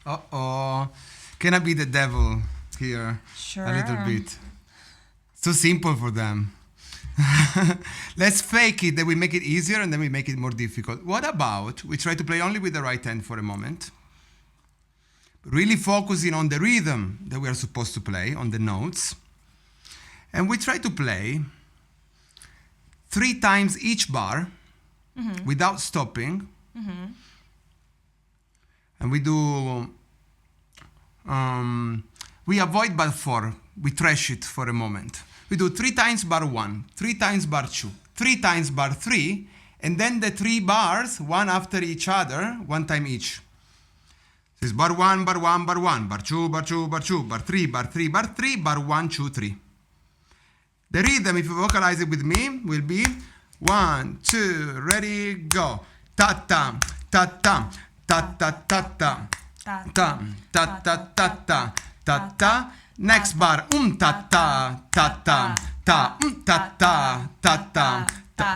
Uh-oh. Can I be the devil here? Sure. A little bit. It's too simple for them. Let's fake it, that we make it easier and then we make it more difficult. What about we try to play only with the right hand for a moment, really focusing on the rhythm that we are supposed to play, on the notes, and we try to play 3 times each bar without stopping, and we do we avoid bar 4, we trash it for a moment. We do 3 times bar 1, 3 times bar 2, 3 times bar 3, and then the 3 bars, one after each other, 1 time each. This is bar 1, bar 1, bar 1, bar 2, bar 2, bar 2, bar 3, bar 3, bar 3, bar 1, 2, 3. The rhythm, if you vocalize it with me, will be 1, 2, ready, go. Ta-ta, ta-ta, ta-ta-ta-ta, ta-ta-ta-ta-ta, ta-ta. Next bar, ta-ta, ta-ta, ta, ta-ta, ta-ta, ta,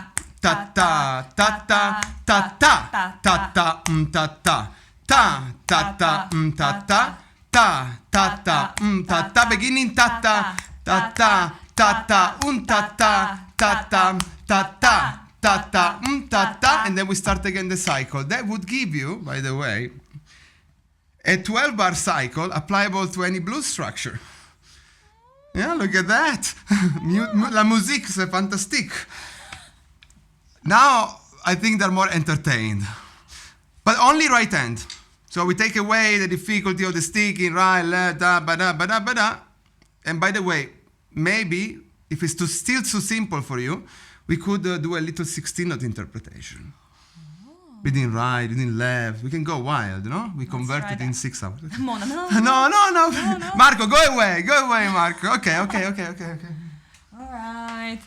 ta-ta, ta-ta, ta-ta, ta-ta, ta-ta. Ta ta ta ta ta ta ta ta ta ta, beginning ta ta ta ta ta ta ta ta ta ta ta ta ta ta ta, and then we start again the cycle. That would give you, by the way, a 12-bar cycle applicable to any blues structure. Yeah, look at that. La musique, c'est fantastique. Now I think they're more entertained, but only right hand. So we take away the difficulty of the sticking, right, left, da, ba, da, ba, da, ba, da. And by the way, maybe, if it's still too simple for you, we could do a little 16-note interpretation. Within right, within left. We can go wild, no? We convert it in 6 hours. No. Marco, go away, Marco. Okay. All right.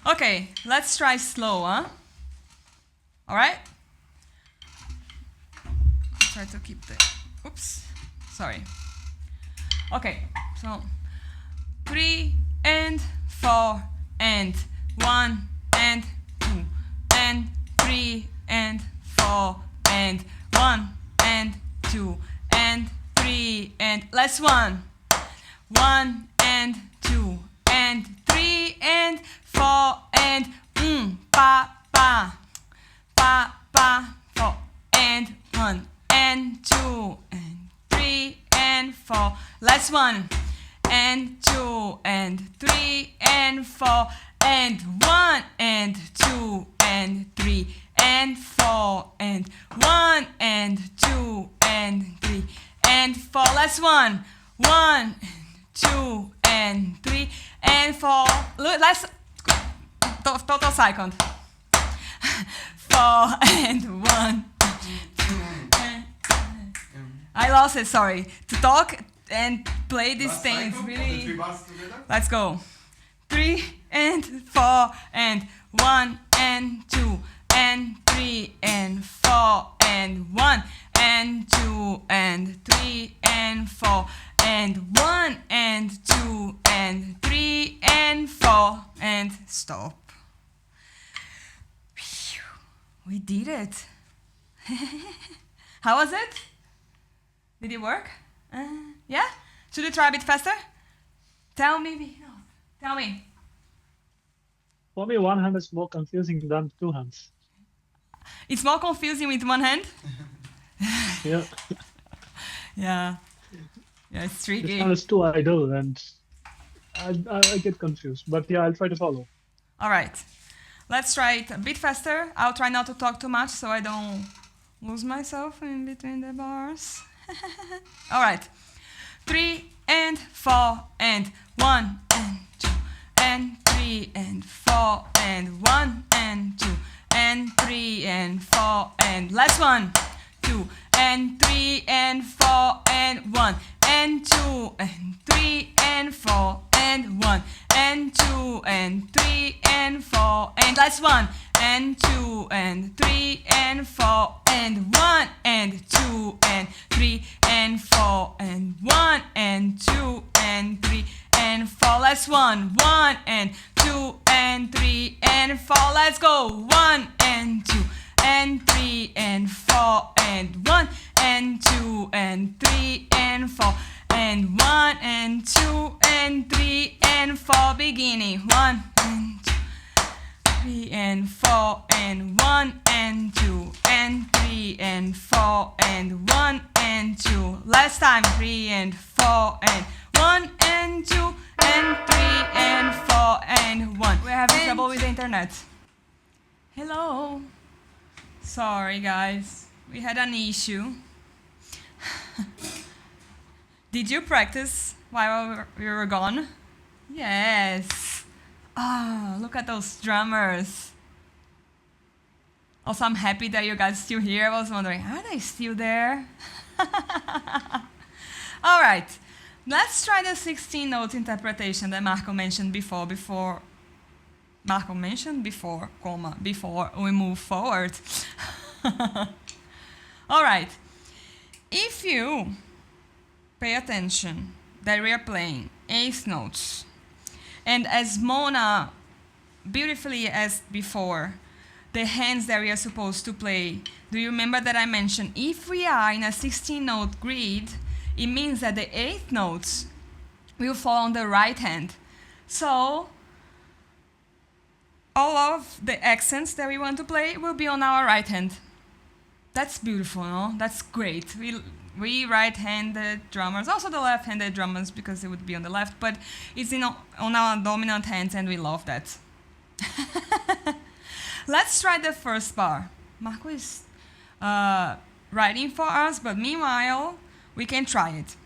Okay, let's try slow, huh? All right? Try to keep the, oops, sorry. Okay, so 3 and 4 and 1 and 2 and 3 and 4 and 1 and 2 and 3 and last one. 1 and 2 and 3 and 4 and pa pa pa pa 4 and 1 and 2 and 3 and 4. Last one. And 2 and 3 and 4 and 1 and 2 and 3 and 4 and 1 and 2 and 3 and 4. Last one. 1 and 2 and 3 and 4. Look, last total second. 4 and 1. I lost it, sorry. To talk and play these things, really. Let's go. 3 and 4 and 1 and 2 and 3 and 4 and 1 and 2 and 3 and 4 and 1 and 2 and 3 and 4 and stop. We did it. How was it? Did it work? Yeah? Should we try a bit faster? Tell me. Tell me. For me, one hand is more confusing than two hands. It's more confusing with one hand? Yeah. Yeah, it's tricky. This one is two I do, and I get confused. But yeah, I'll try to follow. All right. Let's try it a bit faster. I'll try not to talk too much so I don't lose myself in between the bars. All right. 3 and 4 and 1 and 2 and 3 and 4 and 1 and 2 and 3 and 4 and last one. 2 and 3 and 4 and 1 and 2 and 3 and 4 and 1 and 2 and 3 and 4 and last one. And 2 and 3 and 4 and 1 and 2 and 3 and 4 and 1 and 2 and 3 and 4. Last one. 1 and 2 and 3 and 4. Let's go. 1 and 2 and 3 and 4 and 1 and 2 and 3 and 4 and 1 and 2 and 3 and 4. Beginning. 1 and 2. 3 and 4 and 1 and 2 and 3 and 4 and 1 and 2. Last time. 3 and 4 and 1 and 2 and 3 and 4 and 1. We're having trouble with the internet. Hello. Sorry guys, we had an issue. Did you practice while we were gone? Yes. Ah, look at those drummers. Also, I'm happy that you guys are still here. I was wondering, are they still there? All right, let's try the 16 note interpretation that Marco mentioned before, comma, before we move forward. All right, if you pay attention that we are playing eighth notes, and as Mona beautifully as before, the hands that we are supposed to play, do you remember that I mentioned if we are in a 16-note grid, it means that the eighth notes will fall on the right hand. So all of the accents that we want to play will be on our right hand. That's beautiful, no? That's great. We right-handed drummers, also the left-handed drummers because it would be on the left, but it's on our dominant hands and we love that. Let's try the first bar. Marco is writing for us, but meanwhile, we can try it.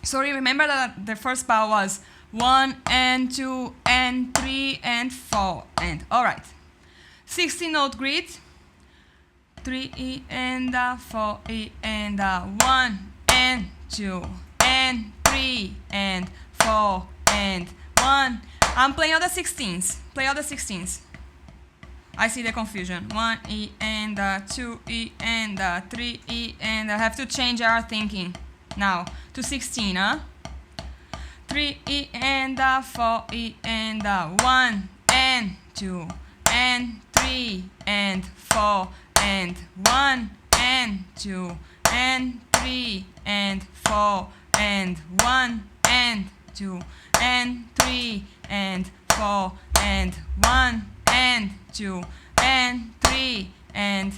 So remember that the first bar was 1 and 2 and 3 and 4 and, all right. 16-note grid. 3 and 4 and 1 and 2 and 3 and 4 and 1. I'm playing all the 16s. Play all the 16s. I see the confusion. 1 E and 2 E and 3 E and I have to change our thinking now to 16, huh? 3 E and 4 E and 1 and 2 and 3 and 4 and 1 and 2 and 3 and 4 and 1 and 2 and 3 and 4 and 1 and 2 and 3 and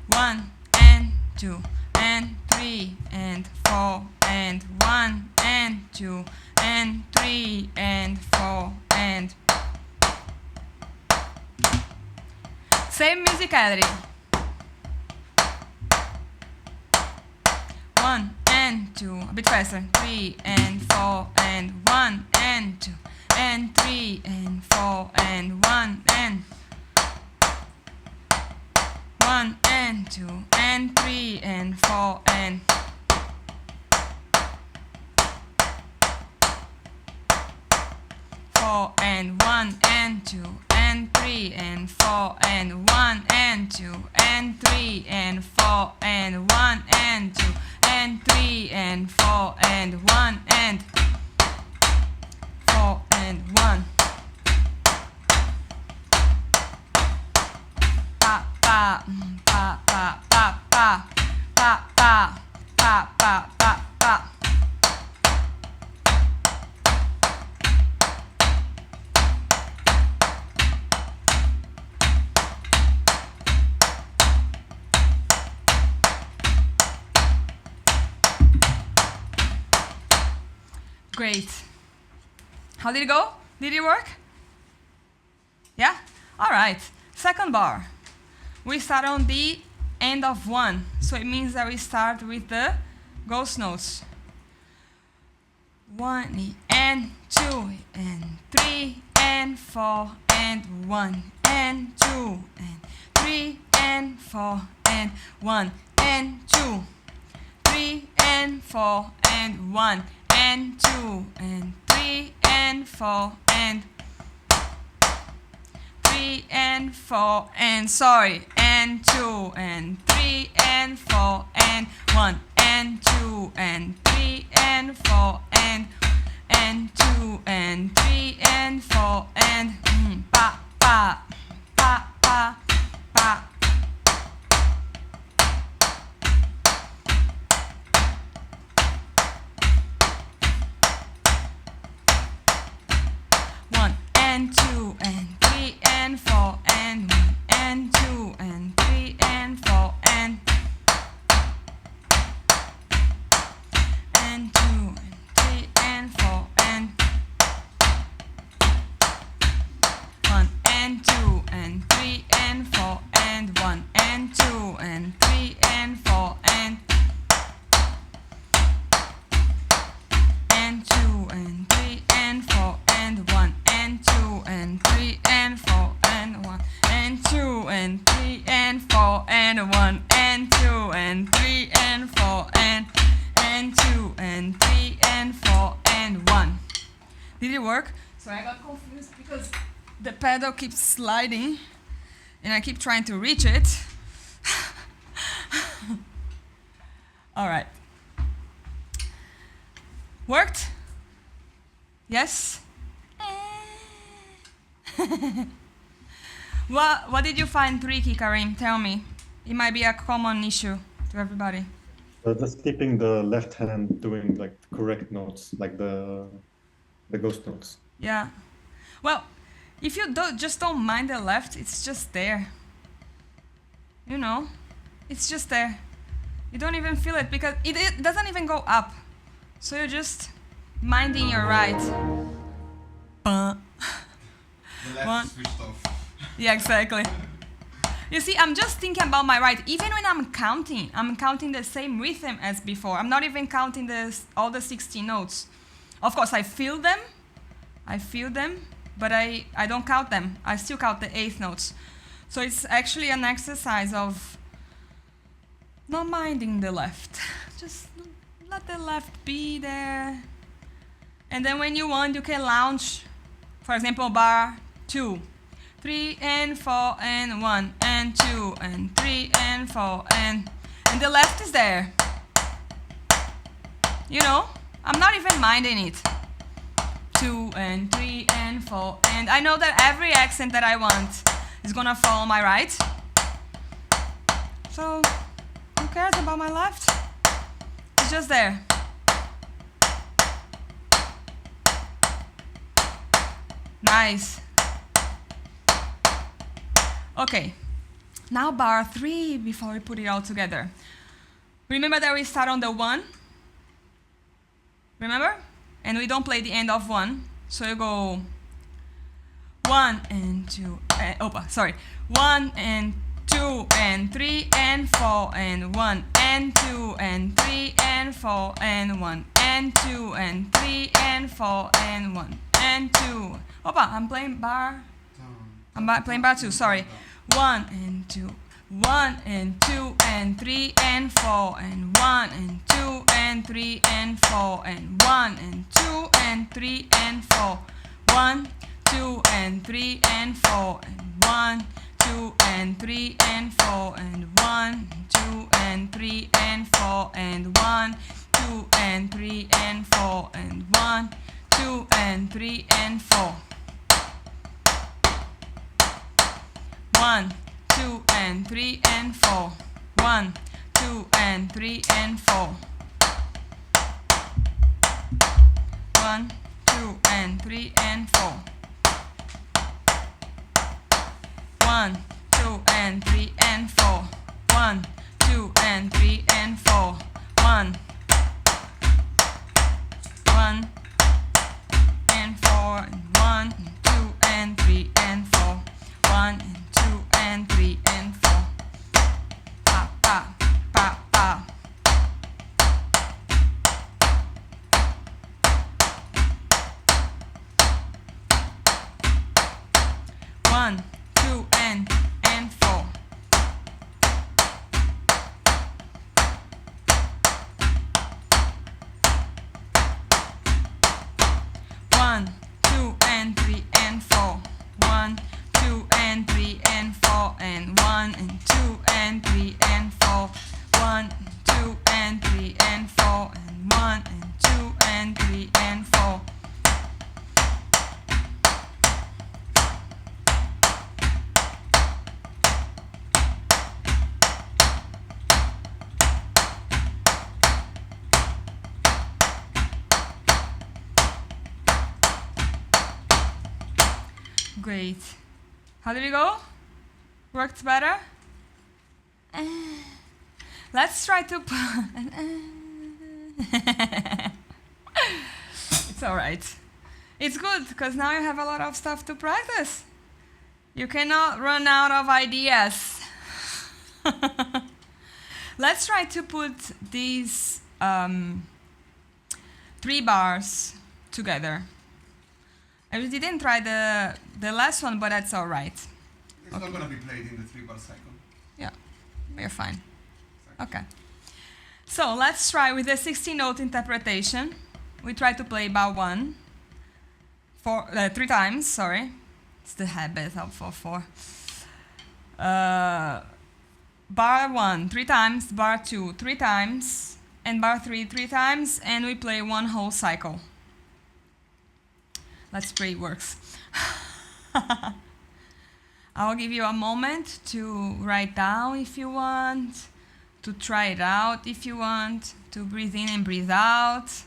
1 and 2 and 3 and 4 and 1 and 2 and 3 and 4 and same musicality. 1 and 2, a bit faster. 3 and 4 and 1 and 2 and 3 and 4 and 1 and 1 and 2 and 3 and 4 and 4 and 1 and 2 and 3 and 4 and 1 and 2 and 3 and 4 and 1 and 2 and 3 and 4 and 1 and 4 and 1. Pa pa pa pa pa pa pa pa pa pa pa pa. Great. How did it go? Did it work? Yeah? All right. Second bar. We start on the end of 1. So it means that we start with the ghost notes. 1 and 2 and 3 and 4 and 1 and 2 and 3 and 4 and 1 and 2. 3 and 4 and 1 and 2 and 3 and 4 and 3 and 4 and sorry and 2 and 3 and 4 and 1 and 2 and 3 and 4 and 2 and 3 and 4 and pa pa pa pa pa. And 2 and 3 and 4 and 1 and 2 and 3 and 4 and 2 and 3 and 4 and 1 and 2 and 3 and 4 and 1 and 2 and 3 and 4 and 2 and 3 and 4 and 1 and 2 and 3 and 4 and 1 and 2 and 3 and 4 and 1 and 2 and 3 and 4 and 1. Did it work? So I got confused because the pedal keeps sliding and I keep trying to reach it. All right. Worked? Yes? What did you find tricky, Karim? Tell me. It might be a common issue to everybody. Just keeping the left hand doing like correct notes, like the ghost notes. Yeah. Well, if you just don't mind the left, it's just there. You know, it's just there. You don't even feel it because it doesn't even go up. So you're just minding your right. The left switched off. Yeah, exactly. You see, I'm just thinking about my right. Even when I'm counting the same rhythm as before. I'm not even counting all the 16 notes. Of course, I feel them, but I don't count them. I still count the 8th notes. So it's actually an exercise of not minding the left. Just let the left be there. And then when you want, you can launch, for example, bar 2. 3 and 4 and 1 and 2 and 3 and 4 and the left is there. You know, I'm not even minding it. 2 and 3 and 4 and I know that every accent that I want is gonna fall on my right. So who cares about my left? It's just there. Nice. Okay, now bar 3 before we put it all together. Remember that we start on the 1? Remember? And we don't play the end of 1. So you go 1 and 2, 1 and 2 and 3 and 4 and 1 and 2 and 3 and 4 and 1 and 2 and 3 and 4 and 1 and 2. I'm playing bar. Playing bar 2, sorry. 1 and 2, 1 and 2 and 3 and 4 and 1 and 2 and 3 and 4 and 1 and 2 and 3 and 4. 1, 2 and 3 and 4 and 1, 2 and 3 and 4 and 1, 2 and 3 and 4 and 1, 2 and 3 and 4 and 1, 2 and 3 and 4. 1, 2 and 3 and 4. 1, 2 and 3 and 4. 1, 2 and 3 and 4. 1, 2 and 3 and 4. 1, 2 and 3 and 4. 1, 1 and 4 and 1, 2 and 3 and 4. 1 and 2 and 3 and 4. Pa pa pa pa. 1, 2 and 4. 1, 2 and 3 and 4. 1, 2 and 3 and 4 and 1 and 2 and 3 and 4. 1, 2 and 3 and 4 and 1 and 2 and 3 and 4. Great. How did it go? Worked better? Let's try to It's alright. It's good, because now you have a lot of stuff to practice. You cannot run out of ideas. Let's try to put these 3 bars together. I didn't try the last one, but that's all right. It's not going to be played in the 3-bar cycle. Yeah, we're fine. Okay. So let's try with the 16-note interpretation. we try to play bar 1 3 times, sorry. It's the habit of 4/4. Bar 1 3 times, bar 2 3 times, and bar 3 3 times, and we play one whole cycle. Let's pray it works. I'll give you a moment to write down if you want, to try it out if you want, to breathe in and breathe out.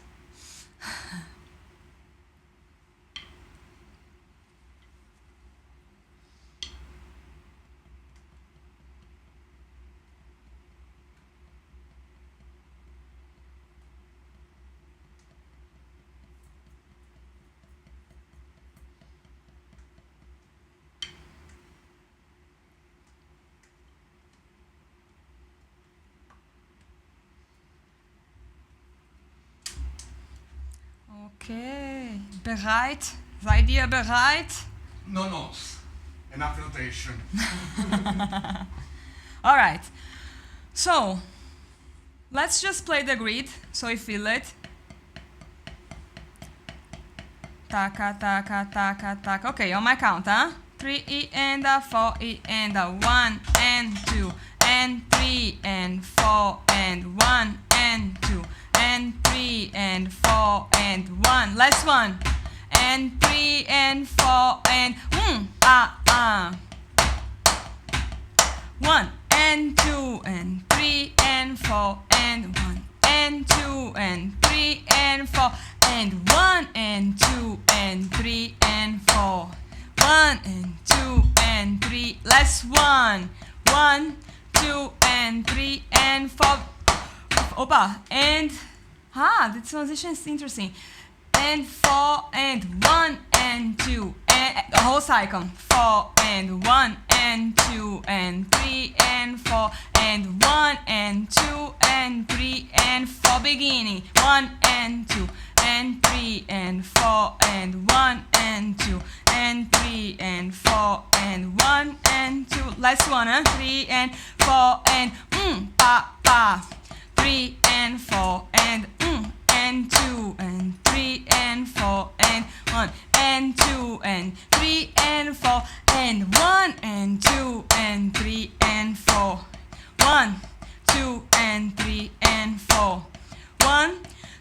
Okay, bereit? Seid ihr bereit? No notes. Enough notation. All right. So, let's just play the grid so you feel it. Taka, taka, taka, taka. Okay, on my count, huh? 3 and a 4 and a 1 and 2 and 3 and 4 and 1 and 2 and 3 and 4 and 1. Last one. And 3 and 4 and 1 and 2 and 3 and 4 and 1 and 2 and 3 and 4 and 1 and 2 and 3 and 4. 1 and 2 and 3. Last one. 1, 2 and 3 and 4. Opa, and the transition is interesting. And 4 and 1 and 2 and the whole cycle. 4 and 1 and 2 and 3 and 4 and 1 and 2 and 3 and 4. Beginning. 1 and 2 and 3 and 4 and 1 and 2 and 3 and 4 and 1 and 2. Last one, 3 and 4 and pa pa. 3 and 4 and 2 and 3 and 4 and 1 and 2 and 3 and 4 and 1 and 2 and 3 and 4. 1, 2 and 3 and 4. 1,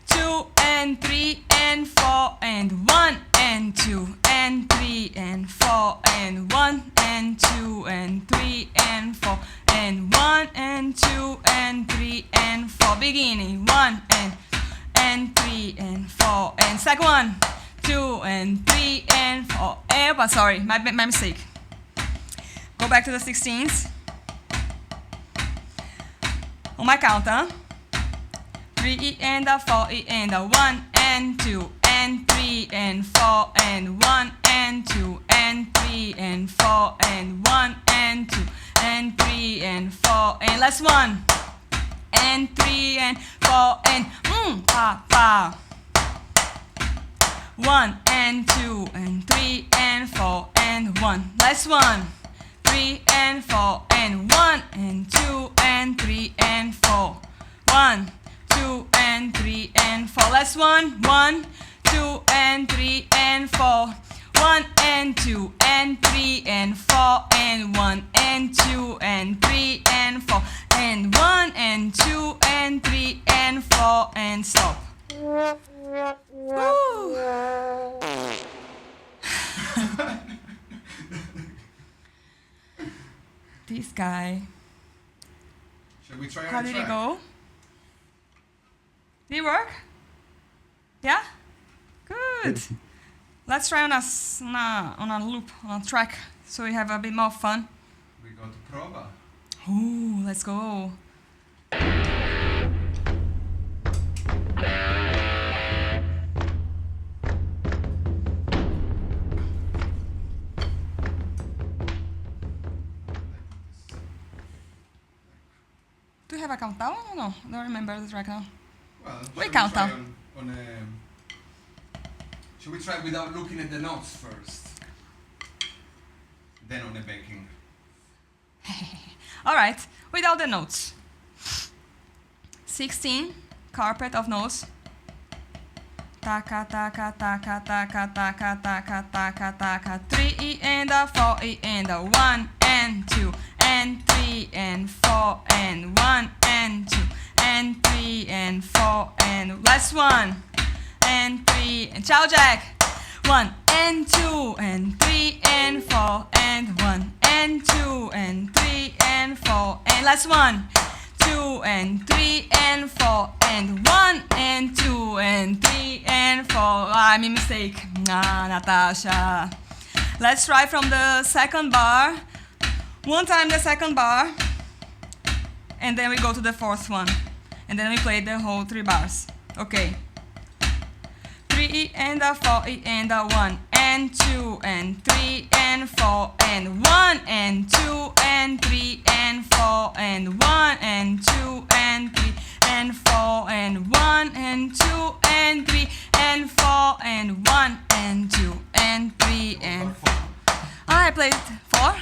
2 and 3 and 4 and 1 and 2 and 3 and 4 and 1 and 2 and 3 and 4 and 1 and 2 and 3 and 4. Beginning. 1 and 3 and 4 and second one. 2 and 3 and 4. Sorry, my mistake. Go back to the 16s. On my count, 3 and a 4 and a 1 and 2 and 3 and 4 and 1 and 2 and 3 and 4 and 1 and 2 and 3 and 4 and last one. And 3 and 4 and pa pa. 1 and 2 and 3 and 4 and 1. Last one. 3 and 4 and 1 and 2 and 3 and 4. 1, 2 and 3 and 4. Last one. 1, 2 and 3 and 4. 1 and 2 and 3 and 4 and 1 and 2 and 3 and 4 and 1 and 2 and 3 and 4 and stop. Woo. This guy. Shall we try? How did it go? Did it work? Yeah? Good. Let's try on a loop, on a track, so we have a bit more fun. We go to prova. Ooh, let's go. Do you have a countdown or no? I don't remember the track now. Well, we count down. Should we try without looking at the notes first? Then on the backing. All right, without the notes. 16, carpet of notes. taka taka taka taka taka taka taka taka 3 and a 4 and a 1 and 2 and 3 and 4 and 1 and 2 and 3 and 4 and last 1 and 3 and ciao Jack 1 and 2 and 3 and 4 and 1 and 2 and 3 and 4 and last 1 2 and 3 and 4 and 1 and 2 and 3 and 4. I made a mistake. Natasha. Let's try from the second bar. One time the second bar. And then we go to the fourth one. And then we play the whole 3 bars. Okay. 3 and a 4 and a 1 and 2 and 3 and 4 and 1 and 2 and 3 and 4 and 1 and 2 and 3 and 4 and 1 and 2 and 3 and 4 and 1 and 2 and 3 and 4. I played 4?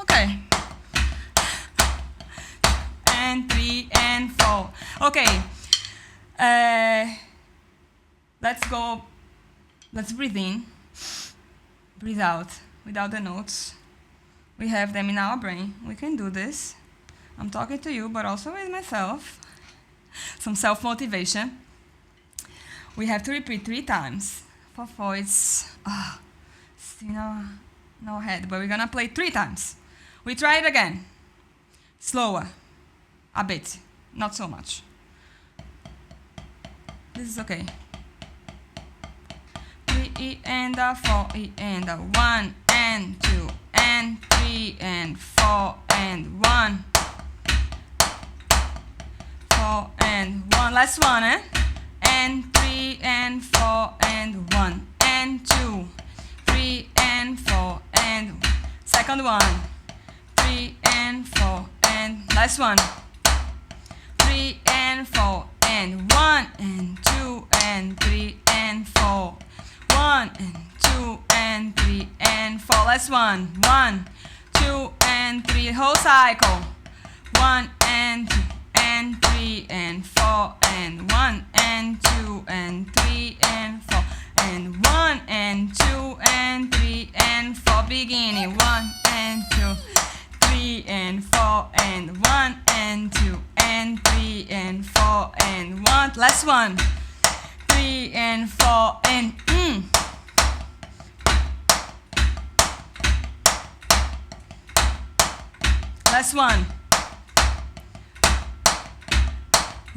Okay. And 3 and 4. Okay. Let's go. Let's breathe in, breathe out without the notes. We have them in our brain. We can do this. I'm talking to you, but also with myself. Some self-motivation. We have to repeat 3 times. For 4, it's no head, but we're gonna play 3 times. We try it again. Slower, a bit, not so much. This is okay. 3 and a 4 and a 1 and 2 and 3 and 4 and 1 4 and 1 last 1 and 3 and 4 and 1 and 2 3 and 4 and second 1 3 and 4 and last 1 3 and 4 and 1 and 2 and 3 and 4 1 and 2 and 3 and 4 last 1 1 2 and 3 whole cycle 1 and 2 and 3 and 4 and 1 and 2 and 3 and 4 and 1 and 2 and 3 and 4 beginning 1 and 2 3 and 4 and 1 and 2 and 3 and 4 and 1 last 1 3 and 4 and last 1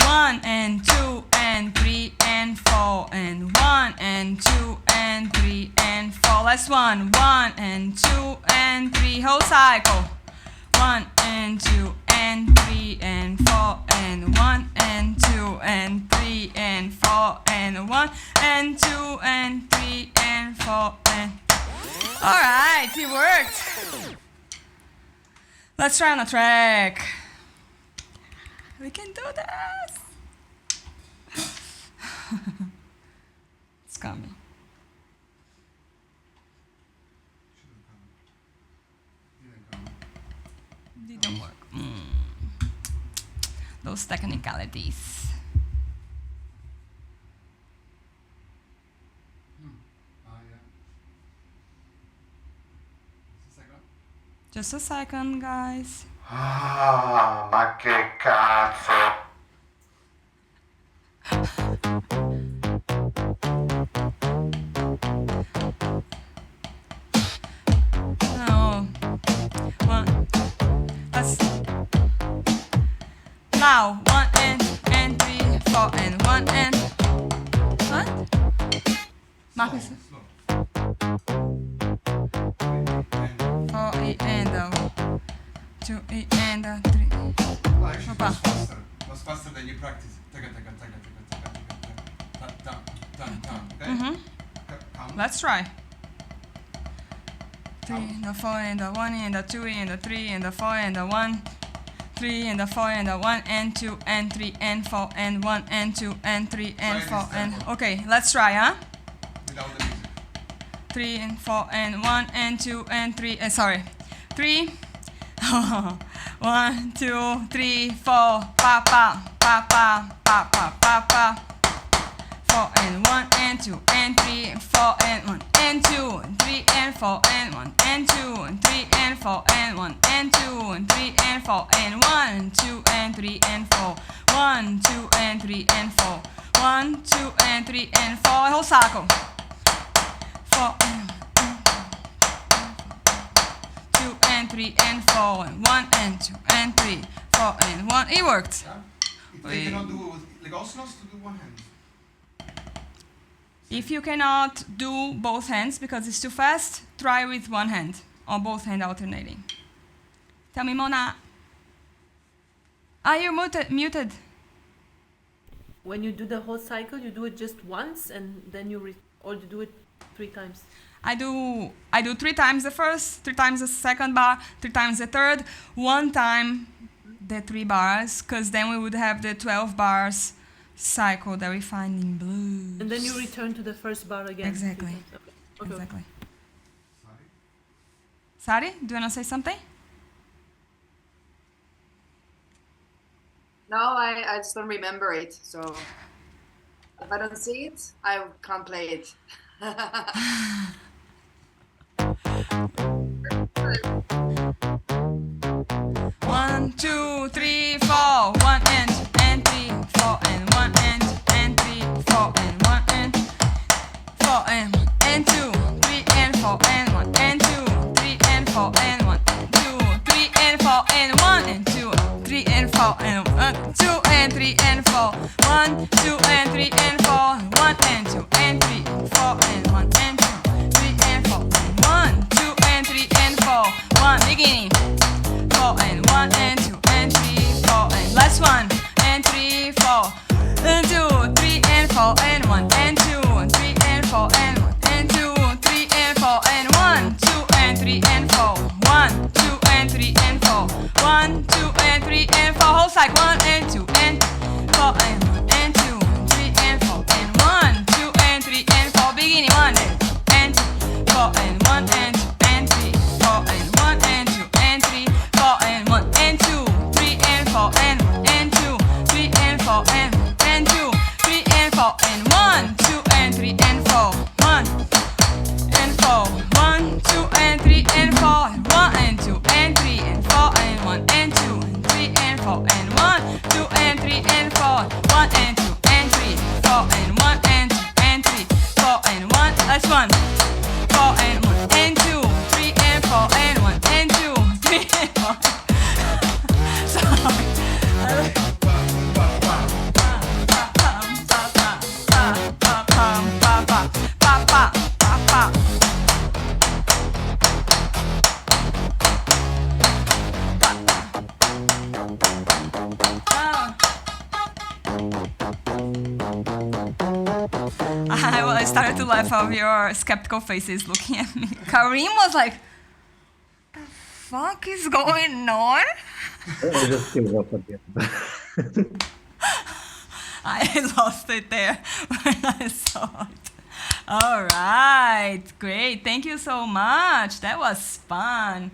1 and 2 and 3 and 4 and 1 and 2 and 3 and 4 last 1 1 and 2 and 3 whole cycle 1 and 2 and 3 and 4 and 1 and 2 and 3 and 4 and 1 and 2 and 3 and 4 and all right, it worked. Let's try on a track. We can do this. It's coming. Didn't work. Those technicalities. Just a second, guys. Ah, ma che cazzo! No. One. Let's. Now, 1 and 3, 4 and 1 and. What? Marcus. 4 and 2 and 3. Opa. Was faster than you practice. Okay? Let's try. 3 and 4 and 1 and 2 and 3 and 4 and 1. 3 and 4 and 1 and 2 and 3 and 4 and 1 and 2 and 3 and 4 and okay, let's try, huh? Without the music. 3 and 4 and 1 and 2 and 3 sorry. 3 1 2 3 4 pa pa pa pa pa pa pa pa 4 and 1 and and 2 and 3 and 4 and 1 and 2 and 3 and 4 and 1 and 2 and 3 and 4 and 1 and 2 and 3 and 4 and 1 2 and 3 and 4 1 2 and 3 and 4 1 2 and 3 and 4 whole circle 4 and 2 and 3 and 4 and 1 and 2 and 3 4 and 1. It worked. Yeah. If they cannot do legoslos, to do one hand. If you cannot do both hands because it's too fast, try with one hand or both hands alternating. Tell me, Mona. Are you muted? When you do the whole cycle, you do it just once and then you or you do it 3 times. I do 3 times the first, 3 times the second bar, 3 times the third, 1 time the 3 bars, because then we would have the 12 bars cycle that we find in blues. And then you return to the first bar again. Exactly. Okay. Exactly. Sari, do you want to say something? No, I just don't remember it. So if I don't see it, I can't play it. 1 2 3 4 1 and 2 and 3 4 and 1 and 2 and 3 4 and 1 and 4 and 1 and 2 3 and 4 and 1 and 2 3 and 4 and 1 2 3 and 4 and 1 and 2 3 and 4 and 1 2 and 3 and 4 1 2 and 3 and 4 1 and 2 and 3 4 and 1 and 2 3 and 4 1 2 and 3 and 4 1 beginning 4 and 1 and 2 and 3 4 and last 1 and 3 4 and 2 3 and 4 and 1 and 2 and 3 and 4 and 1 and 2 3 and 4 and 1 2 and 3 and 4 1 2 and 3 and 4 1 2 and 3 and 4 whole cycle 1 and 2 and 4 and 1 and 2 3 and 4 and 1 2 and 3 and 4 beginning 1 and 2 4 and 1 and 2 and 3 4 and 1 and 2 and 3 4 and 1 and 2 3 and 4 and 1 and 2 3 and 4 and 1 and 2 3 and 4 and 1 2 and 3 and 4 1 and 4 1 2 and 3 and 4 and 1 and 2 and 3 and 4 and 1 and 2 and 3 and 4 and 1 2 and 3 and 4 1 and 2 and 3 4 and 1 and 2 and 3 4 and 1 that's 1 4 and 1 and 2 3 and 4 and 1 and 2 3 and 4 sorry I started to laugh of your skeptical faces looking at me. Kareem was like, "The fuck is going on?" I just gave up at the end. I lost it there when I saw it. All right, great. Thank you so much. That was fun.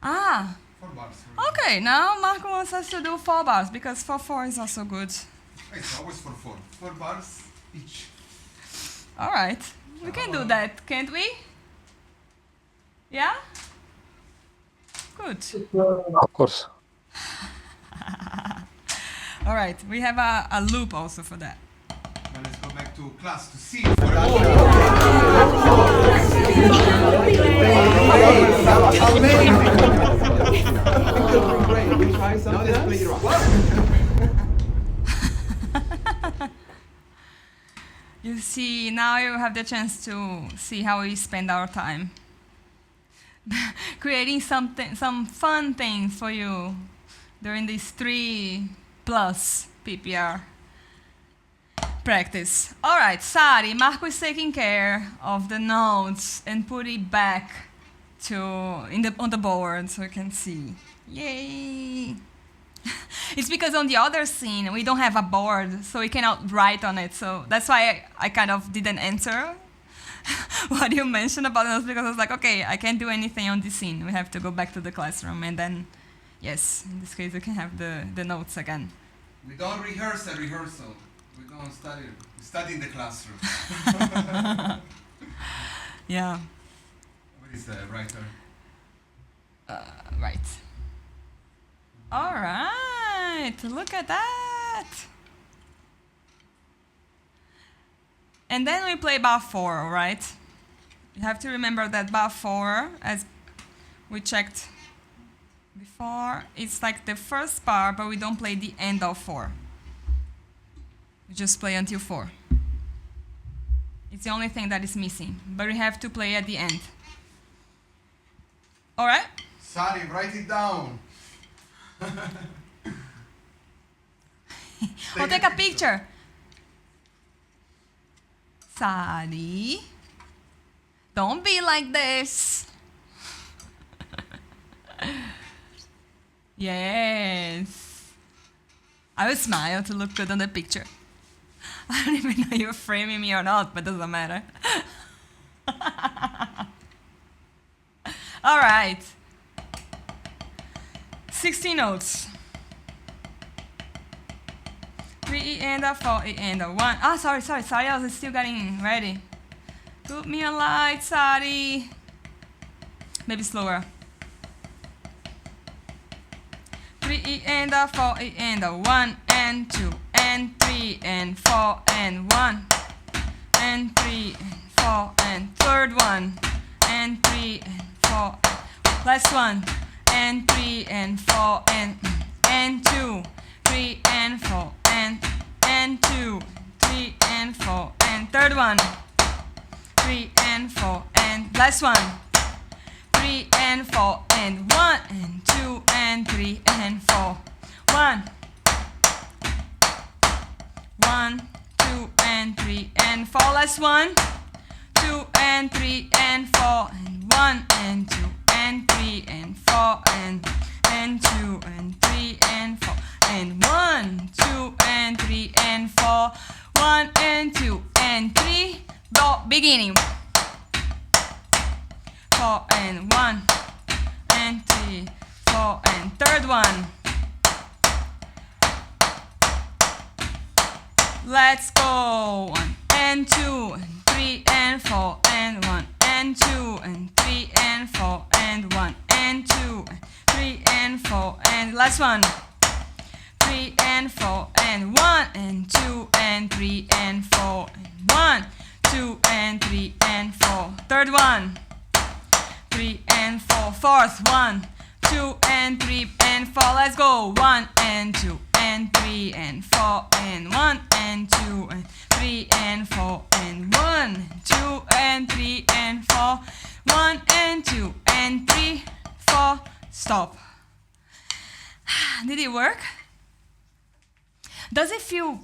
4 bars. Okay, now Marco wants us to do 4 bars because 4 is also good. It's always for 4. 4 bars each. All right, we can do that, can't we? Yeah? Good. Of course. All right, we have a loop also for that. Now let's go back to class to see. You see, now you have the chance to see how we spend our time. Creating some fun things for you during this 3+ PPR practice. All right, Sari, Marco is taking care of the notes and put it back on the board so you can see. Yay! It's because on the other scene we don't have a board, so we cannot write on it. So that's why I kind of didn't answer what you mentioned about notes, because I was like, okay, I can't do anything on this scene. We have to go back to the classroom, and then, yes, in this case, we can have the notes again. We don't rehearse a rehearsal. We don't study. We study in the classroom. Yeah. What is the writer? Right. All right. Look at that. And then we play bar 4, all right? You have to remember that bar 4, as we checked before, it's like the first bar, but we don't play the end of 4. We just play until 4. It's the only thing that is missing, but we have to play at the end. All right? Sari, write it down. We'll take a picture. Sari, don't be like this. Yes. I will smile to look good on the picture. I don't even know you're framing me or not, but doesn't matter. All right. 16 notes. 3 E and a 4 E and a 1. Ah, sorry, I was still getting ready. Put me a light, Sari. Maybe slower. 3 E and a 4 E and a 1 and 2 and 3 and 4 and 1 and 3 and 4 and third one and 3 and 4. Last one and 3 and 4 and 2, 3 and 4 and 2, 3 and 4 and third one, 3 and 4 and last one, 3 and 4 and 1 and 2 and 3 and 4. 1, 1, 2 and 3 and 4. Last one, 2 and 3 and 4 and 1 and 2 and 3 and 4 and 2 and 3 and 4 and 1, 2 and 3 and 4. 1 and 2 and 3. Go beginning. 4 and 1 and 3, 4 and third one. Let's go. 1 and 2 and 3 and 4 and 1 and 2 and 3 and 4 and 1 and 2 and 3 and 4 and last one. 3 and 4 and 1 and 2 and 3 and 4 and 1, 2 and 3 and 4. Third one. 3 and 4. Fourth. 1, 2 and 3 and 4. Let's go. 1 and 2 and 3 and 4 and 1 and 2 and 3 and 4 and 1, 2 and 3 and 4. 1 and 2 and 3, 4. Stop. Did it work? Does it feel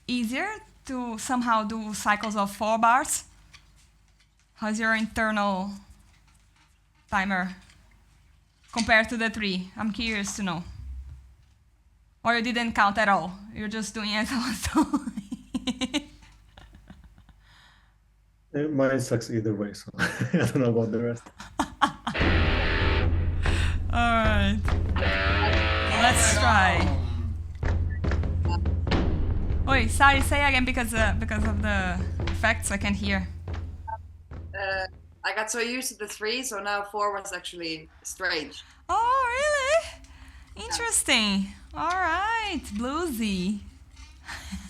easier to somehow do cycles of 4 bars? How's your internal timer compared to the 3? I'm curious to know. Or you didn't count at all? You're just doing as I was doing. Mine sucks either way, so I don't know about the rest. All right. Let's try. Wait, sorry, say again because of the effects I can't hear. I got so used to the 3, so now 4 was actually strange. Oh, really? Interesting. All right, bluesy.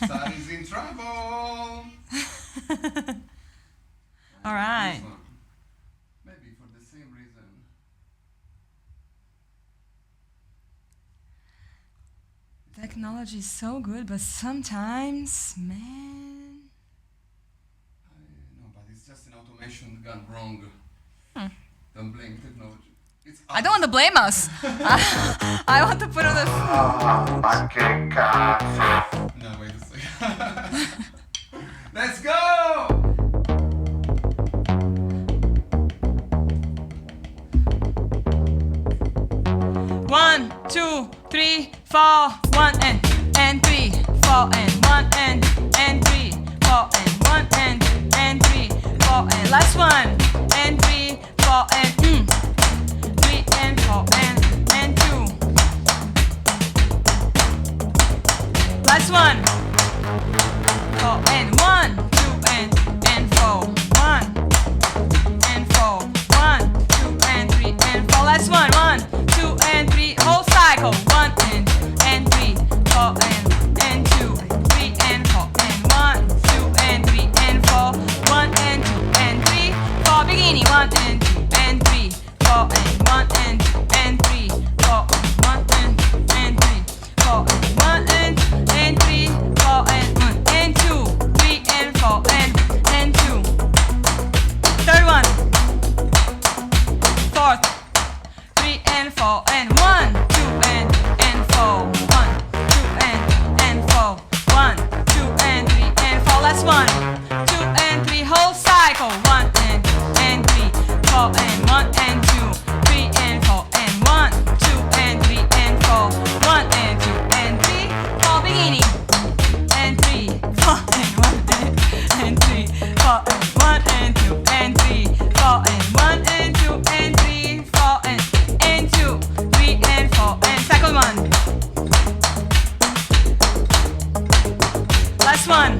Sari's in trouble. All right. Maybe for the same reason. Technology is so good, but sometimes, man. No, but it's just an automation gone wrong. Don't blame technology. I don't want to blame us. I want to put on the. Ma che cazzo! No, wait a second. Let's go! One, 2, 3, 4, 1 and 3, 4 and 1 and 3, 4 and 1 and 3, 4 and last one and 3, 4 and 3 and 4 and 2. Last one. 4, and 1, 2, and 4. 1 and 4. 1, 2, and 3, and 4. Last one. 1, 2, and 3. Whole cycle. 1 and 3, 4, and 2, 3, and 4, and 1, 2, and 3, and 4. 1 and 2, and 3, 4. Beginning. 1 and 2, and 3, 4, and 1 and 2, and 3, 4, 1 and 2, and 3, 4, 1 and 2, and 3, 4, and 1 and 2, 3, and 4, and 2. Third one. Fourth. 3 and 4, and 1, 2, and 4. 1, 2, and 4. 1, 2, and 3, and 4. Last one. 2 and 3. Whole cycle. 1 and 3, 4, and 1 and 2, 3 and 4, and 1, 2, and 3, and 4. 1 and 2, and 3, 4. Beginning. And 3, 4, and 1 and 3, 4, and 1 and 2, and 3, 4, and 1 and 2, and 3, 4, and 2, 3, and 4, and second one. Last one.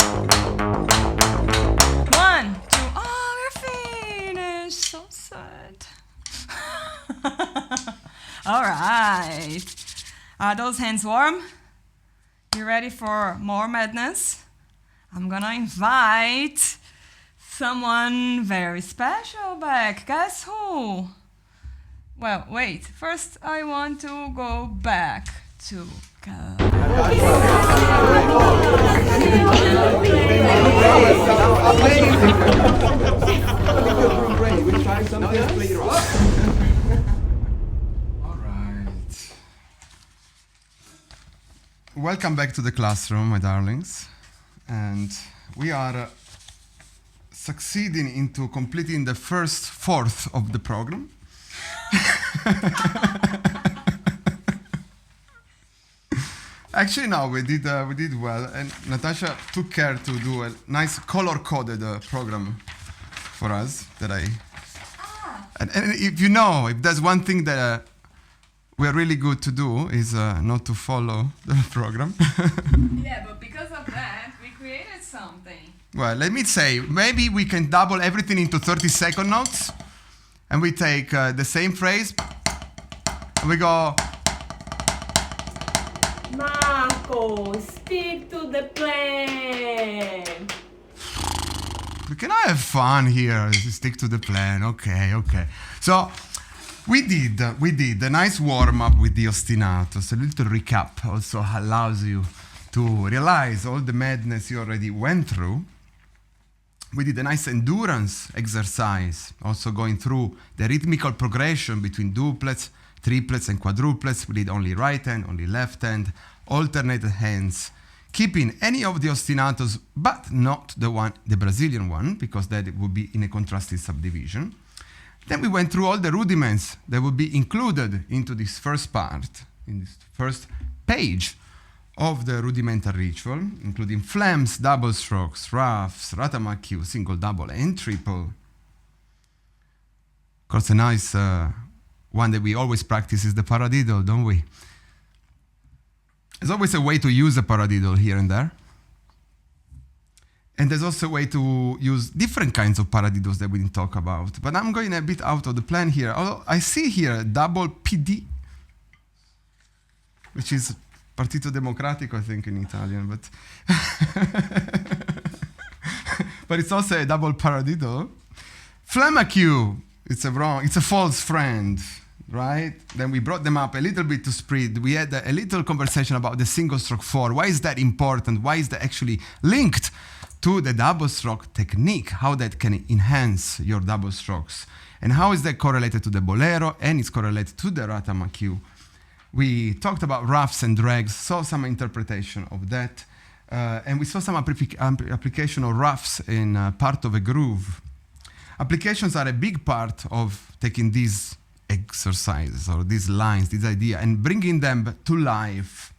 1, 2. Oh, we're finished. So sad. All right. Are those hands warm? You ready for more madness? I'm gonna invite someone very special back. Guess who? Well, wait. First, I want to go back to All right. Welcome back to the classroom, my darlings. And we are succeeding into completing the first fourth of the program. Actually, no, we did well, and Natasha took care to do a nice color-coded program for us. And if you know, if there's one thing that we're really good to do is not to follow the program. Yeah, but because of that, we created something. Well, let me say, maybe we can double everything into 30-second notes, and we take the same phrase, and we go. Marco, stick to the plan. Can I have fun here? Stick to the plan. Okay. So we did a nice warm-up with the ostinatos. A little recap also allows you to realize all the madness you already went through. We did a nice endurance exercise, also going through the rhythmical progression between duplets, triplets, and quadruplets. We did only right hand, only left hand, alternated hands, keeping any of the ostinatos, but not the Brazilian one, because that would be in a contrasted subdivision. Then we went through all the rudiments that would be included into this first part, in this first page of the rudimental ritual, including flams, double strokes, roughs, ratamakyu, single, double, and triple. Of course, a nice one that we always practice is the paradiddle, don't we? There's always a way to use a paradiddle here and there. And there's also a way to use different kinds of paradiddles that we didn't talk about. But I'm going a bit out of the plan here. Although I see here a double PD, which is Partito Democratico, I think, in Italian. But it's also a double paradiddle. Flamakyu, it's a false friend, right? Then we brought them up a little bit to spread. We had a little conversation about the single stroke 4. Why is that important? Why is that actually linked to the double stroke technique? How that can enhance your double strokes? And how is that correlated to the bolero? And it's correlated to the ratamakyu. We talked about roughs and drags, saw some interpretation of that. And we saw some application of roughs in part of a groove. Applications are a big part of taking these exercises or these lines, this idea, and bringing them to life.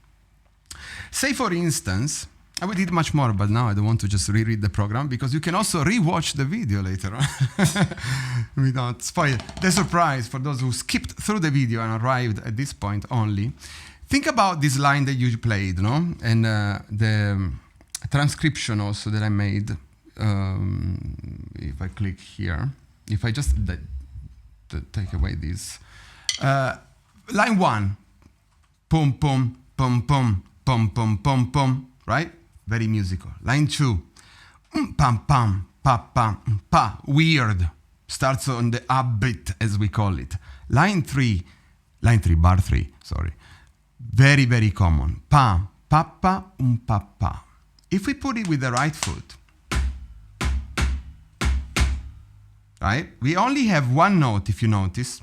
Say, for instance, I did much more, but now I don't want to just reread the program, because you can also rewatch the video later on without spoil the surprise for those who skipped through the video and arrived at this point only. Think about this line that you played, no? And transcription also that I made. If I click here, if I just take away this. Line 1, pum, pum, pum, pum, pum, pum, pum, pum, right? Very musical. Line 2, pam, pam, pa, pam, pa, weird. Starts on the up beat, as we call it. Line 3, bar 3, sorry. Very, very common. Pa, pa, pa, pa, pa. If we put it with the right foot, right? We only have one note, if you notice.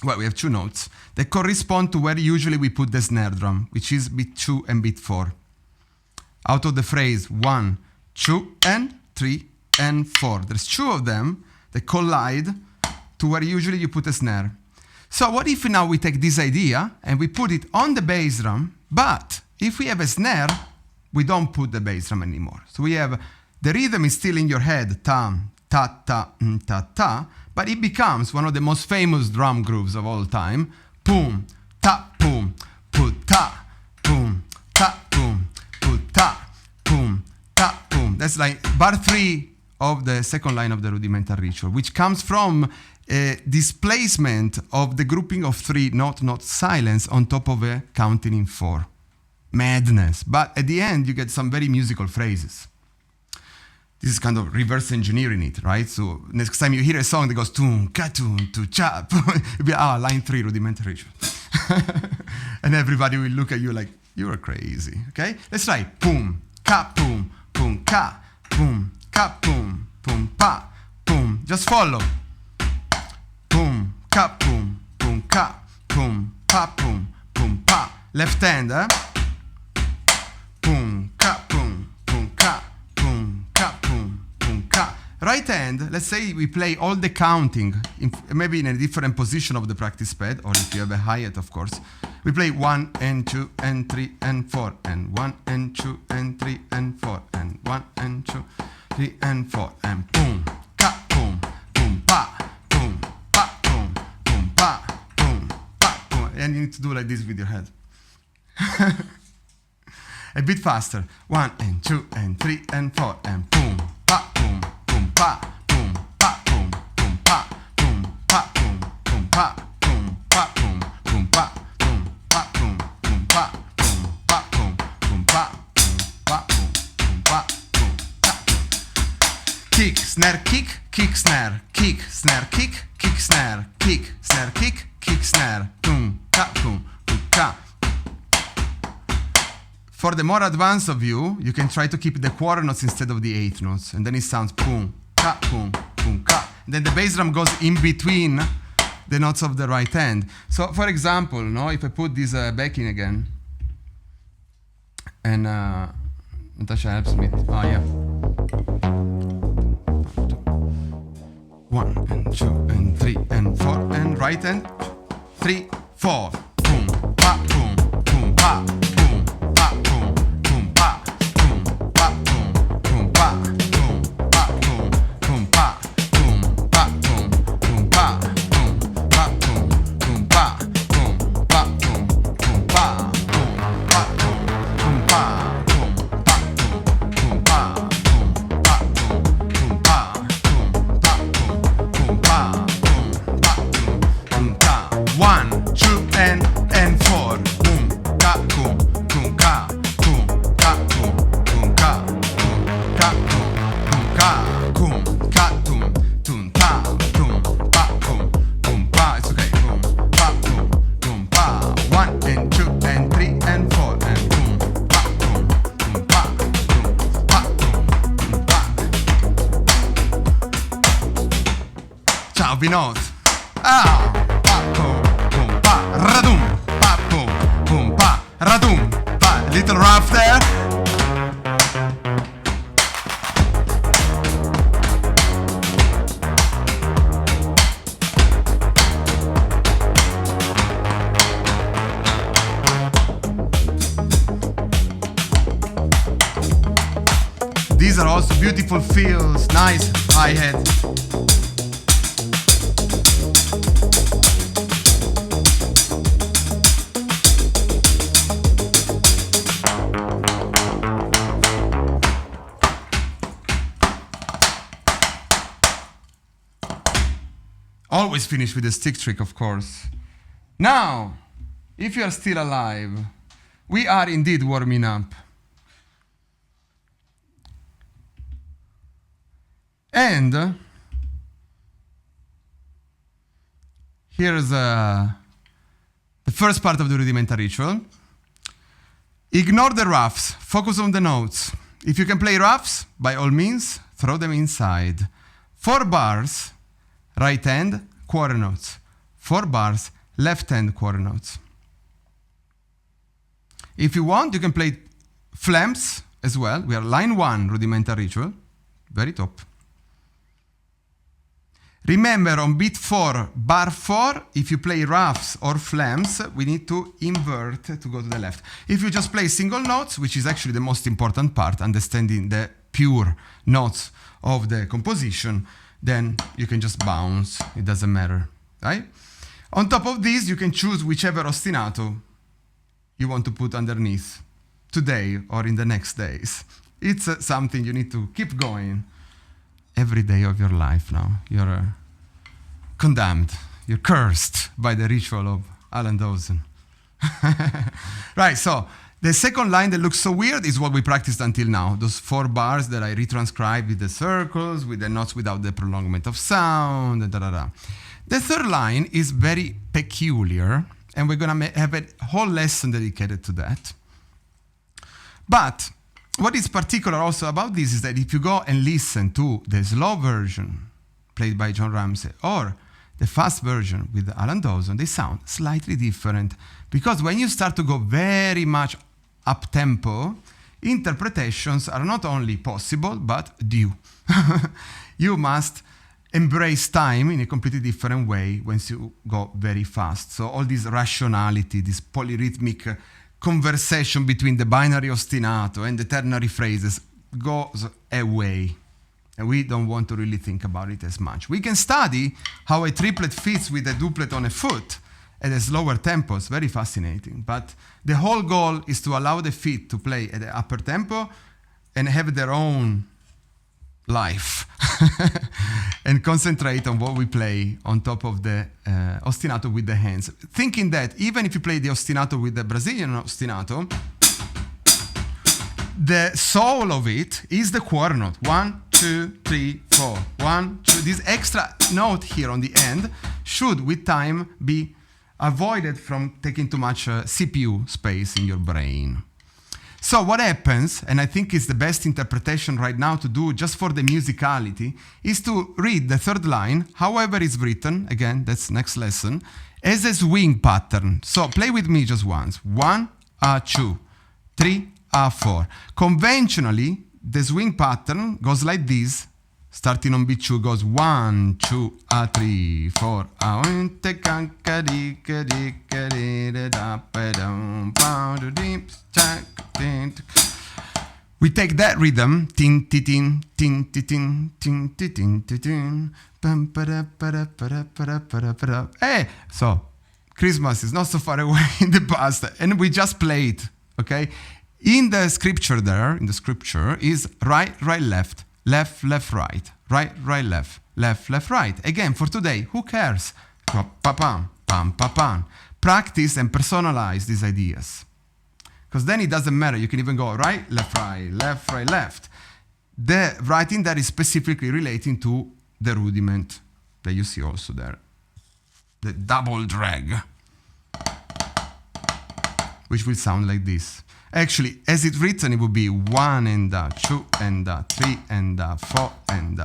Well, we have two notes that correspond to where usually we put the snare drum, which is beat 2 and beat 4. Out of the phrase 1, 2, and 3, and 4. There's two of them that collide to where usually you put a snare. So what if now we take this idea and we put it on the bass drum, but if we have a snare, we don't put the bass drum anymore. So we have, the rhythm is still in your head, ta, ta, ta, ta, ta, but it becomes one of the most famous drum grooves of all time. Boom, ta, boom, put ta, boom, ta, boom, put ta, boom, ta, boom. That's like bar 3 of the second line of the Rudimental Ritual, which comes from a displacement of the grouping of 3 not silence on top of a counting in 4. Madness. But at the end, you get some very musical phrases. This is kind of reverse engineering it, right? So next time you hear a song that goes tun, ka-tun, tu, cha, it'll be, line 3, Rudimental Ritual. And everybody will look at you like, you are crazy, okay? Let's try. Boom, ka, boom, boom, ka, boom, pa, boom. Just follow. Boom, ka, boom, ka, boom, pa, boom, pa. Left hand, boom, ka, boom, ka, boom, ka, boom, ka. Right hand, let's say we play all the counting, maybe in a different position of the practice pad, or if you have a hi-hat, of course. We play 1 and 2 and 3 and 4, and 1 and 2 and 3 and 4, and 1 and 2, 3 and 4, and boom, ka, boom, pa, boom, boom, pa, boom, boom. And you need to do like this with your head. A bit faster. 1 and 2 and 3 and 4, and boom, pa, boom, pa, boom, pa, boom, pa, boom, pa, boom, pa, boom, pa, boom, pa, boom, pa, boom, pa, boom, pa, boom, pa, boom, pa, boom, pa. Kick, snare, kick, snare, kick, snare, kick, snare, kick, snare, kick, snare, boom, ka, boom, ka. For the more advanced of you, you can try to keep the quarter notes instead of the 8 notes, and then it sounds boom, ka, boom, ka. Then the bass drum goes in between the notes of the right hand. So, for example, if I put this back in again, and Natasha helps me. Oh yeah. 1 and 2 and 3 and 4, and right hand 3, 4, boom, pa, boom, pa. Note. Pa, boom, boom, pa, radum, pa, boom, boom, pa, radum, pa. Little rough there. These are also beautiful fills, nice hi-hat. Always finish with a stick trick, of course. Now, if you are still alive, we are indeed warming up. And here's the first part of the rudimental ritual. Ignore the roughs, focus on the notes. If you can play roughs, by all means, throw them inside. 4 bars, right hand, quarter notes. 4 bars, left hand, quarter notes. If you want, you can play flams as well. We are line 1, rudimental ritual, very top. Remember, on beat 4, bar 4, if you play roughs or flams, we need to invert to go to the left. If you just play single notes, which is actually the most important part, understanding the pure notes of the composition, then you can just bounce. It doesn't matter, right? On top of this, you can choose whichever ostinato you want to put underneath today or in the next days. It's something you need to keep going every day of your life now. You're condemned. You're cursed by the ritual of Alan Dawson. Right, so the second line that looks so weird is what we practiced until now. Those 4 bars that I retranscribed with the circles, with the notes without the prolongment of sound, The third line is very peculiar, and we're going to have a whole lesson dedicated to that. But what is particular also about this is that if you go and listen to the slow version played by John Ramsey or the fast version with Alan Dawson, they sound slightly different. Because when you start to go very much up-tempo, interpretations are not only possible, but due. You must embrace time in a completely different way once you go very fast. So all this rationality, this polyrhythmic conversation between the binary ostinato and the ternary phrases goes away. And we don't want to really think about it as much. We can study how a triplet fits with a duplet on a foot at a slower tempo. It's very fascinating. But the whole goal is to allow the feet to play at the upper tempo and have their own life and concentrate on what we play on top of the ostinato with the hands. Thinking that even if you play the ostinato with the Brazilian ostinato, the soul of it is the quarter note. 1, 2, 3, 4. 1, 2. This extra note here on the end should, with time, be avoided from taking too much CPU space in your brain. So what happens, and I think it's the best interpretation right now to do just for the musicality, is to read the third line, however it's written, again, that's next lesson, as a swing pattern. So play with me just once. 1, 2, 3, 4. Conventionally, the swing pattern goes like this. Starting on beat 2 goes 1, 2, 3, 4. We take that rhythm, tin tin tin tin tin tin tin tin tin. Hey, so Christmas is not so far away in the past, and we just play it, okay? In the scripture there, in the scripture, is right, right, left, left, left, right, right, right, left, left, left, right. Again, for today, who cares? Pa-pam, pam, pa-pam. Practice and personalize these ideas. Because then it doesn't matter. You can even go right, left, right, left. The writing that is specifically relating to the rudiment that you see also there. The double drag, which will sound like this. Actually, as it's written, it would be 1 and 2 and 3 and 4 and.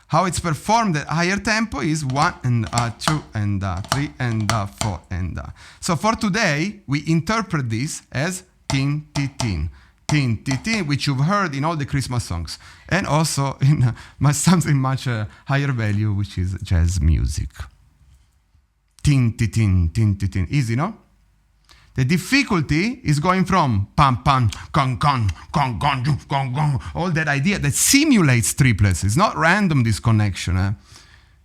How it's performed at higher tempo is 1 and 2 and 3 and 4 and. So for today, we interpret this as tin ti tin, tin ti tin, which you've heard in all the Christmas songs, and also in something much higher value, which is jazz music. Tin ti tin, tin ti tin. Easy, no? The difficulty is going from pam pam, gong gong, gong gong, gong gong, all that idea that simulates triplets. It's not random, this connection.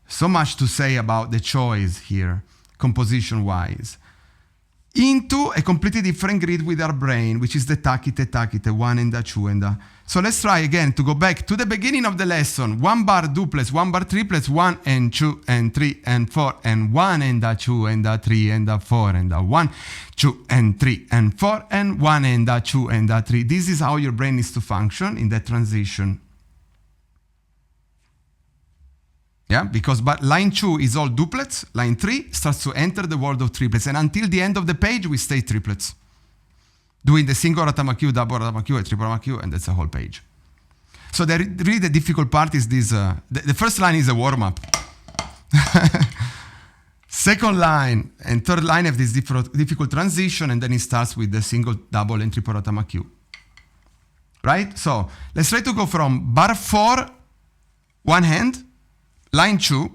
So much to say about the choice here, composition-wise. into a completely different grid with our brain, which is the takite, 1 and a 2 and a. So let's try again to go back to the beginning of the lesson. 1 bar duplets, 1 bar triplets, 1 and 2 and 3 and 4 and 1 and a 2 and a 3 and a 4 and a 1, 2 and 3 and 4 and 1 and a 2 and a 3. This is how your brain needs to function in that transition. Yeah, because but line 2 is all duplets, line 3 starts to enter the world of triplets, and until the end of the page we stay triplets, doing the single Ratamakyu, double Ratamakyu, and triple Ratamakyu, and that's the whole page. So really the difficult part is this, the first line is a warm-up. Second line and third line have this difficult transition, and then it starts with the single, double, and triple Ratamakyu. Right? So let's try to go from bar 4, one hand, line 2,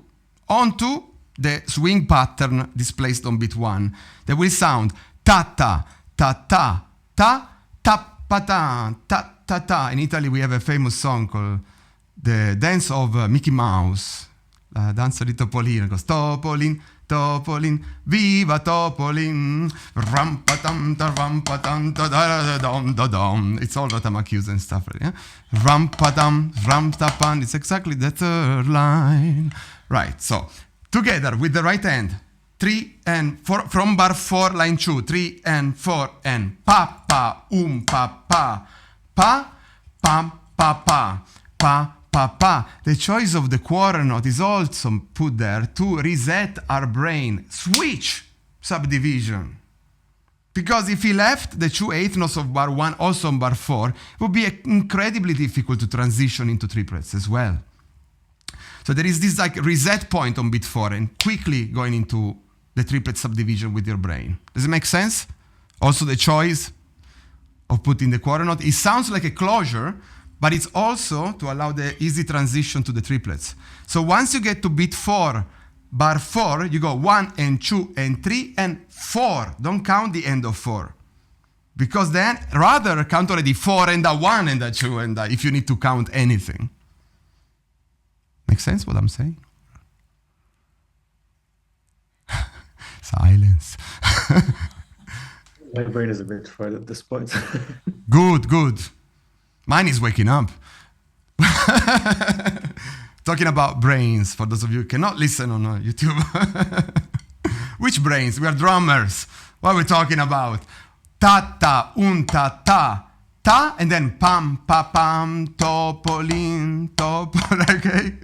onto the swing pattern displaced on beat 1. That will sound ta-ta, ta-ta, ta, ta-pa-ta, ta-ta-ta. In Italy we have a famous song called The Dance of Mickey Mouse. La danza di Topolino. It goes Topolin, Topolin, viva Topolin, rampatam, rampatam, da-da-da-dum-da-dum. It's all Ratamakyus and stuff. Yeah? Rampatam, ramtapan. It's exactly the third line. Right, so together with the right hand, 3 and 4, from bar 4, line 2, 3 and 4, and pa, pa, pa, pa, pa, pam, pa, pa, pa, pa, pa. The choice of the quarter note is also put there to reset our brain. Switch subdivision. Because if he left the 2/8 notes of bar 1 also on bar 4, it would be incredibly difficult to transition into triplets as well. So there is this like reset point on beat 4 and quickly going into the triplet subdivision with your brain. Does it make sense? Also the choice of putting the quarter note. It sounds like a closure, but it's also to allow the easy transition to the triplets. So once you get to beat 4, bar 4, you go 1 and 2 and 3 and 4. Don't count the end of 4. Because then, rather count already 4 and a 1 and a 2 and a, if you need to count anything. Make sense what I'm saying? Silence. My brain is a bit fried at this point. Good, good. Mine is waking up. Talking about brains, for those of you who cannot listen on YouTube. Which brains? We are drummers. What are we talking about? Ta-ta, ta-ta, ta, and then pam, pa-pam, topolin, topolin, okay?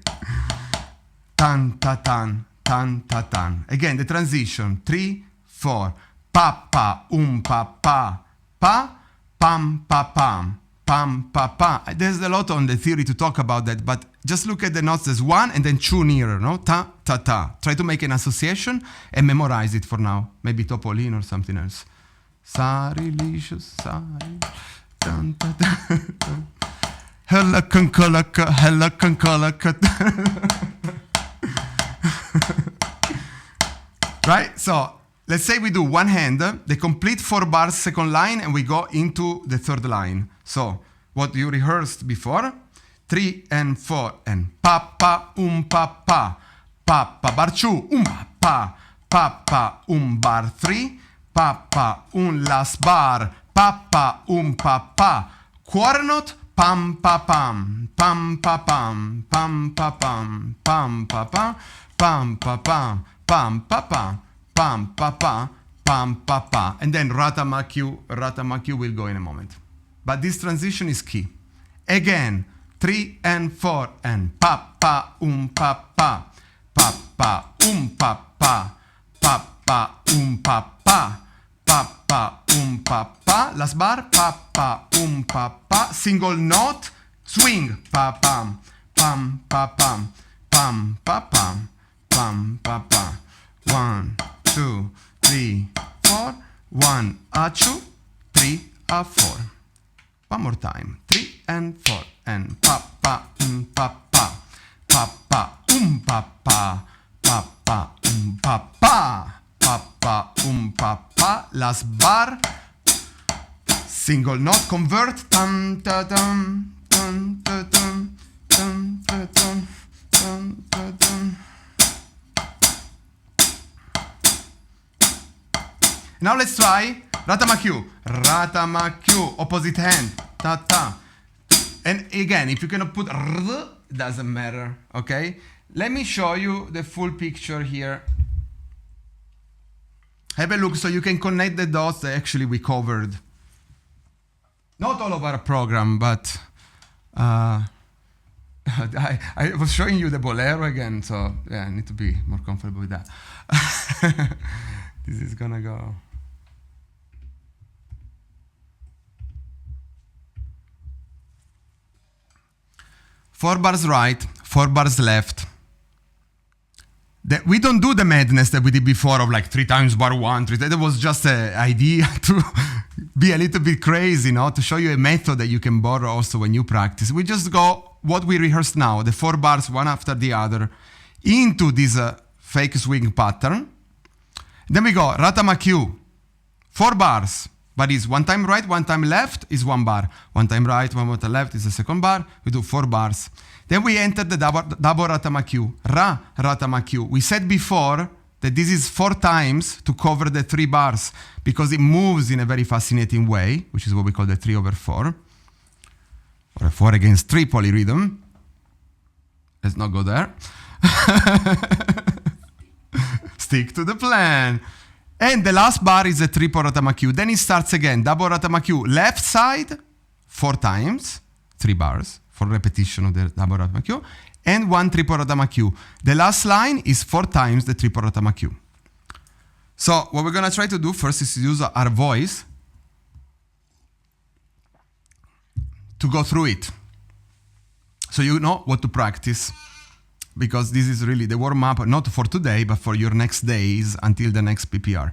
Tan-ta-tan, tan-ta-tan. Again, the transition, 3, 4, pa-pa, pa-pa, pa, pam, pa-pam. Pam, pa, pa. There's a lot on the theory to talk about that, but just look at the notes. There's 1 and then 2 nearer, no? Ta, ta, ta. Try to make an association and memorize it for now. Maybe Topolin or something else. Sarilicious, sari, tan, ta, ta. Hella concolaka, hella concolaka. Right? So, let's say we do one hand, the complete 4 bars second line, and we go into the third line. So, what you rehearsed before, 3 and 4, and pa pa pa, bar 2, pa bar 3, pa last bar, pa, quarter note, pam pa pam, pam pa pam, pam pa pam, pam pa pam, pam pa pam, pam pa pam, pam pa pam, pam pa pa, and then Ratamakyu will go in a moment. But this transition is key. Again, 3 and 4 and pa pa pa, pa pa pa, pa, last bar, pa, single note, swing, pa pam, pam pa pam, pam pa pam, pam pa pam. 1, 2, 3, 4, 1, 2, 3, 4. One more time. 3 and 4 and pa pa pa, pa pa pa, last bar, single note, convert, tam ta tam, tam ta tam, tam ta tam, tam ta tam. Now let's try Ratama-Q. Ratama-Q, opposite hand. Ta-ta. And again, if you cannot put R, it doesn't matter, okay? Let me show you the full picture here. Have a look so you can connect the dots that actually we covered. Not all of our program, but I was showing you the bolero again, so yeah, I need to be more comfortable with that. This is gonna go. Four bars right, 4 bars left. We don't do the madness that we did before of like 3 times bar 1, 3 times. That was just an idea to be a little bit crazy, to show you a method that you can borrow also when you practice. We just go what we rehearsed now, the 4 bars one after the other, into this fake swing pattern. Then we go Ratama-Q, 4 bars, but it's 1 time right, 1 time left is 1 bar. 1 time right, 1 time left is the second bar. We do 4 bars. Then we enter the double Ratama-Q, Ratama-Q. We said before that this is 4 times to cover the 3 bars because it moves in a very fascinating way, which is what we call the 3/4, or a 4 against 3 polyrhythm. Let's not go there. Stick to the plan. And the last bar is a triple Ratama-Q. Then it starts again, double Ratama-Q, left side, 4 times, 3 bars. For repetition of the double Ratama-Q, and 1 triple Ratama-Q. The last line is 4 times the triple Ratama-Q. So what we're gonna try to do first is to use our voice to go through it. So you know what to practice, because this is really the warm-up, not for today, but for your next days until the next PPR.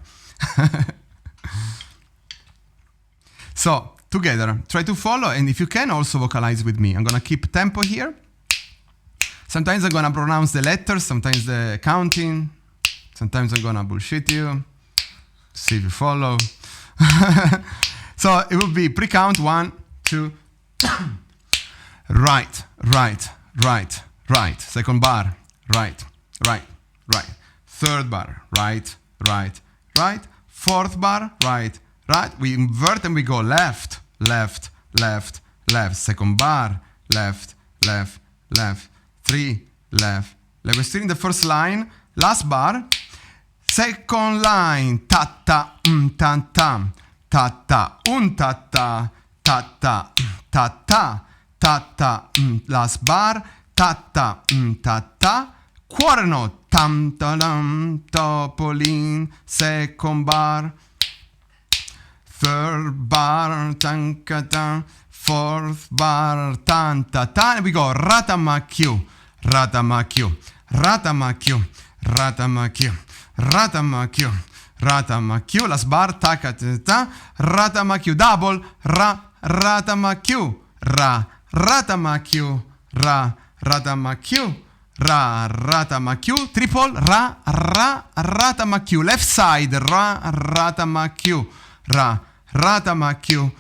So, together, try to follow, and if you can, also vocalize with me. I'm gonna keep tempo here. Sometimes I'm gonna pronounce the letters, sometimes the counting, sometimes I'm gonna bullshit you, see if you follow. So it will be pre-count, 1, 2, right, right, right, right. Second bar, right, right, right. Third bar, right, right, right. Fourth bar, right, right. We invert and we go left, left, left, left. Second bar, left, left, left. 3, left, left. We're still in the first line. Last bar. Second line. Ta-ta, ta-ta, ta-ta, ta-ta, ta-ta, ta-ta, ta-ta. Last bar. Ta-ta, ta-ta. Quarter note. Tam-ta-dam, topolin. Second bar. Third bar, tan-ka-tan. Fourth bar, tan-ta-tan. And we go Ratama-Q, Ratama-Q, Ratama-Q, Ratama-Q, Ratama-Q, Ratama-Q. Last bar, ta-ka-ta-ta. Ratama-Q. Double, Ratama-Q, Ratama-Q, Ratama-Q, Ratama-Q. Triple, Ratama-Q. Left side, Ratama-Q, Ratama-Q,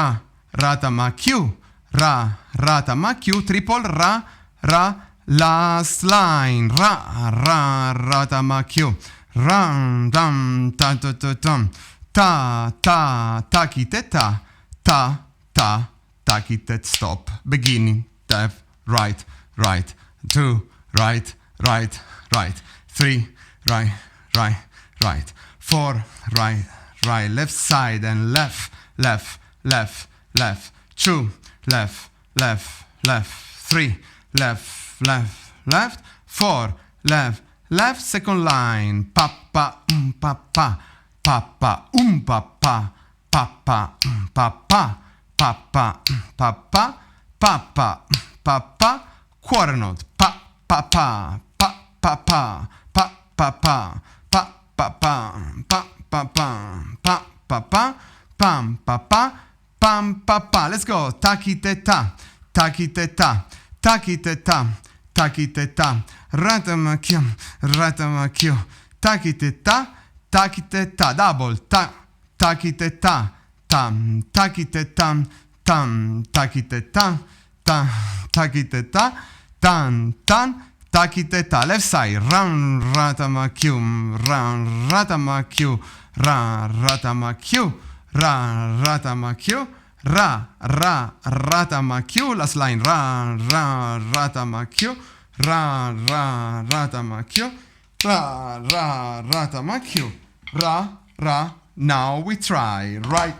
Ratama-Q, Ratama-Q. Triple, last line, Ratama-Q. Dam, ta ta ta tam, ta ta ta-ki-te-ta, stop. Beginning, left, right, right. 2, right, right, right. 3, right, right, right. 4, right, right. Left side and left, left, left, left. 2, left, left, left. 3, left, left, left. 4, left, left. Second line. Pa-pa, pa-pa, pa-pa, pa-pa, pa-pa, pa-pa, pa-pa, pa-pa, pa-pa, pa-pa. Quarter note. Pa-pa-pa, pa-pa-pa, pa-pa-pa, pa-pa-pa, pa-pa-pa, pa-pa-pa, pam-pa-pa, pam-pa-pa. Let's go. Ta-ki-te-ta, ta-ki-te-ta, ta-ki-te-ta, ta-ki-te-ta. Ratama-Q, Ratama-Q. Ta-ki-te-ta, ta-ki-te-ta. Double. Ta-ki-te-ta, tam, ta-ki-te-tam, tam, ta-ki-te-ta, tam, ta-ki-te-ta, tan, tan, ta-ki-te-ta. Left side. Round, Ratama-Q, round, Ratama-Q, ra, ratamakiu, ra, ratamakiu, ra, ratamakiu. Last line, ra, ratamakiu, ra, ratamakiu, ra, ratamakiu, ra. Now we try. Right.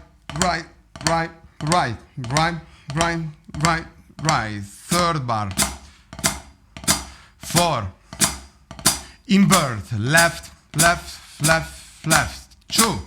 Third bar. 4. Invert. Left. 2.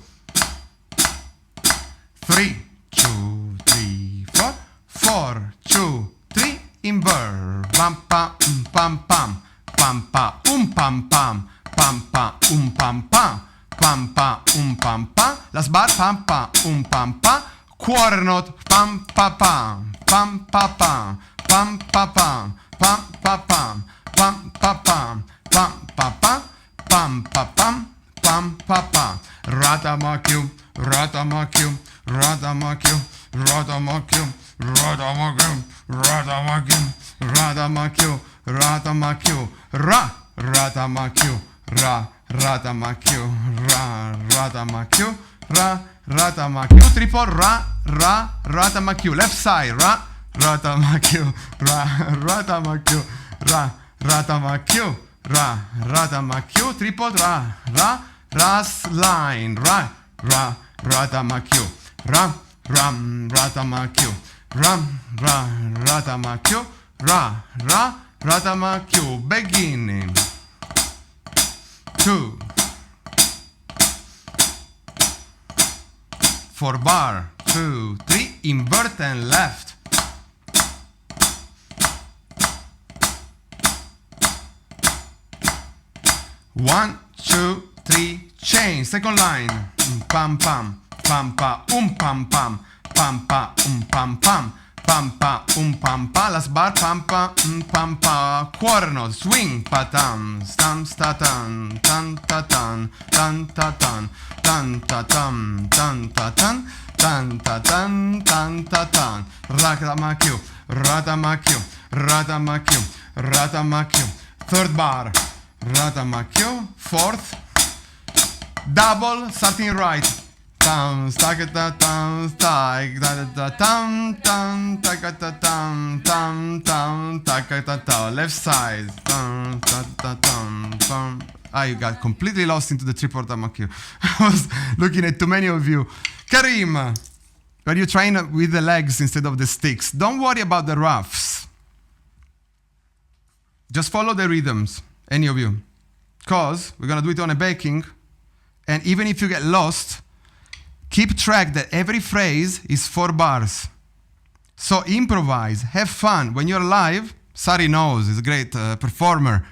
3. 2, 3, 4. 4, 2, 3. Invert. Pam pam pam pam. Pam pam pam pam. Pam pam pam pam. Pam pam pam pam. Last bar. Pam pam pam pam. Quarter note. Pam pam pam. Pam pam pam. Pam pam pam. Pam pam pam. Pam pam pam. Pam pam pam. Pam pam pam. Pam pam pam. Ratamakiu. Ratamakiu. Ratamakiu. Ratamakiu. Ratamakiu. Ratamakiu. Ratamakiu. Ratamakiu. Ra. Ratamakiu. Ra. Ratamakiu. Ra. Ratamakiu. Ra. Ratamakiu. Triple ra. Ra. Ratamakiu. Left side. Ra. Ratamakiu. Ra. Ratamakiu. Ra. Ratamakiu. Ra. Ratamakiu. Triple ra. Ra. Ras line. Ra. Ra. Ratamakiu. Ram. Ram. Ratamakiu. Ram. Ra. Ratamakiu. Ra. Ra. Ratamakiu. Beginning. 2. 4 bar. 2, 3. Invert and left. 1, 2, 3. Change. Second line. Pam pam. Pam pam. Pam pam. Pam pam. Pam pam. Pam pam. Pam pam. Last bar. Pam pam. Pam pam. Quarter note. Swing. Patam. Stam statan. Tan tatan. Tan tatan. Tan tatan. Tan tatan. Tan tatan. Tan tatan. Ratamakiu. Ratamakiu. Ratamakiu. Ratamakiu. Third bar. Ratamakiu. Fourth. Double. Starting right. Tam stakata tam stak da tam tam takata tam tam tam takata tam. Left side. Tam ta tam tam. You got completely lost into the triple tamakiu. I was looking at too many of you. Karim, are you trying with the legs instead of the sticks? Don't worry about the roughs. Just follow the rhythms, any of you. Because we're going to do it on a backing. And even if you get lost, keep track that every phrase is 4 bars. So improvise, have fun. When you're live, Sari knows, is a great performer.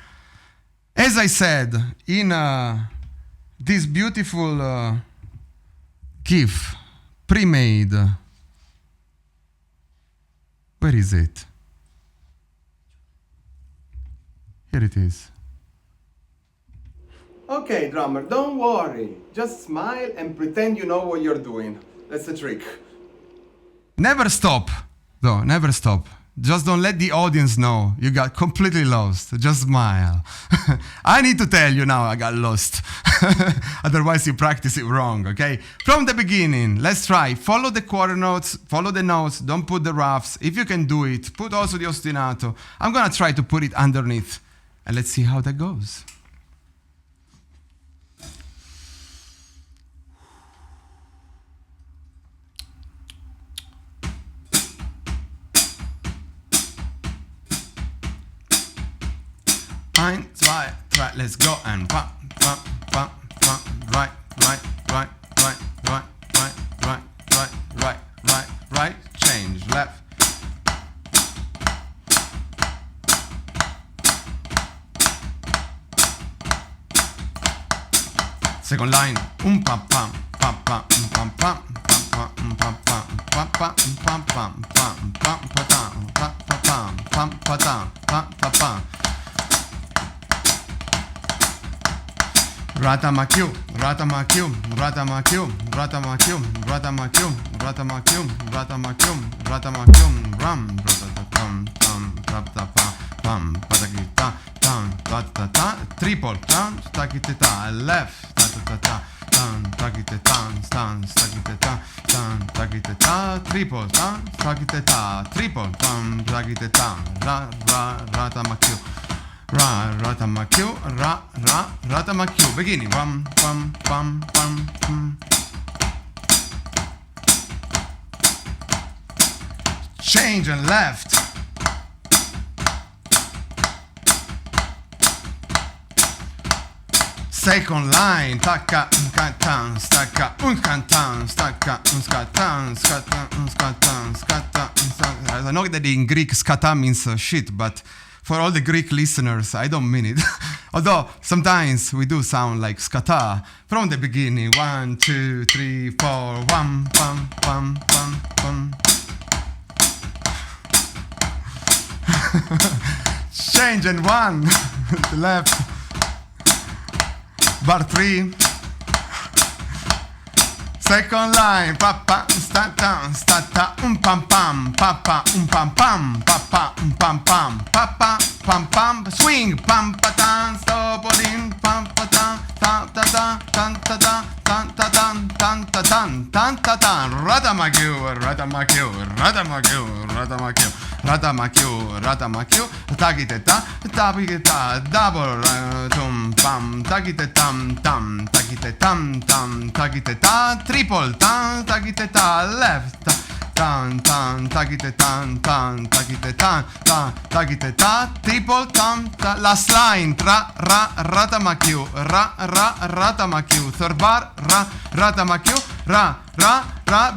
As I said, in this beautiful GIF, pre-made, where is it? Here it is. Okay, drummer, don't worry. Just smile and pretend you know what you're doing. That's the trick. Never stop, though, never stop. Just don't let the audience know you got completely lost. Just smile. I need to tell you now I got lost. Otherwise you practice it wrong, okay? From the beginning, let's try. Follow the quarter notes, follow the notes, don't put the roughs. If you can do it, put also the ostinato. I'm gonna try to put it underneath. And let's see how that goes. Ein, zwei, drei, let's go and pam, pam, pam, pam, right, right, right, right, right, right, right, right, right, right, right, change, left. Second line, pam, pam, pam, pam, pam, pam, pam, pam, pam, pam, pam, pam, pam, pam, pam, pam, patam, pam, patam, pam, patam, pam, pam. Ratamakiu, ratamakiu, ratamakiu, ratamakiu, ratamakiu, ratamakiu, ratamakiu, ratamakiu, ram, ratatam, tam, raptapa, pam, patakita, tam, tatata, triple, tam, stakitita, left, tatata, takite tan, takite tan, takite ta, triple tan, takite ta, triple tan, takite tan, ratamakyu, ratamakyu, ratamakyu. Beginning, pam, pam, pam, pam, pam. Change and left. Second line, taka, katan, staka, katan, staka, skatan, skatan, skatan, skatan. I know that in Greek skata means shit, but for all the Greek listeners, I don't mean it. Although sometimes we do sound like skata from the beginning. 1, 2, 3, 4, 1, pam, pam, pam, pam. Change and 1, the left. Bar 3. Second line, papa, stata, stata, pam pam, papa, pam pam, papa, pam pam, papa, pam pam, swing, pam patan, stop in, pam patan, ta ta ta, tan ta ta, tan ta tan, tan ta tan, tan ta tan, ratamakyu, ratamakyu, ratamakyu, ratamakyu, ratamakyu, ratamakyu, takite ta, takite ta, double, tum pam, takite tam tam, takite tam tam, takite ta, triple tan, takite ta, left tan tan, takite tan tan, takite tan tan, takite ta, triple tam, last line, ratamakyu, ratamakyu, third bar, ratamakyu,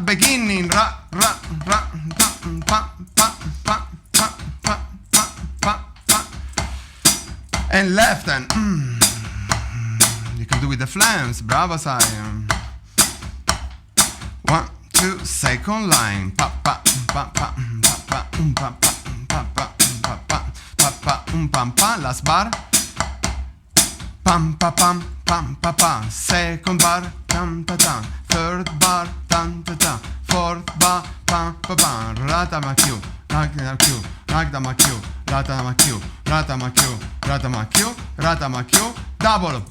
beginning, pa pa pa pa pa pa pa pa, and left and you can do with the flames, bravo sai. 1, 2, second line, pa pa pa pa pa pa pa pa pa pa pa pa pa, last bar, pam pa pam pam pa pa, second bar, tam ta ta, third bar, tam ta ta, fourth bar, pam pa pam, ratamakyu, ratamakyu, ratamakyu, ratamakyu, ratamakyu, ratamakyu, ratamakyu, double.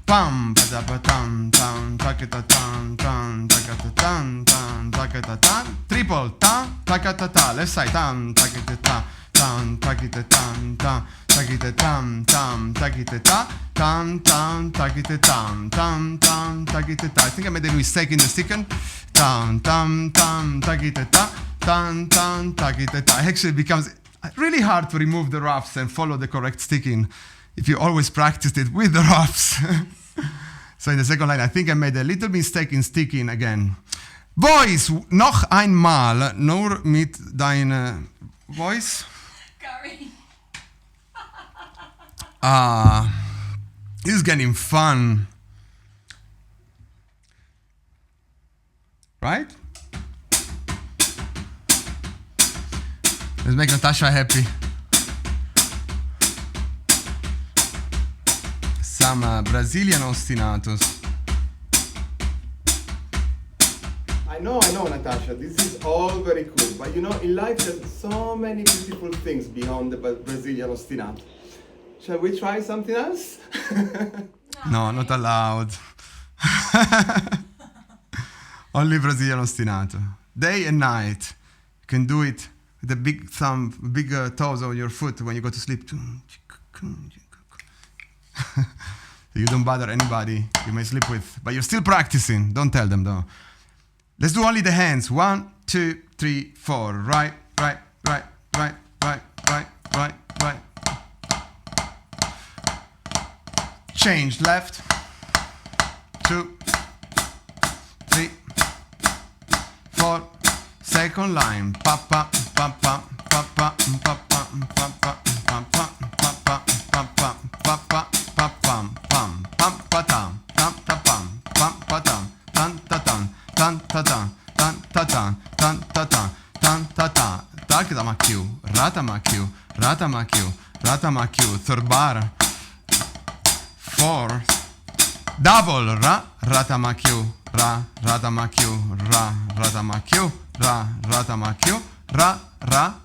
Pam, pa tam tam, takata tam tam, takata tam tam, takata tam, triple tam, takata ta, left side tam, takata ta, tam, takita tam tam, takita tam tam, takita ta, tam tam, takita tam tam tam, takita ta. I think I made a mistake in the second. Tam tam tam, takita ta, tam tam, takita ta. Actually, it becomes really hard to remove the roughs and follow the correct sticking if you always practiced it with the roughs. So in the second line, I think I made a little mistake in sticking again. Voice, noch einmal, nur mit deiner voice. Curry. This is getting fun. Right? Let's make Natasha happy. Some Brazilian ostinatos. I know, Natasha, this is all very cool. But you know, in life there's so many beautiful things beyond the Brazilian ostinato. Shall we try something else? No, not allowed. Only Brazilian ostinato. Day and night. You can do it with the big thumb, big toes on your foot when you go to sleep. You don't bother anybody you may sleep with, but you're still practicing. Don't tell them though. Let's do only the hands. 1, 2, 3, 4. Right, right, right, right, right, right, right, right. Change left. 2, 3, 4. Second line. Pa pa pa pa pa pa pa pa pa pa pa pa pa pa pa pa pa pa pam pam pam patam tam ta pam pam patam tan ta tan tan ta tan tan ta tan tan ta tan tan ta ta takdamakyu ratamakyu ratamakyu ratamakyu third bar 4 double ratamakyu ratamakyu ratamakyu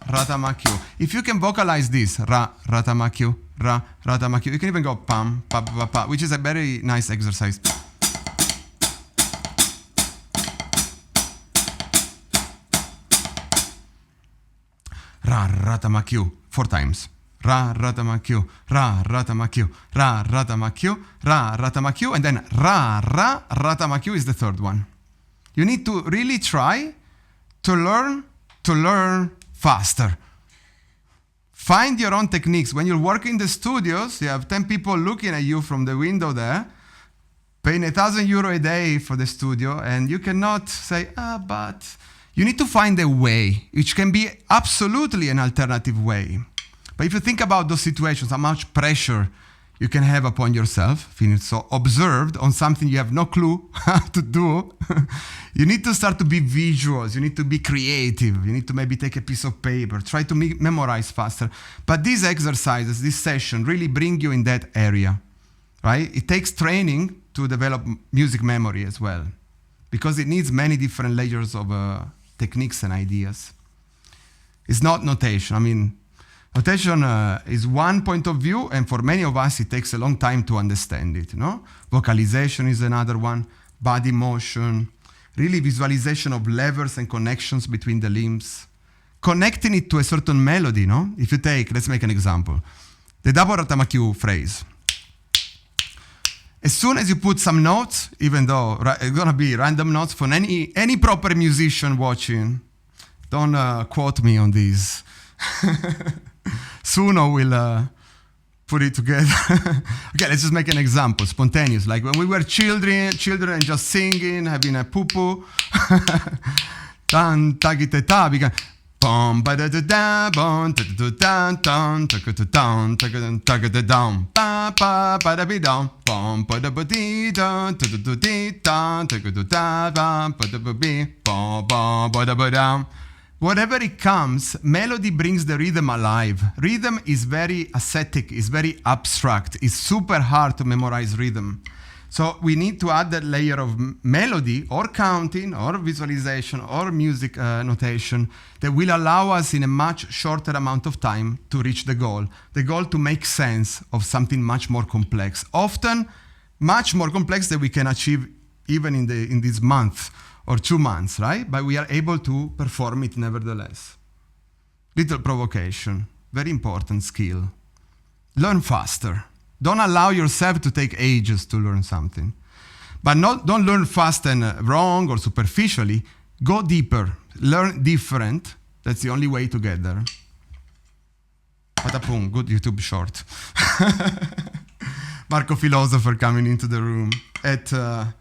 ratamakyu. If you can vocalize this ratamakyu ratamakyu, you can even go pam pa pa pa, which is a very nice exercise. ra ratamakyu, 4 times. Ra ratamakyu, ra ratamakyu, ra ratamakyu, ra ratamakyu, and then ra ratamakyu is the third one. You need to really try to learn faster. Find your own techniques. When you work in the studios, you have 10 people looking at you from the window there, paying €1,000 a day for the studio, and you cannot say, but you need to find a way, which can be absolutely an alternative way. But if you think about those situations, how much pressure you can have upon yourself, feeling so observed on something you have no clue how to do, you need to start to be visuals, you need to be creative, you need to maybe take a piece of paper, try to memorize faster. But these exercises, this session, really bring you in that area, right? It takes training to develop music memory as well, because it needs many different layers of techniques and ideas. It's not notation. I mean, notation is one point of view, and for many of us, it takes a long time to understand it, no? Vocalization is another one, body motion, really visualization of levers and connections between the limbs, connecting it to a certain melody, no? If you take, let's make an example, the double ratamakyu phrase. As soon as you put some notes, even though it's gonna be random notes for any proper musician watching, don't quote me on these. Suno will put it together. Okay, let's just make an example, spontaneous. Like when we were children and just singing, having a poo-poo. Tan tagiteta began. Bom ba da da da bom da da da da da da da da da ba ba ba da be down bom ba da ba dee da da da dee da da da da ba ba da ba be ba ba ba da ba down. Whatever it comes, melody brings the rhythm alive. Rhythm is very ascetic, is very abstract. It's super hard to memorize rhythm. So we need to add that layer of melody or counting or visualization or music notation that will allow us in a much shorter amount of time to reach the goal to make sense of something much more complex, often much more complex than we can achieve even in this month or 2 months, right? But we are able to perform it nevertheless. Little provocation, very important skill. Learn faster. Don't allow yourself to take ages to learn something. But don't learn fast and wrong or superficially. Go deeper. Learn different. That's the only way to get there. Patapum, good YouTube short. Marco Philosopher coming into the room at a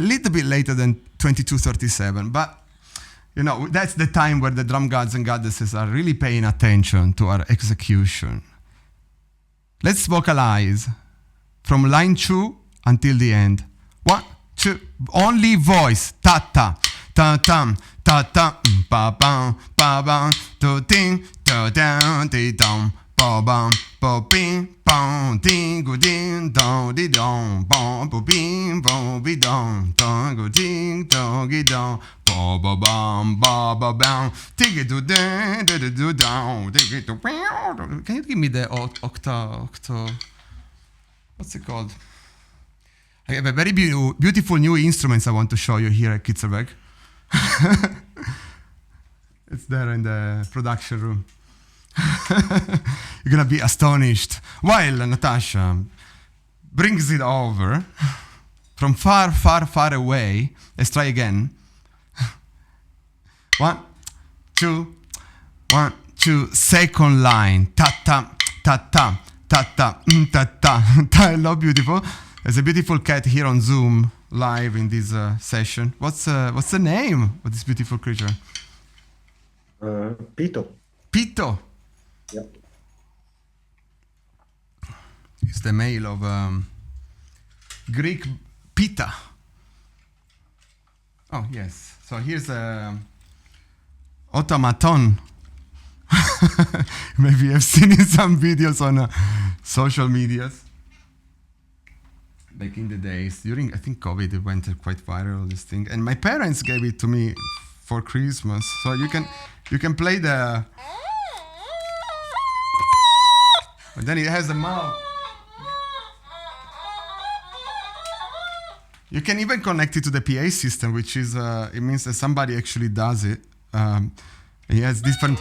little bit later than 22:37. But, that's the time where the drum gods and goddesses are really paying attention to our execution. Let's vocalize from line 2 until the end. 1, 2, only voice. Ta-ta, ta-tam, ta-ta, ba-bam, ba-bam, to-ting, to-down, di-dum, ba-bam, ba-bing, bam, ding-go-ding, dong-di-dong, bam-bo-bing, bam-bi-dong, dong-go-ding, dong-gi-dong, ba-ba-bam, ba-ba-bam, dig-it-do-ding, dig-it-do-down, dig-it-do-meow. Can you give me the octo? What's it called? I have a very beautiful new instruments I want to show you here at Kitzerberg. It's there in the production room. You're gonna be astonished. While Natasha brings it over from far, far, far away. Let's try again. 1, 2, 1, 2. Second line. Ta-ta, ta-ta, ta-ta, ta-ta. I love beautiful. There's a beautiful cat here on Zoom live in this session. What's the name of this beautiful creature? Pito. Pito. Yep. It's the male of Greek Pita. Oh, yes. So here's a automaton. Maybe you've seen in some videos on social medias. Back in the days, during, I think, COVID, it went quite viral, this thing. And my parents gave it to me for Christmas. So you can play the... But then it has a mouth. You can even connect it to the PA system, which is, it means that somebody actually does it. He has different...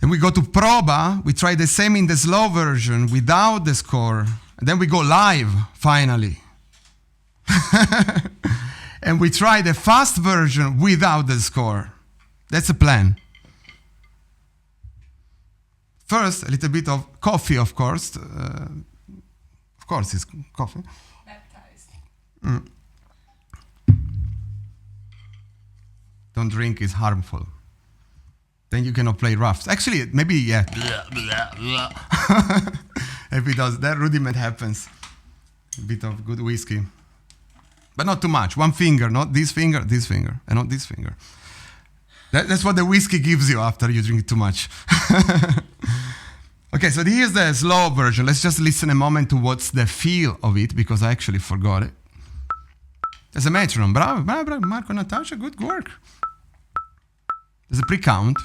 Then we go to prova. We try the same in the slow version without the score. And then we go live, finally. And we try the fast version without the score. That's the plan. First, a little bit of coffee, of course. Of course, it's coffee. Baptized. Don't drink, it's harmful. Then you cannot play roughs. Actually, maybe, yeah. If it does, that rudiment happens. A bit of good whiskey. But not too much. One finger, not this finger, and not this finger. That's what the whiskey gives you after you drink too much. Okay, so here's the slow version. Let's just listen a moment to what's the feel of it, because I actually forgot it. There's a metronome. Bravo, Marco, Natasha, good work. There's a pre-count.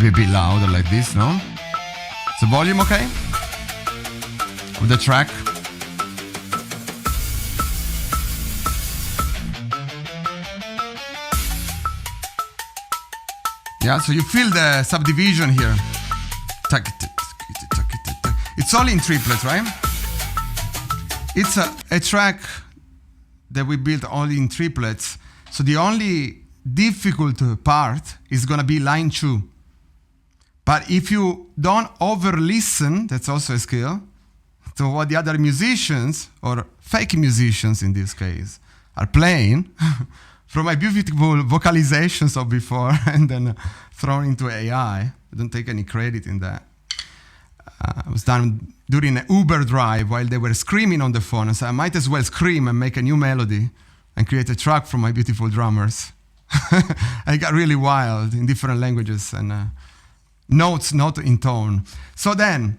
A bit louder like this, no? Is the volume okay? Of the track? Yeah, so you feel the subdivision here. It's all in triplets, right? It's a track that we built only in triplets. So the only difficult part is gonna be line 2. But if you don't over-listen, that's also a skill, to what the other musicians, or fake musicians in this case, are playing, from my beautiful vocalizations of before and then thrown into AI, I don't take any credit in that. It was done during an Uber drive while they were screaming on the phone. I said, I might as well scream and make a new melody and create a track from my beautiful drummers. I got really wild in different languages and notes not in tone. So then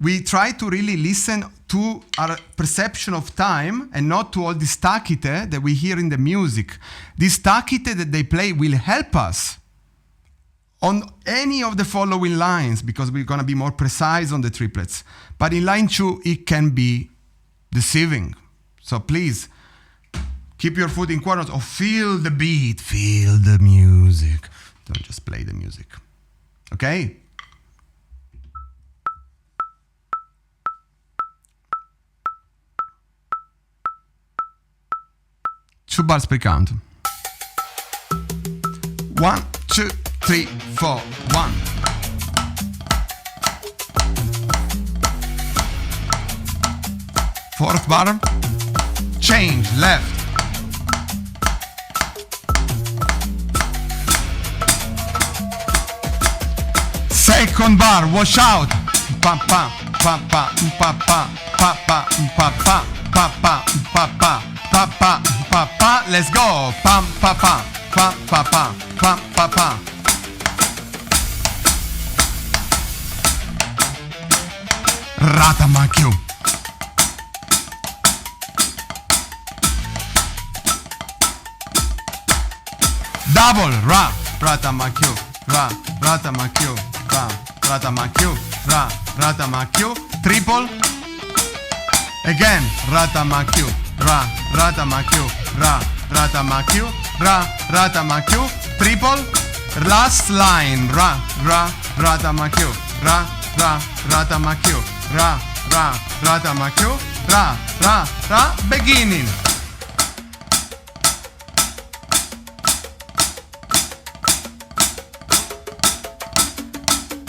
we try to really listen to our perception of time and not to all this tacite that we hear in the music. This tacite that they play will help us on any of the following lines because we're going to be more precise on the triplets. But in line 2, it can be deceiving. So please keep your foot in quarters or feel the beat, feel the music. Don't just play the music. Okay? Two bars per count. 1, 2, 3, 4, 1. Fourth bar. Change, left. Second bar, wash out. Pa pa pa pa pa pa pa pa pa pa pa pa pa pa pa pa pa. Let's go. Pam pa pa pa pa pa pa pa pa. Ratamakyu. Double ra ratamakyu ra ratamakyu ra ratamakyu ra ratamakyu. Triple. Again ratamakyu ra ratamakyu ra ratamakyu ra ratamakyu. Triple. Last line ra ra ratamakyu ra ra ratamakyu ra ra ratamakyu ra ra ra. Beginning.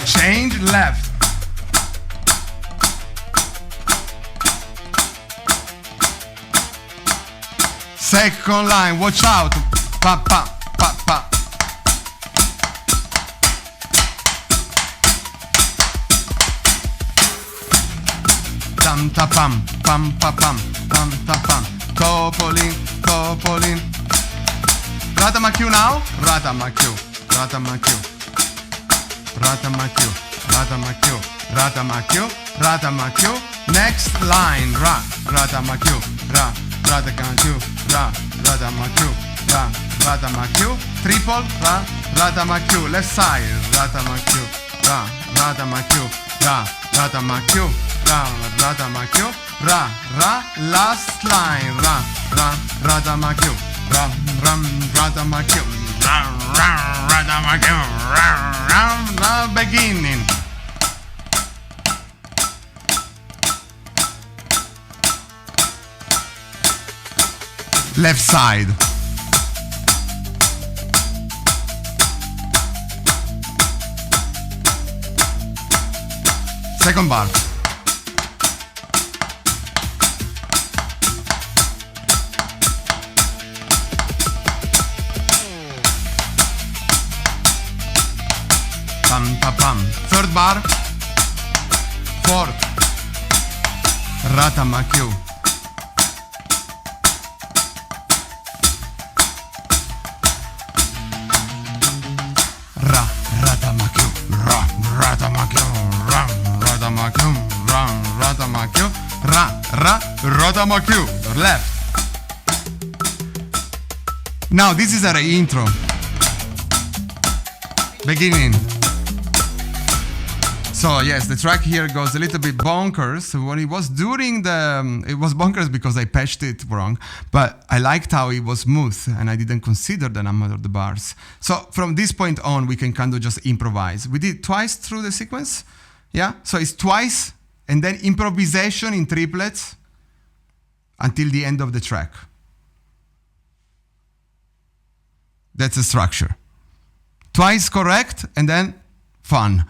Change left. Second line, watch out. Pa pa pa pa. Tam ta pam pam pa pam pam ta pam. Coupling, coupling. Ratamakyu now. Ratamakyu, ratamakyu. Ratamakyu. ratamakyu, ratamakyu, ratamakyu. Next line, ra, ratamakyu, ra, ratamakyu, ra, ratamakyu, ra, ratamakyu. Triple, ra, ratamakyu. Left side, ratamakyu, ra, ratamakyu, ra, ratamakyu, ra, ratamakyu, ra, ra. Last line, ra, ra, ratamakyu, ra, ratamakyu, ra, ratamakyu, ra. Beginning. Left side. Second bar. Pam, pam, pam. Third bar. Fourth. Ratamakyu. Ra, ratamakyu. Ra, ratamakyu. Ra, ratamakyu. Ra, ratamakyu. Ra, ra, ratamakyu. Left. Now this is our intro. Beginning. So yes, the track here goes a little bit bonkers. When it was during it was bonkers because I patched it wrong, but I liked how it was smooth and I didn't consider the number of the bars. So from this point on, we can kind of just improvise. We did twice through the sequence, yeah? So it's twice and then improvisation in triplets until the end of the track. That's the structure. Twice correct and then fun.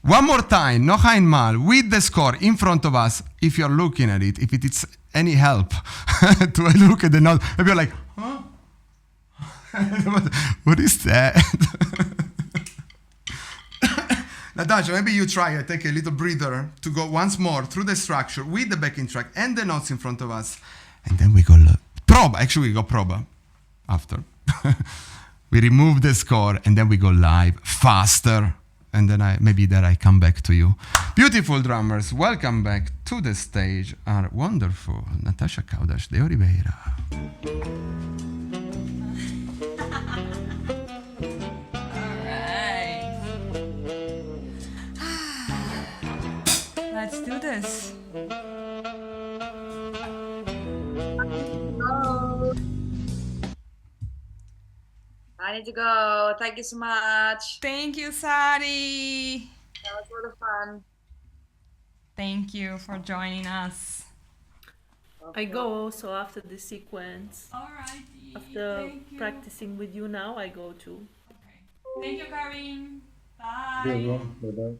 One more time, no mal, with the score in front of us, if you're looking at it, if it is any help to look at the note, if you're like, huh? What is that? Natasha, maybe you try, take a little breather to go once more through the structure with the backing track and the notes in front of us. And then we go proba, actually we go proba after. We remove the score and then we go live faster. And then maybe I come back to you. Beautiful drummers, welcome back to the stage. Our wonderful Natasha Kaudas de Oliveira. All right. Let's do this. I need to go. Thank you so much. Thank you, Sari. That was a lot of fun. Thank you for joining us. I go also after the sequence. Alrighty. After practicing with you now, I go too. Okay. Thank you, Karim. Bye. Bye-bye.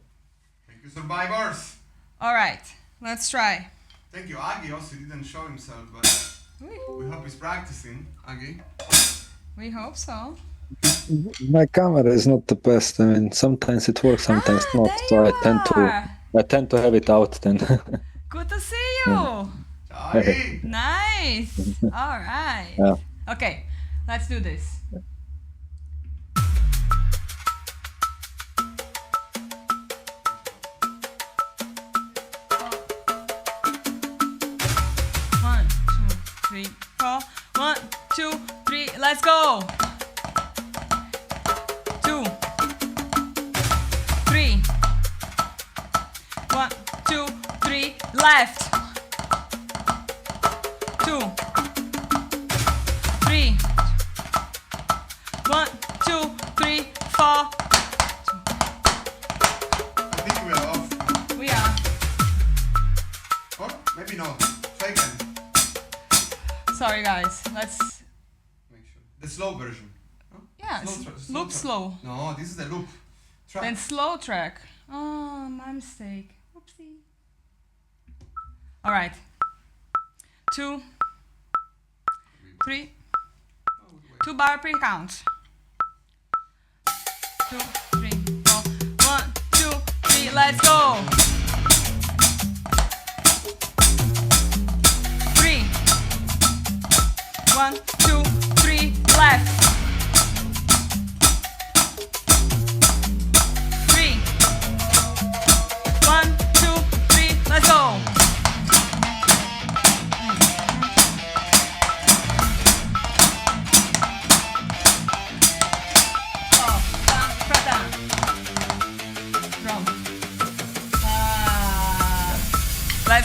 Thank you, survivors. All right, let's try. Thank you. Agi also didn't show himself, but we hope he's practicing. Agi. We hope so. My camera is not the best. I mean, sometimes it works, sometimes not. So I tend to have it out then. Good to see you. Nice. All right. Yeah. Okay, let's do this. One, two, three, four. 1, 2, 3. Let's go. 2, 3. 1, 2, 3. Left. 2, 3. 1, 2, 3, 4. I think we are off. We are. Or maybe not. Try again. Sorry, guys. Let's. Make sure. The slow version. No? Yeah. Loop track. slow. No, this is the loop track. Then slow track. Oh, my mistake. Oopsie. All right. 2, 3. 2 bar pre count. 2, 3, 4. 1, 2, 3. Let's go. 3. 1, 2, 3. Left.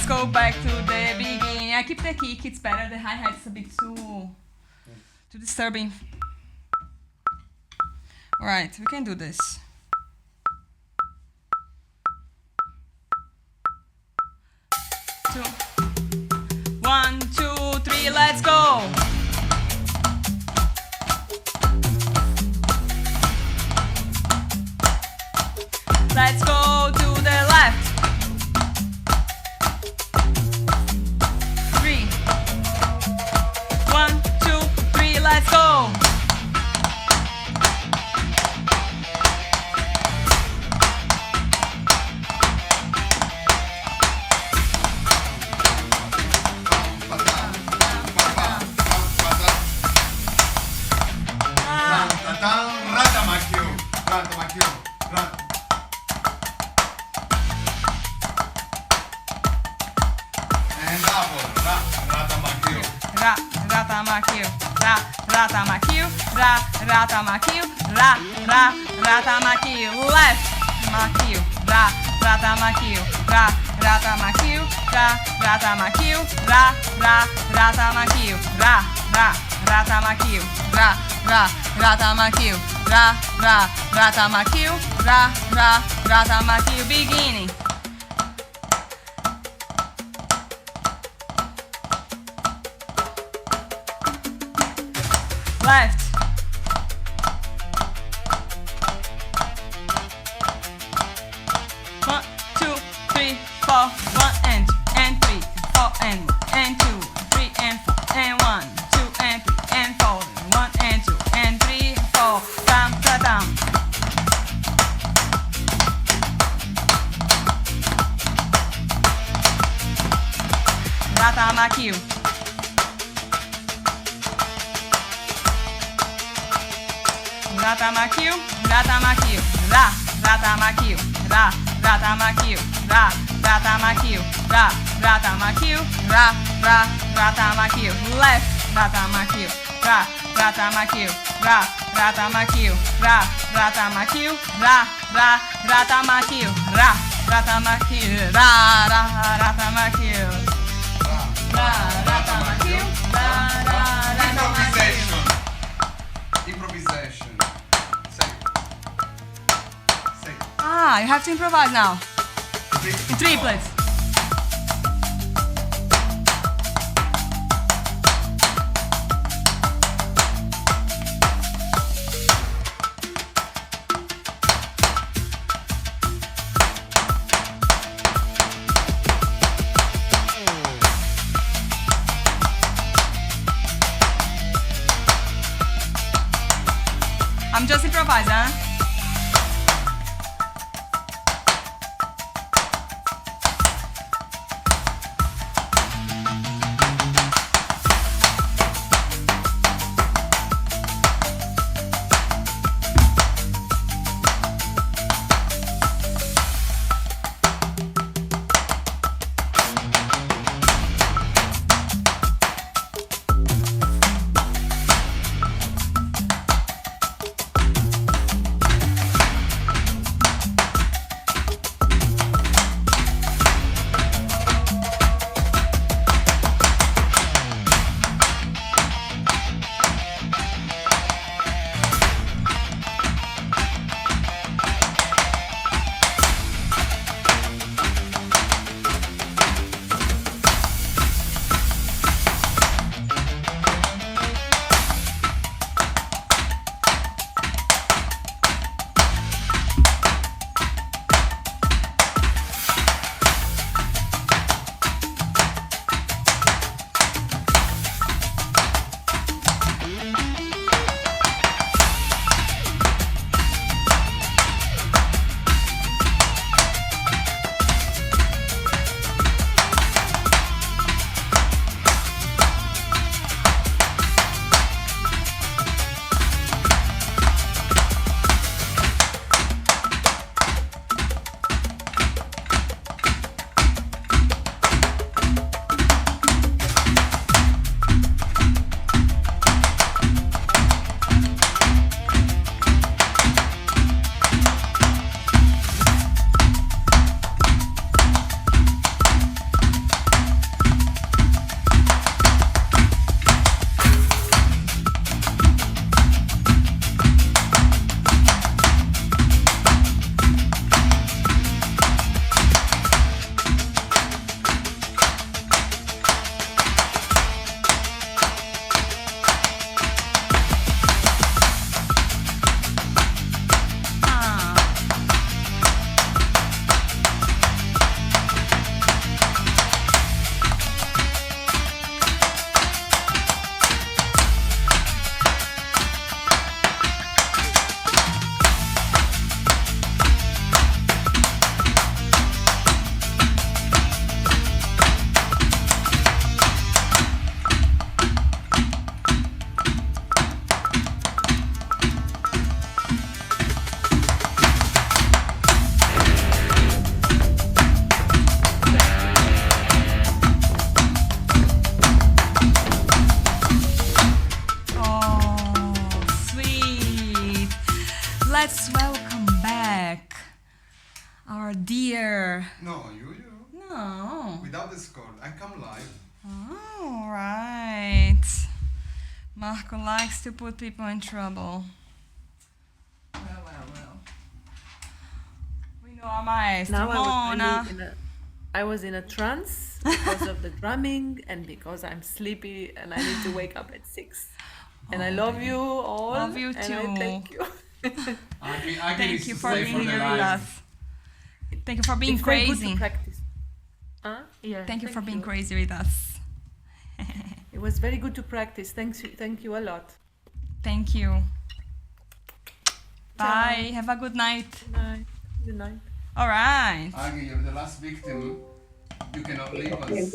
let's go back to the beginning. I keep the kick, it's better. The hi-hat's a bit too disturbing. Alright, we can do this. 2, 1, 2, 3, let's go! Let's go to the left. 3, 1, 2, 3, let's go! Ratamakil, ratamakil, left, makil, ratamakil, ratamakil, ratamakil, ratamakil, ratamakil, ratamakil, ratamakil, ratamakil, beginning. Left. 1, 2, 3, 4, 1 and 3, 4 and 2, 3 and 4 and 1, 2 and 3 and 4, 1 and 2 and 3, 4, tam ta tam. Ratamakil. Ratamakil, ratamakil, ratamakil, ratamakil, ratamakil, ratamakil, ratamakil, left, ratamakil, ratamakil, ratamakil, ratamakil, ratamakil, ratamakil, ratamakil, ratamakil, Improvisation. Ah, you have to improvise now. In triplets. I'm just improvising, huh? score. No, you. No. Without the score. I come live. Oh, right. Marco likes to put people in trouble. Well. We know our maestro. Now I was in a trance because of the drumming and because I'm sleepy and I need to wake up at 6. And I love you all. Love you and too. I thank you. Thank you for being here with us. Thank you for being It's very crazy. good to practice. Yeah, Thank you for being crazy with us. It was very good to practice. Thank you a lot. Thank you. Bye. Have a good night. Good night. All right. Aggie, you're the last victim. You cannot leave us.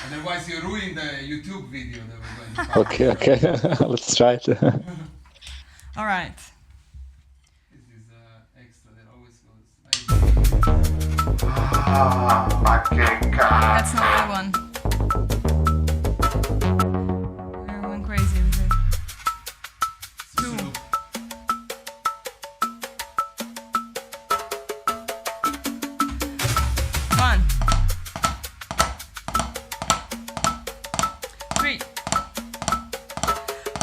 Otherwise, you ruin the YouTube video that we're going to Okay. Let's try it. All right. This is extra. That always goes. That's not that one. We're going crazy with it. 2. One. 3.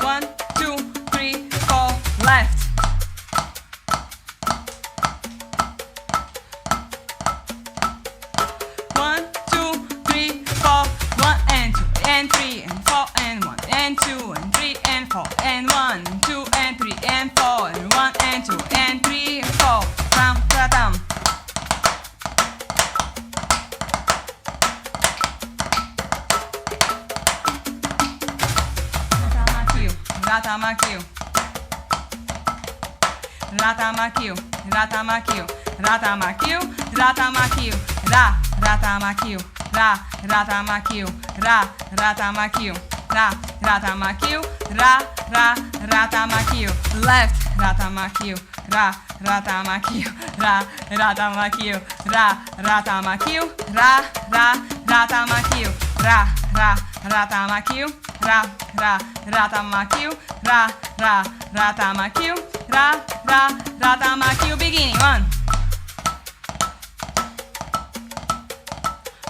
1, 2, 3, 4. Left. 1, 2, 3, 4. 1 and 2 and 3 and 4 and 1 and 2 and 3 and 4 and 1, 2 and 3 and 4 and 1 and 2 and 3 and 4. Tam ta tam. Ratamakio. Ratamakio. Ratamakio. Ratamakio. Ratamakio. Ratamakio. Ratamakio. Ratamakio. Ratamakio. Ratamakio. Left. Ratamakio. Ratamakio. Ratamakio. Ratamakio. Ratamakio. Ratamakio. Ratamakio. Ratamakio. Ratamakio. Beginning. 1,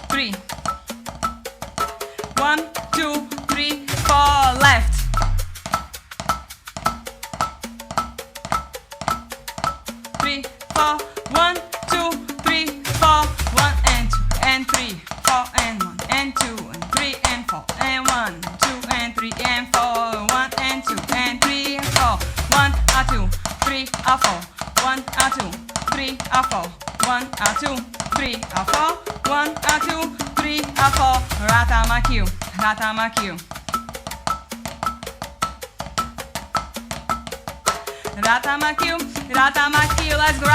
3. 1, 2, 3, 4. Left. 3, 4. 1, 2, 3, 4. 1 and 2 and 3, 4 and 1 and 2 and 3 and 4 and 1, 2 and 3 and 4. 1 and 2 and 3 and 4. 1 or 2, 3 or 4. 1 or 2, 3 or 4. 1 or 2, 3 or 4. 1 or 2, 3 or 4. Ratamakio. Ratamakio. Ratamakio. Ratamakio. Let's go.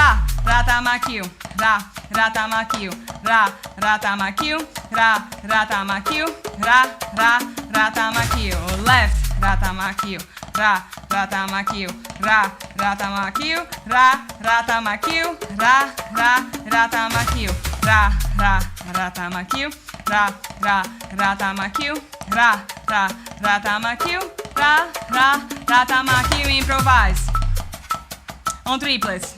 Ratamakio. Ratamakio. Ratamakio. Ratamakio. Ratamakio. Left. Ratamakio. Ratamakio. Ratamakio. Ratamakio. Ratamakio. Ratamakio. Ratamakio. Ratamakio. Ratamakio. Improvise. On triplets.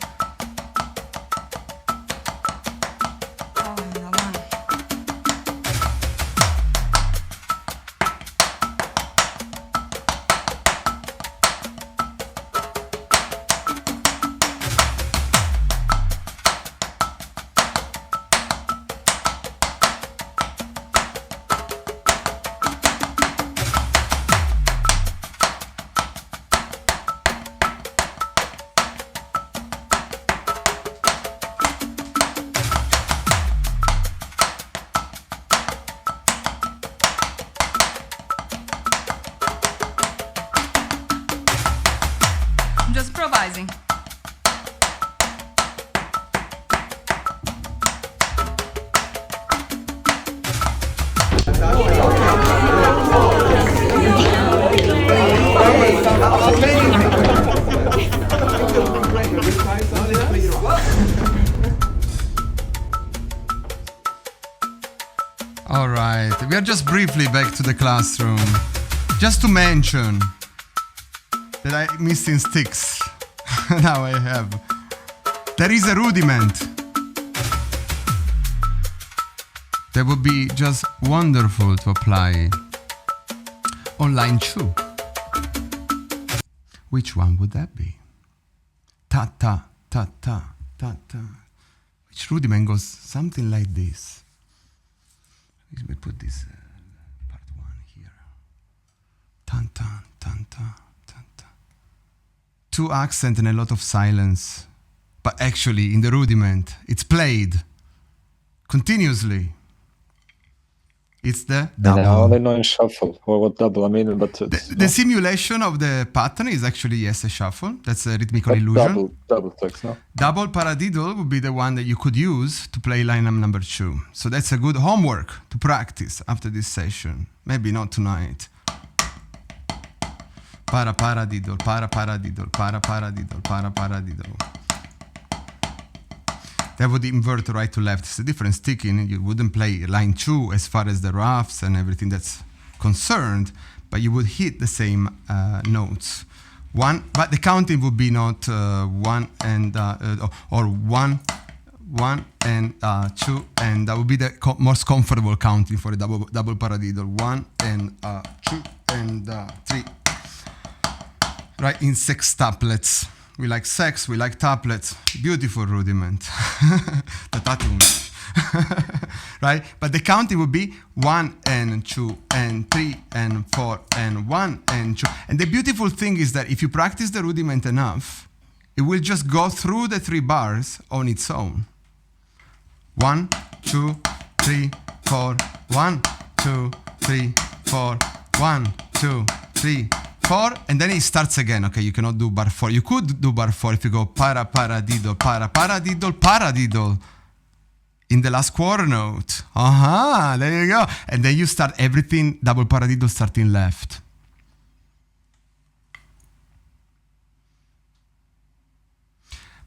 Just improvising. All right, we are just briefly back to the classroom. Just to mention that I'm missing sticks. Now I have. There is a rudiment. that would be just wonderful to apply on line 2. Which one would that be? Ta ta ta ta ta ta. Which rudiment goes something like this? Let me put this part 1 here. Tan tan tan tan tan tan. 2 accents and a lot of silence. But actually, in the rudiment, it's played continuously. It's the double. I only know in shuffle. Or what double? I mean, but the simulation of the pattern is actually, yes, a shuffle. That's a rhythmical illusion. Double text, no? Double paradiddle would be the one that you could use to play line number 2. So that's a good homework to practice after this session. Maybe not tonight. Para paradiddle, para paradiddle, para paradiddle, para paradiddle. That would invert right to left. It's a different sticking. You wouldn't play line 2 as far as the roughs and everything that's concerned, but you would hit the same notes. One, but the counting would be not 1 and or 1, 1 and 2, and that would be the most comfortable counting for a double paradiddle. 1 and 2 and 3. Right, in 6 tuplets. We like sex, we like tuplets. Beautiful rudiment. Right? But the counting would be 1 and 2 and 3 and 4 and 1 and 2. And the beautiful thing is that if you practice the rudiment enough, it will just go through the 3 bars on its own. 1, 2, 3, 4. 1, 2, 3, 4. 1, 2, 3, 4, and then it starts again. Okay, you cannot do bar 4. You could do bar 4 if you go para paradiddle, para paradiddle, paradiddle in the last quarter note. Aha, there you go. And then you start everything double paradiddle starting left.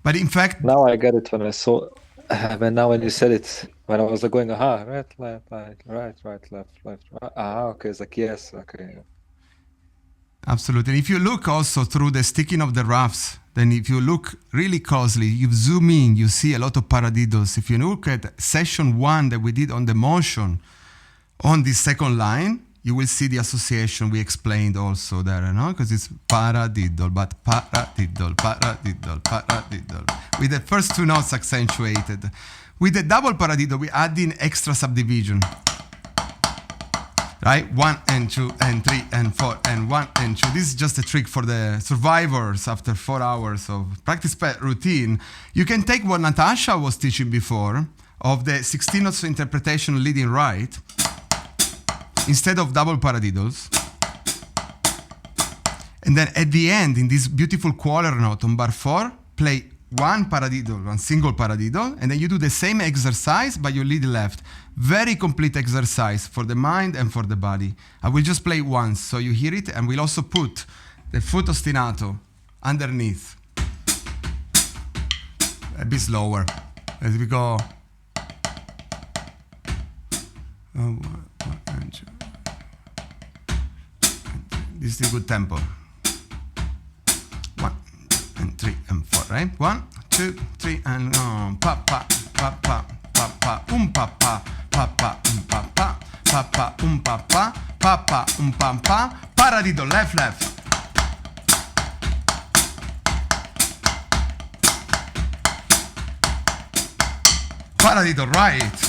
But in fact, now I get it when I saw. But now when you said it, when I was like going, aha, right, left, right, left, right. Okay, it's like yes, okay. Absolutely. And if you look also through the sticking of the roughs, then if you look really closely, you zoom in, you see a lot of paradiddles. If you look at session 1 that we did on the motion on this second line, you will see the association we explained also there, no? Because it's paradiddle, but paradiddle, paradiddle, paradiddle. With the first 2 notes accentuated. With the double paradiddle, we add in extra subdivision. Right? 1 and 2 and 3 and 4 and 1 and 2. This is just a trick for the survivors after 4 hours of practice routine. You can take what Natasha was teaching before of the 16 notes interpretation leading right instead of double paradiddles. And then at the end, in this beautiful quarter note on bar 4, play 1 paradiddle, 1 single paradiddle, and then you do the same exercise, but you lead left. Very complete exercise for the mind and for the body. I will just play once, so you hear it, and we'll also put the foot ostinato underneath. A bit slower. As we go. This is a good tempo. 1 and 3 and 4, right? 1, 2, 3 and pa pa pa pa pa pa pa pa pa pa pa pa pa pa pa pa pa pa paradiddle left left. Paradiddle right.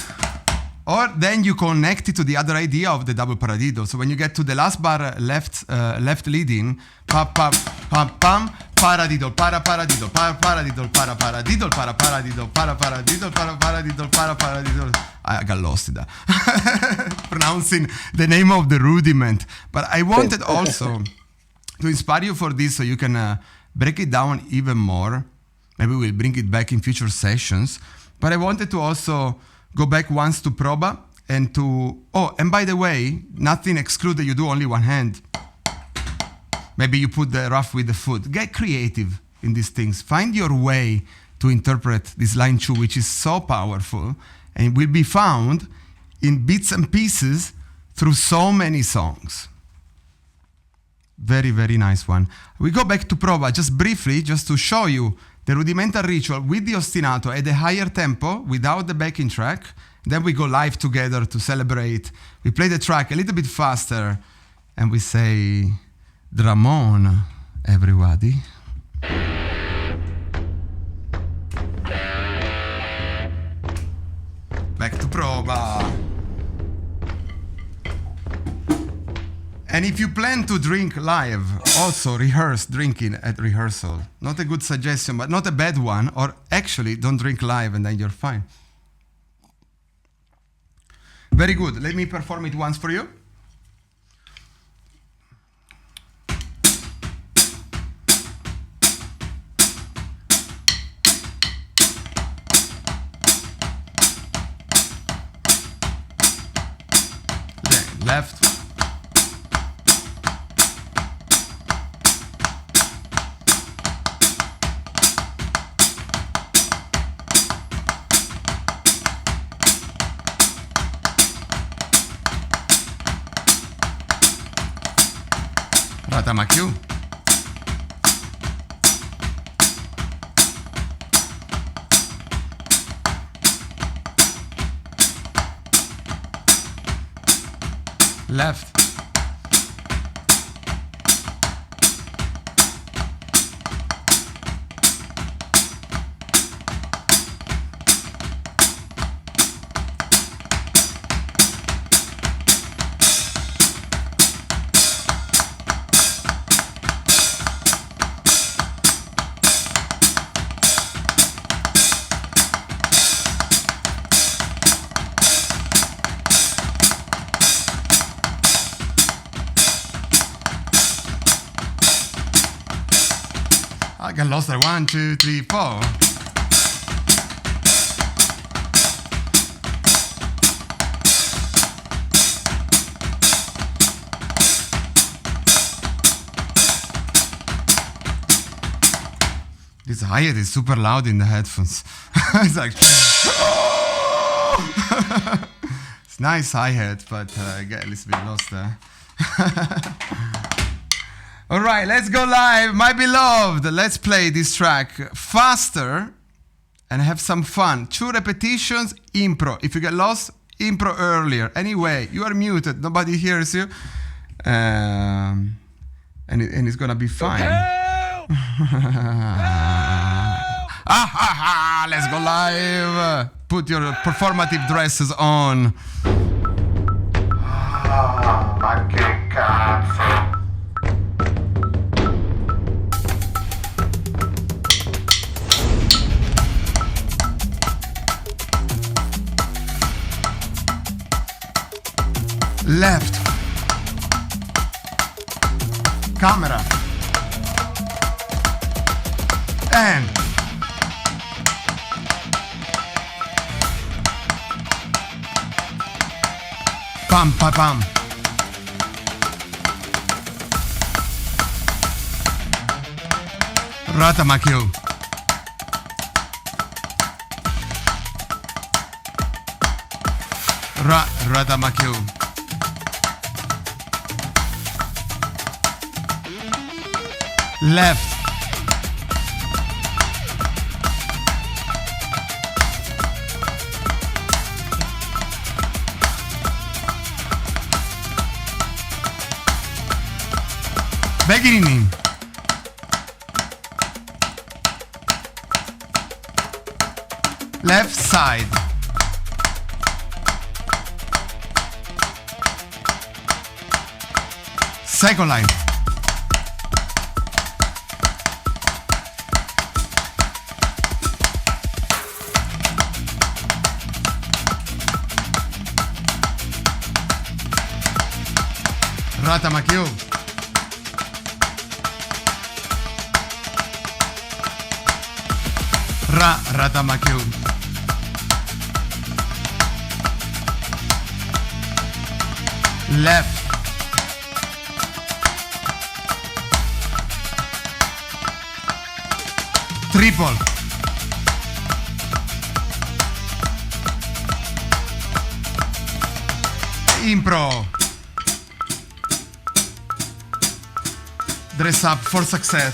Or then you connect it to the other idea of the double paradiddle. So when you get to the last bar left leading, pa pa pa pam, paradiddle, para paradiddle, para paradiddle, para paradiddle, para paradiddle, para paradiddle, para paradiddle, para paradiddle. I got lost in that. Pronouncing the name of the rudiment. But I wanted also to inspire you for this so you can break it down even more. Maybe we'll bring it back in future sessions. But I wanted to also go back once to Proba and to... Oh, and by the way, nothing excludes that you do only one hand. Maybe you put the rough with the foot. Get creative in these things. Find your way to interpret this line 2, which is so powerful and will be found in bits and pieces through so many songs. Very, very nice one. We go back to Prova just briefly, just to show you the rudimental ritual with the ostinato at a higher tempo without the backing track. Then we go live together to celebrate. We play the track a little bit faster and we say, drum on, everybody. Back to prova. And if you plan to drink live, also rehearse drinking at rehearsal. Not a good suggestion, but not a bad one. Or actually, don't drink live and then you're fine. Very good. Let me perform it once for you. Left. Ratamakyu. Left. I got lost there. 1, 2, 3, 4. This hi-hat is super loud in the headphones. It's like, it's nice hi-hat, but I get a little bit lost there. All right, let's go live, my beloved. Let's play this track faster and have some fun. 2 repetitions, impro. If you get lost, impro earlier. Anyway, you are muted. Nobody hears you. And it's going to be fine. Let's go live. Put your performative dresses on. Ma che cazzo. Left. Camera. And pam pam pam. Ratamakyu. Ratamakyu. Left. Beginning. Left side. Second line. Ratamakyu. Ratamakyu. Left. Triple. Impro. Dress up for success.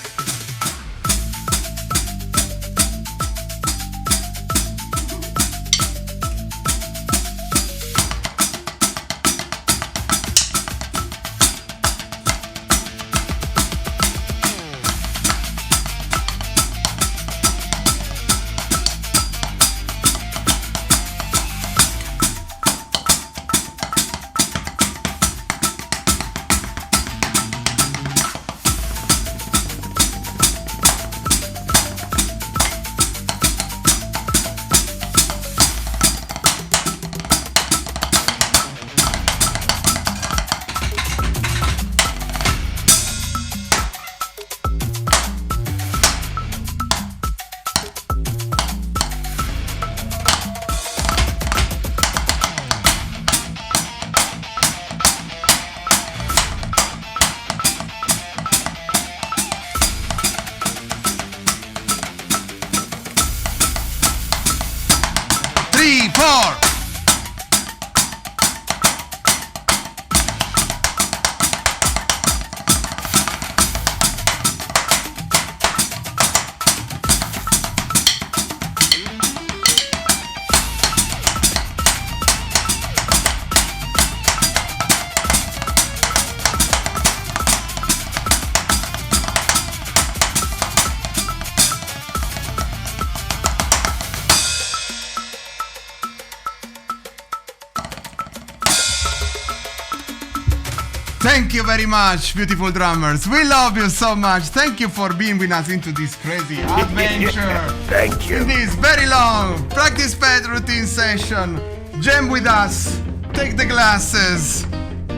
Thank you very much, beautiful drummers. We love you so much. Thank you for being with us into this crazy adventure. Thank you. In this very long practice pad routine session. Jam with us. Take the glasses.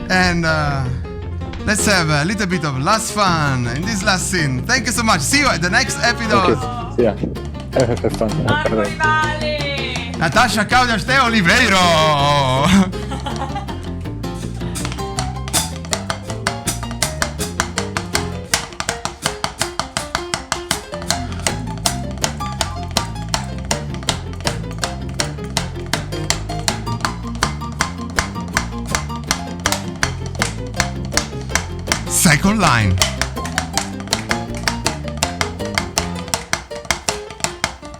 And let's have a little bit of last fun in this last scene. Thank you so much. See you at the next episode. Okay. See ya. Have fun. Natasha, Claudia, Ste Oliveiro. Second line.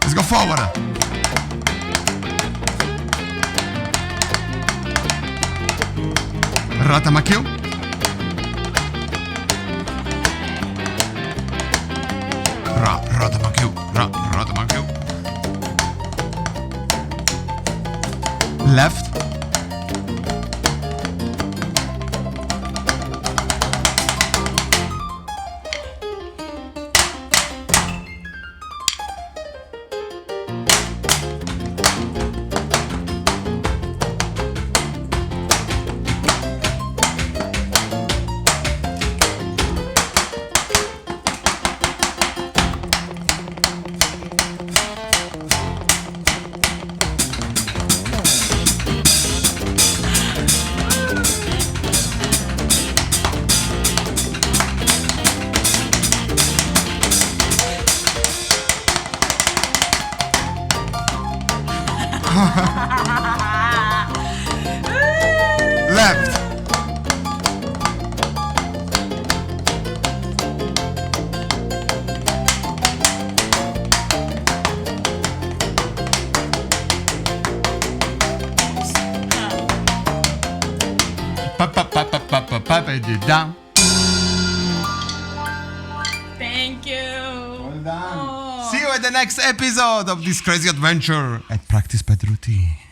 Let's go forward. Ratamakyo. Ratamakyo. Ratamakyo. Left. Left. Down. Thank you. Well done. See you at the next episode of this crazy adventure at Practice Pad Routine.